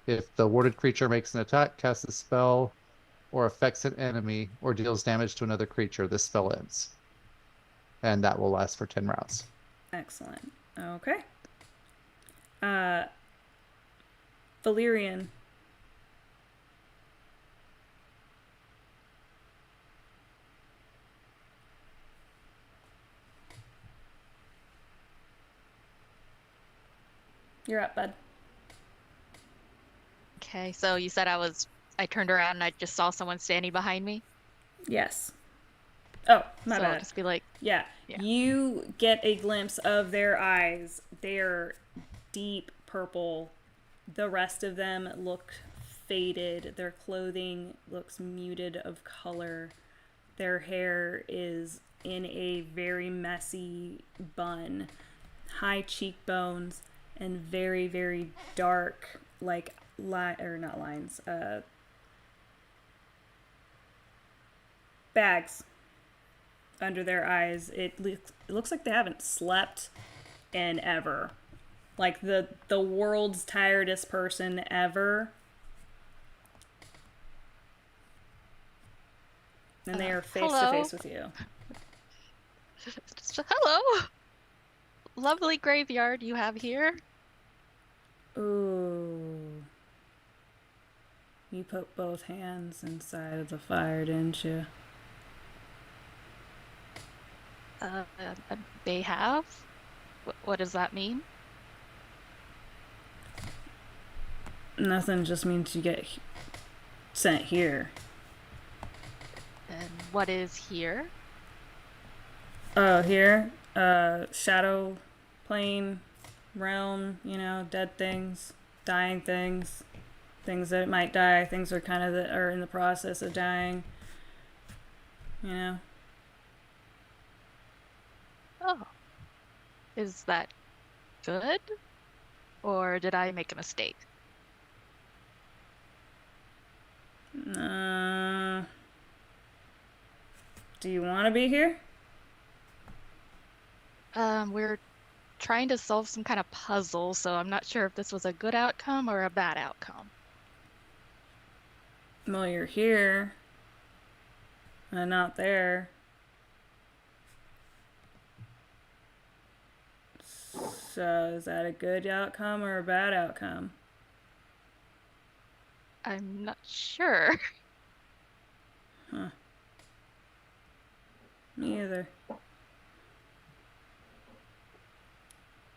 If the warded creature makes an attack, casts a spell, or affects an enemy, or deals damage to another creature, this spell ends. And that will last for 10 rounds. Excellent. Okay. Valerian. You're up, bud. Okay, so you said I turned around and I just saw someone standing behind me. Yes. Oh, my so bad. I'll just be like, yeah. You get a glimpse of their eyes. They're deep purple. The rest of them look faded. Their clothing looks muted of color. Their hair is in a very messy bun. High cheekbones and very, very dark, like, not lines, bags under their eyes. It looks like they haven't slept in ever. Like the world's tiredest person ever. And they are face to face with you. hello. Lovely graveyard you have here. Ooh. You put both hands inside of the fire, didn't you? They have? What does that mean? Nothing, just means you get sent here. And what is here? Oh, here? Shadow plane, realm, dead things, dying things, things that might die, things are kind of are in the process of dying. you know? Oh, is that good? Or did I make a mistake? Do you want to be here? We're trying to solve some kind of puzzle, so I'm not sure if this was a good outcome or a bad outcome. Well, you're here. And not there. So, is that a good outcome or a bad outcome? I'm not sure. Huh. Me either.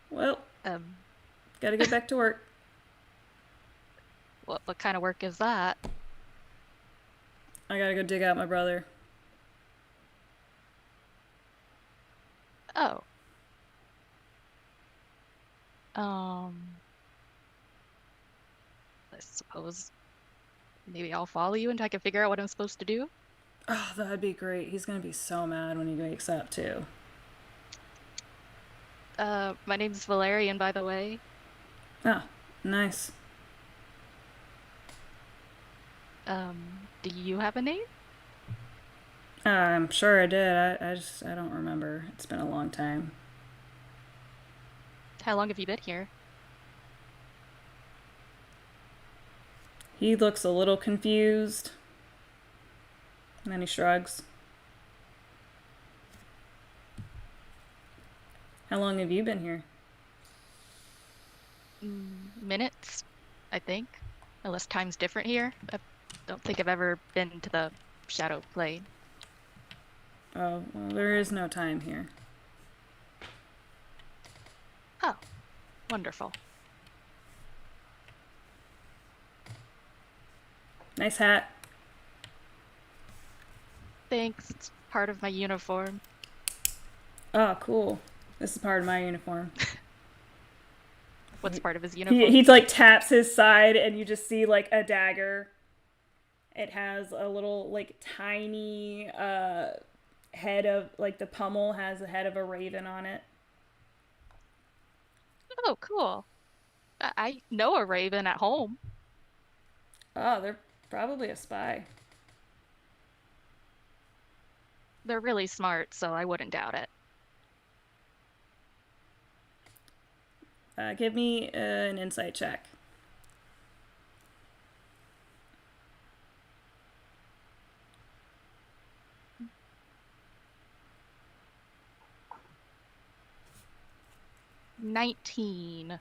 Well, gotta get back to work. What kind of work is that? I gotta go dig out my brother. Oh. I suppose maybe I'll follow you until I can figure out what I'm supposed to do. Oh, that'd be great. He's gonna be so mad when he wakes up, too. My name's Valerian, by the way. Oh, nice. Do you have a name? I'm sure I did. I don't remember. It's been a long time. How long have you been here? He looks a little confused. And then he shrugs. How long have you been here? Minutes, I think. Unless time's different here. I don't think I've ever been to the Shadow Plane. Oh, well, there is no time here. Oh, wonderful. Nice hat. Thanks, it's part of my uniform. Oh, cool. This is part of my uniform. What's part of his uniform? He like taps his side and you just see like a dagger. It has a little like tiny head of like the pommel has the head of a raven on it. Oh, cool. I know a raven at home. Oh, they're probably a spy. They're really smart, so I wouldn't doubt it. Give me an insight check. $19.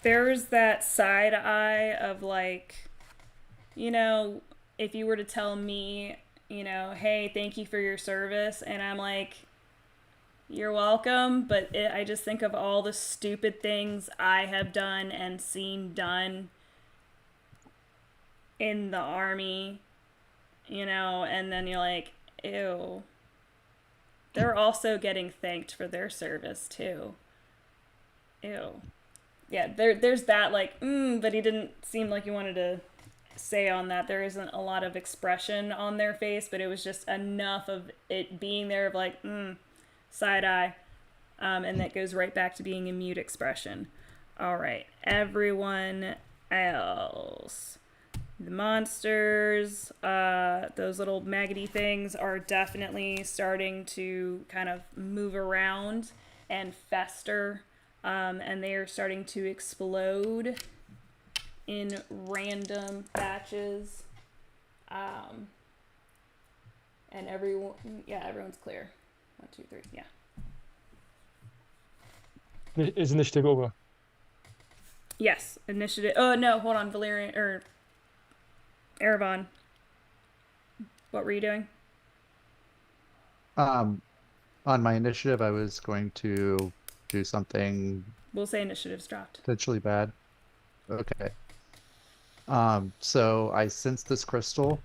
There's that side eye of like, you know, if you were to tell me, you know, hey, thank you for your service, and I'm like, you're welcome, but I just think of all the stupid things I have done and seen done in the army, you know, and then you're like, ew. They're also getting thanked for their service, too. Ew. Yeah, there's that, like, but he didn't seem like he wanted to say on that. There isn't a lot of expression on their face, but it was just enough of it being there of like, side eye. And that goes right back to being a mute expression. All right, everyone else. The monsters, those little maggoty things are definitely starting to kind of move around and fester. And they are starting to explode in random batches. And everyone's clear. 1, 2, 3, yeah. Is initiative over? Yes, initiative. Oh no, hold on, Valerian or Erebon. What were you doing? On my initiative, I was going to do something We'll say initiative's dropped. potentially bad. Okay. So I sense this crystal.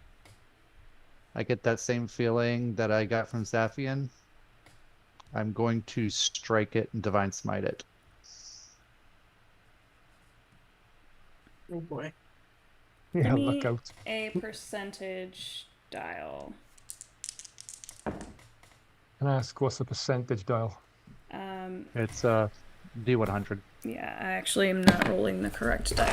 I get that same feeling that I got from Zaphian. I'm going to strike it and divine smite it. Oh boy. Yeah, Give look me out. a percentage dial. Can I ask what's the percentage dial? It's D100. Yeah, I actually am not rolling the correct die.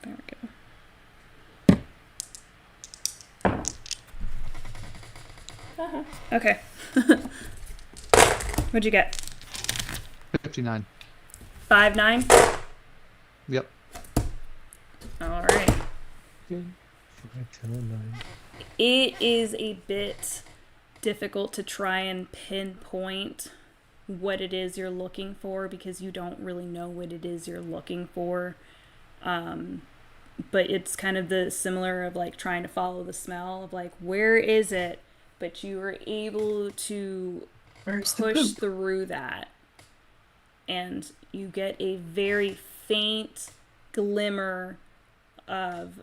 There we go. Okay. What'd you get? 59. 5-9? Yep. All right. 5, 10, and 9. It is a bit difficult to try and pinpoint what it is you're looking for because you don't really know what it is you're looking for. But it's kind of the similar of like trying to follow the smell of like, where is it? But you were able to Where's the push poop? through that. And you get a very faint glimmer of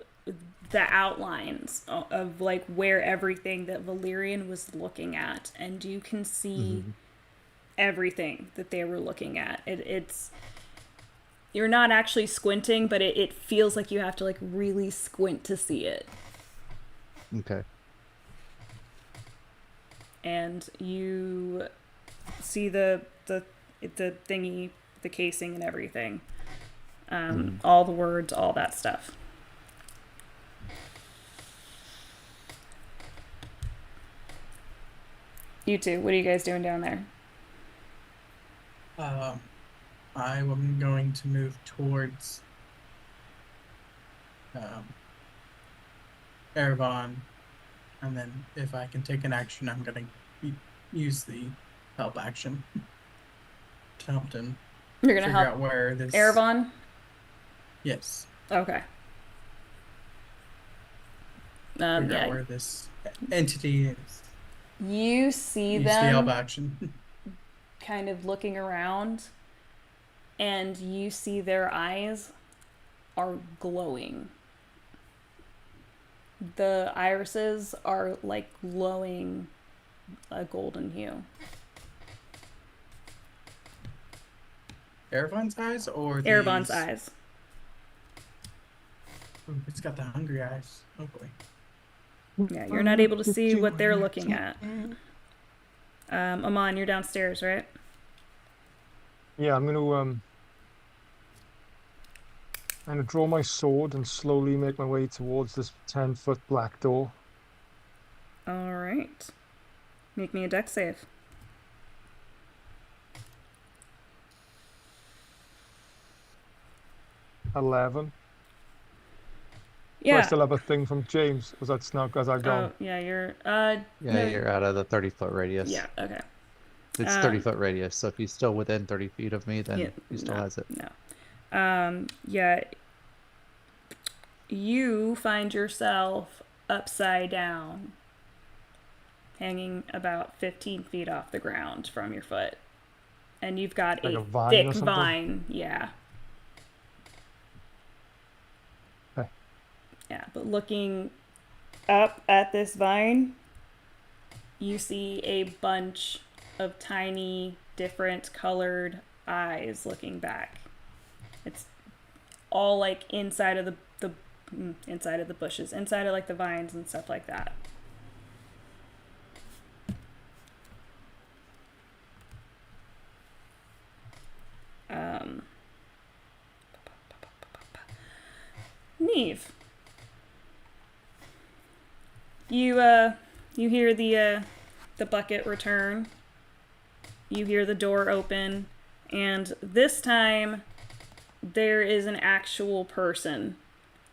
the outlines of like where everything that Valerian was looking at, and you can see everything that they were looking at. It's you're not actually squinting, but it feels like you have to like really squint to see it. Okay. And you see the thingy, the casing and everything. All the words, all that stuff. You two, what are you guys doing down there? I am going to move towards Erebon, and then if I can take an action, I'm going to use the help action to help him You're gonna figure help out where this. Erebon? Yes. Okay. Figure out Yeah. where this entity is. You see Use the help them action. kind of looking around, and you see their eyes are glowing. The irises are like glowing a golden hue. Erebon's eyes or these? Erebon's eyes. Ooh, it's got the hungry eyes. Oh boy. Yeah, you're not able to see what they're looking at. Amon, you're downstairs, right? Yeah, I'm gonna draw my sword and slowly make my way towards this 10-foot black door. All right. Make me a dex save. $11. Yeah. Do I still have a thing from James? Was that snuck as I go? Oh, yeah, you're Yeah, no, you're out of the 30-foot radius. Yeah, okay. It's 30-foot radius, so if he's still within 30 feet of me, then Yeah, he still has it. No. Yeah. You find yourself upside down, hanging about 15 feet off the ground from your foot. And you've got Like a a vine thick or something? vine. Yeah. Okay. Yeah, but looking up at this vine, you see a bunch of tiny, different colored eyes looking back. It's all like inside of the inside of the bushes, inside of like the vines and stuff like that. Neve, you hear the bucket return. You hear the door open, and this time there is an actual person.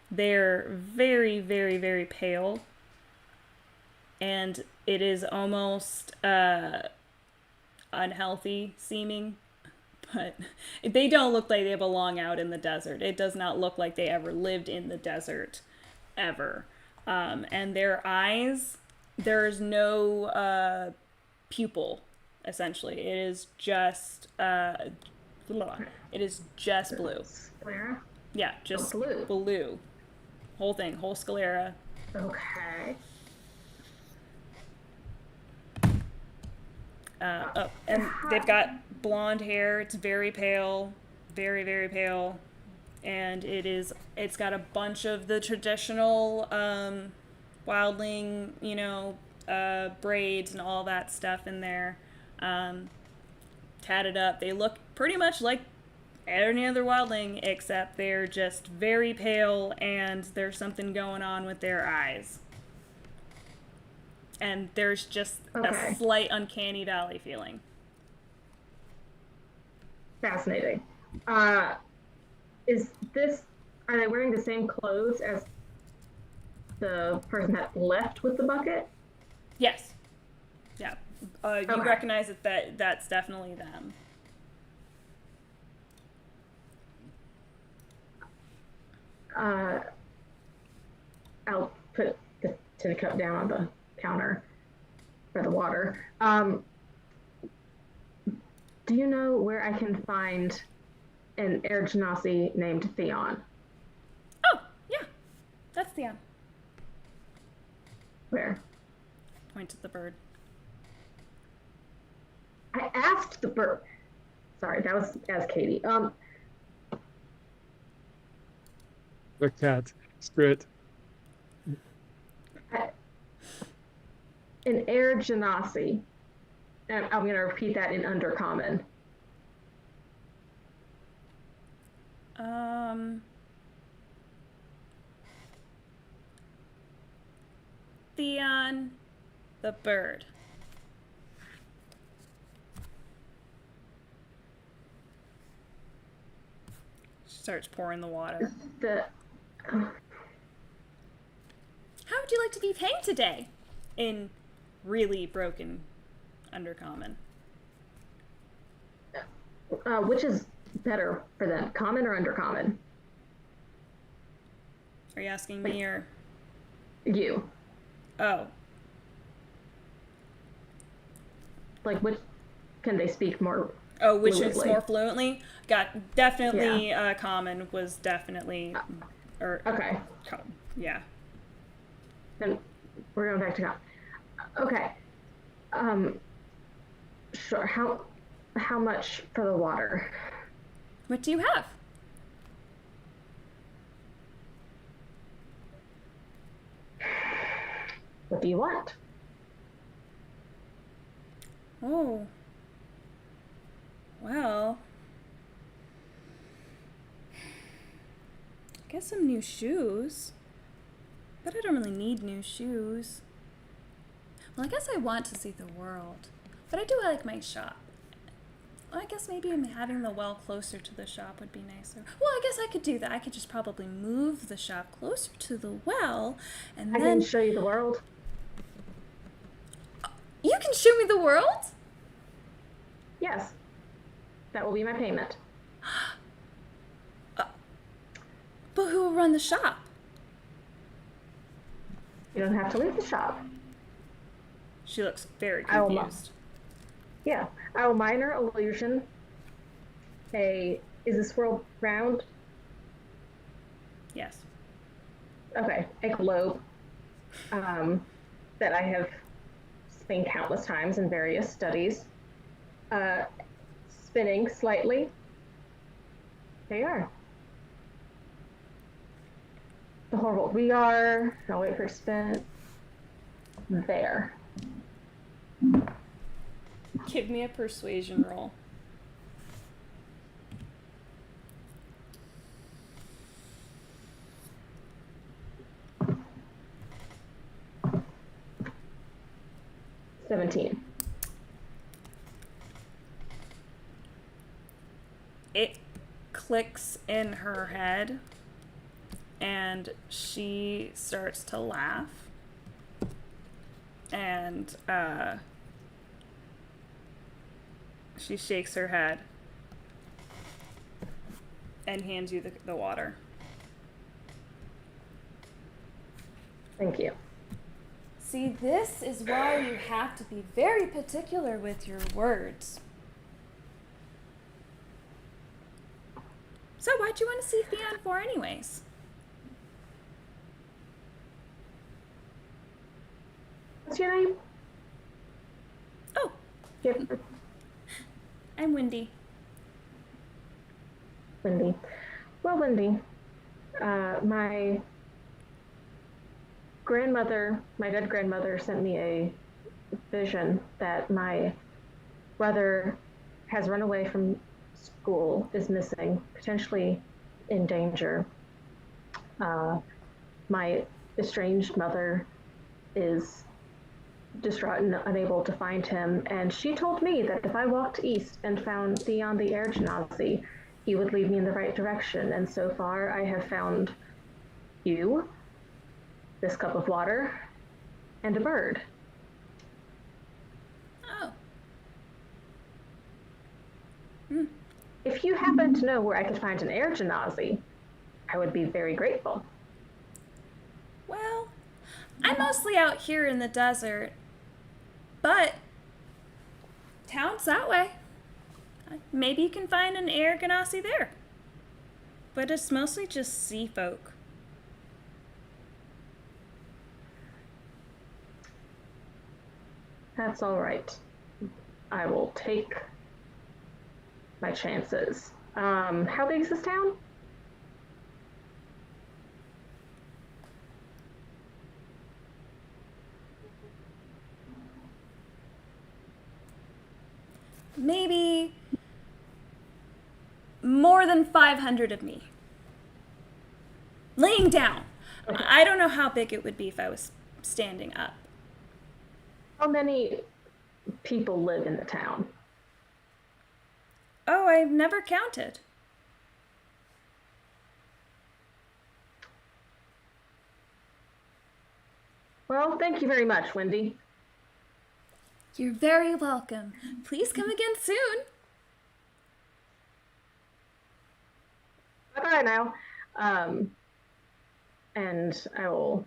They're very, very, very pale, and it is almost unhealthy seeming, but they don't look like they belong out in the desert. It does not look like they ever lived in the desert, ever. And their eyes, there's no pupil, essentially. It is just blue. Sclera? Yeah, just blue. blue. Whole thing, whole sclera. Okay. And they've got blonde hair. It's very pale, very, very pale. and it's got a bunch of the traditional wildling, braids and all that stuff in there, tatted up. They look pretty much like any other wildling, except they're just very pale and there's something going on with their eyes. And there's just a slight uncanny valley feeling. Fascinating. Are they wearing the same clothes as the person that left with the bucket? Yes. Yeah. You recognize that's definitely them. I'll put the tin cup down on the counter for the water. Do you know where I can find an Air Genasi named Theon? Oh, yeah. That's Theon. Where? Point at the bird. I asked the bird. Sorry, that was as Katie. The cat. Spirit. An Air Genasi. And I'm going to repeat that in Undercommon. Theon the bird. She starts pouring the water. How would you like to be paid today? In really broken Undercommon. Which is better for them, common or Undercommon? Are you asking me or you? Oh. Like, which can they speak more? Oh, which fluently? is more fluently? Definitely. Common was definitely, okay. Yeah. Then we're going back to common. Okay. Sure. How much for the water? What do you have? What do you want? Oh. Well. I guess some new shoes. But I don't really need new shoes. Well, I guess I want to see the world. But I do like my shop. Well, I guess maybe having the well closer to the shop would be nicer. Well, I guess I could do that. I could just probably move the shop closer to the well, and then... I can show you the world. You can show me the world? Yes. That will be my payment. But who will run the shop? You don't have to leave the shop. She looks very confused. Yeah. Our minor illusion. Is this world round? Yes. Okay. A globe that I have seen countless times in various studies. Spinning slightly. There you are. The whole world. We are. I'll wait for spin. There. Give me a persuasion roll. $17. It clicks in her head, and she starts to laugh. And she shakes her head and hands you the water. Thank you. See, this is why you have to be very particular with your words. So why'd you want to see Theon for anyways? What's your name? Oh, Yep. I'm Wendy. Wendy. Well, Wendy, my dead grandmother, sent me a vision that my brother has run away from school, is missing, potentially in danger. My estranged mother is distraught and unable to find him, and she told me that if I walked east and found Theon the Air Genasi, he would lead me in the right direction. And so far, I have found you, this cup of water, and a bird. Oh. If you happen to know where I could find an Air Genasi, I would be very grateful. Well, I'm mostly out here in the desert, but town's that way. Maybe you can find an Air Ganassi there. But it's mostly just sea folk. That's all right. I will take my chances. How big is this town? Maybe more than 500 of me. Laying down. Okay. I don't know how big it would be if I was standing up. How many people live in the town? Oh, I've never counted. Well, thank you very much, Wendy. You're very welcome. Please come again soon. Bye-bye now. And I will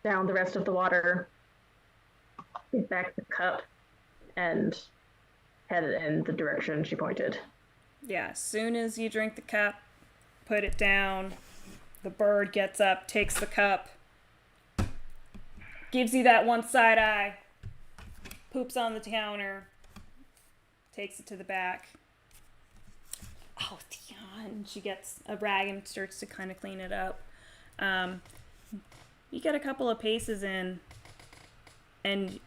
down the rest of the water, get back the cup, and head in the direction she pointed. Yeah, as soon as you drink the cup, put it down, the bird gets up, takes the cup, gives you that one side eye, poops on the counter, takes it to the back. Oh, Theon. She gets a rag and starts to kind of clean it up. You get a couple of paces in, and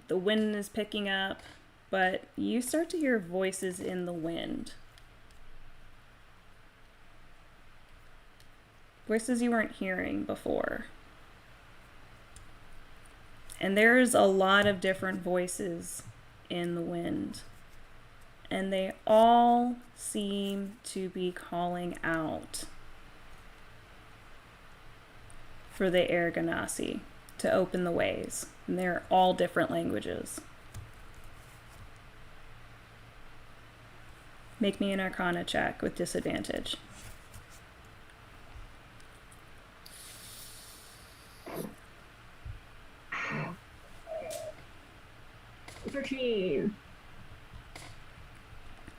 the wind is picking up, but you start to hear voices in the wind. Voices you weren't hearing before. And there's a lot of different voices in the wind. And they all seem to be calling out for the Air Ganassi to open the ways. And they're all different languages. Make me an Arcana check with disadvantage.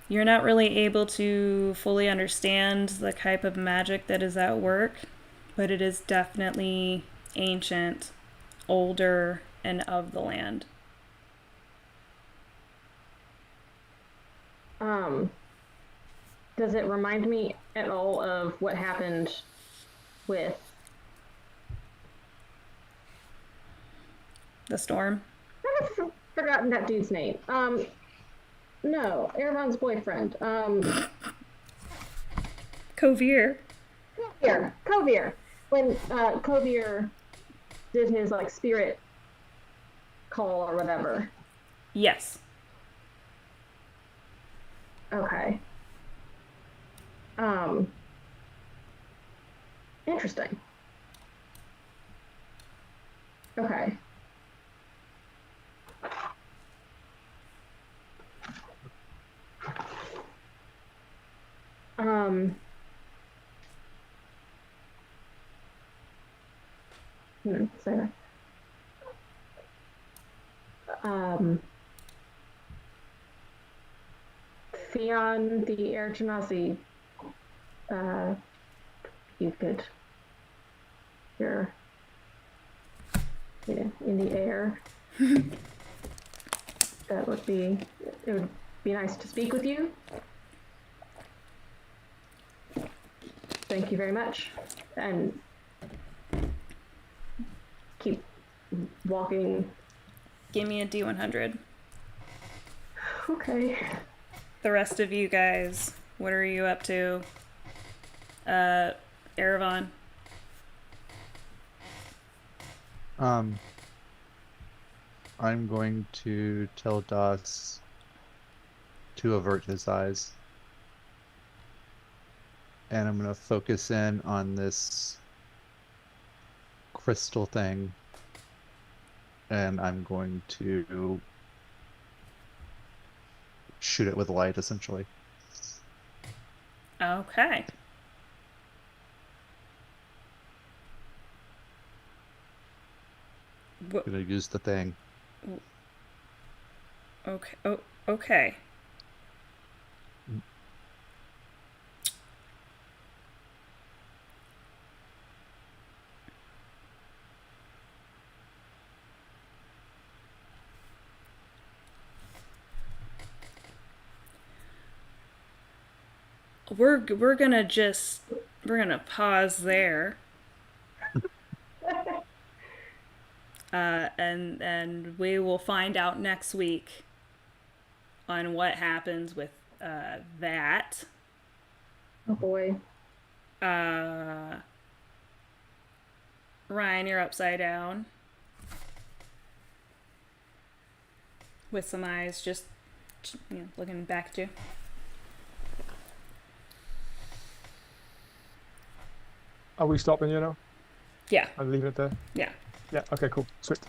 You're not really able to fully understand the type of magic that is at work, but it is definitely ancient, older, and of the land. Does it remind me at all of what happened with The storm? I've forgotten that dude's name. No, Ervan's boyfriend. Kovir. Kovir. When Kovir did his like spirit call or whatever. Yes. Okay. Interesting. Okay. So, Theon the Air Genasi, you could hear in the air. It would be nice to speak with you. Thank you very much. And keep walking. Give me a D100. Okay. The rest of you guys, what are you up to? Erevan. I'm going to tell Das to avert his eyes. And I'm going to focus in on this crystal thing. And I'm going to shoot it with light, essentially. Okay. I'm going to use the thing. Okay. Oh, okay. We're gonna pause there. And we will find out next week on what happens with that. Oh boy. Ryan, you're upside down with some eyes just looking back at you. Are we stopping, you know? Yeah. I'll leave it there. Yeah. Yeah, okay, cool. Sweet.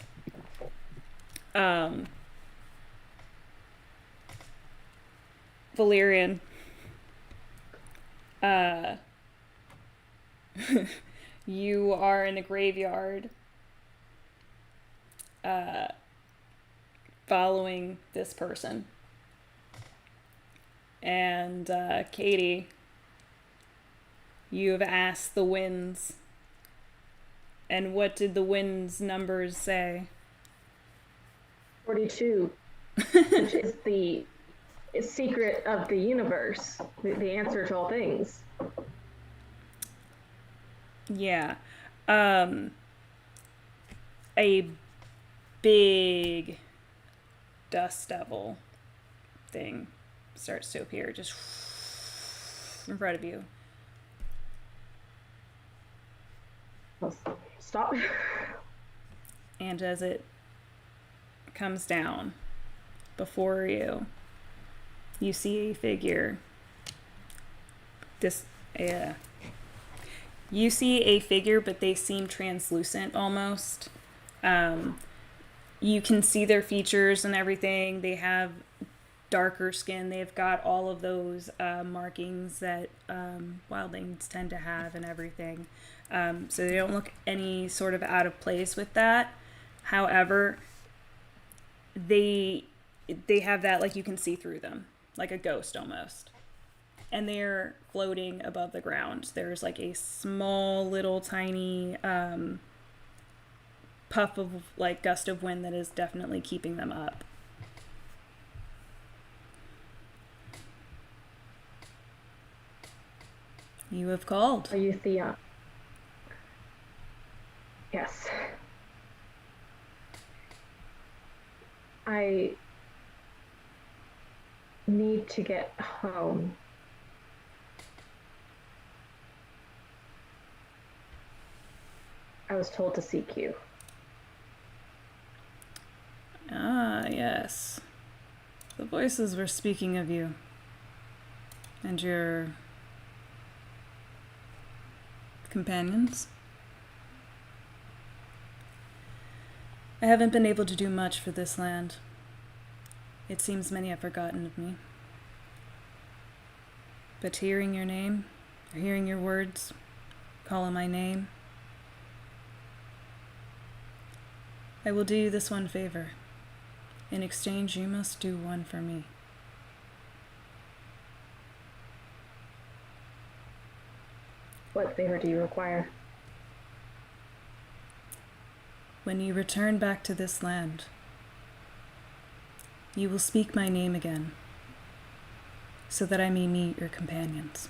Valerian. You are in the graveyard following this person. And Katie, you have asked the winds. And what did the winds numbers say? 42, which is the secret of the universe, the answer to all things. Yeah. A big dust devil thing starts to appear just in front of you. Stop. And as it comes down before you, you see a figure. You see a figure, but they seem translucent almost. You can see their features and everything. They have darker skin. They've got all of those markings that wildlings tend to have and everything. So they don't look any sort of out of place with that. However, they have that, like, you can see through them, like a ghost almost. And they're floating above the ground. There's like a small little tiny puff of like gust of wind that is definitely keeping them up. You have called. Are you Theon? Yes. I need to get home. I was told to seek you. Ah, yes. The voices were speaking of you. And your companions. I haven't been able to do much for this land. It seems many have forgotten of me. But hearing your name, or hearing your words, calling my name, I will do you this one favor. In exchange, you must do one for me. What favor do you require? When you return back to this land, you will speak my name again, so that I may meet your companions.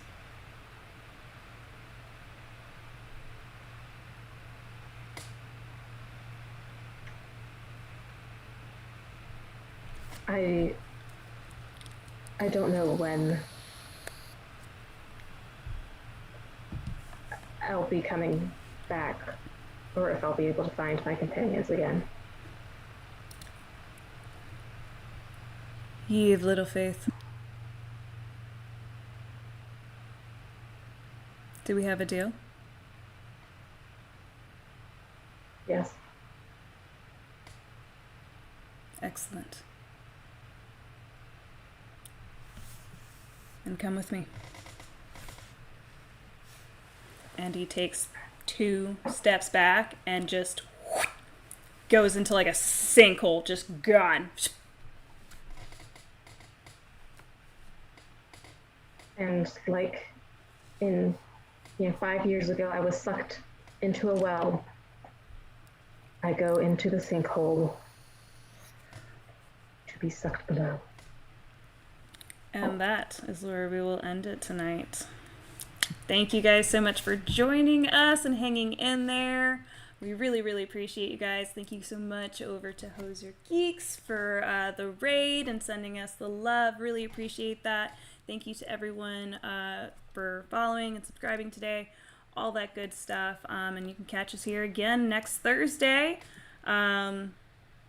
I don't know when I'll be coming back, or if I'll be able to find my companions again. Ye of little faith. Do we have a deal? Yes. Excellent. And come with me. And he takes 2 steps back and just goes into like a sinkhole, just gone. And like in 5 years ago, I was sucked into a well. I go into the sinkhole to be sucked below. And that is where we will end it tonight. Thank you guys so much for joining us and hanging in there. We really, really appreciate you guys. Thank you so much over to Hoser Geeks for the raid and sending us the love. Really appreciate that. Thank you to everyone for following and subscribing today. All that good stuff. And you can catch us here again next Thursday.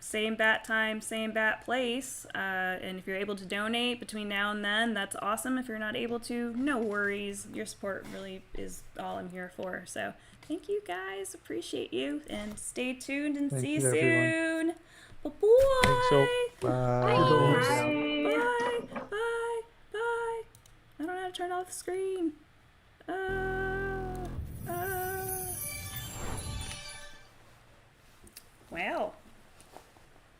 Same bat time, same bat place. And if you're able to donate between now and then, that's awesome. If you're not able to, no worries. Your support really is all I'm here for. So thank you guys. Appreciate you. And stay tuned and see you soon. Bye-bye. Thanks, so. Bye. Bye. Bye. Bye. I don't know how to turn off the screen. Wow.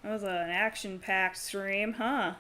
That was an action-packed stream, huh?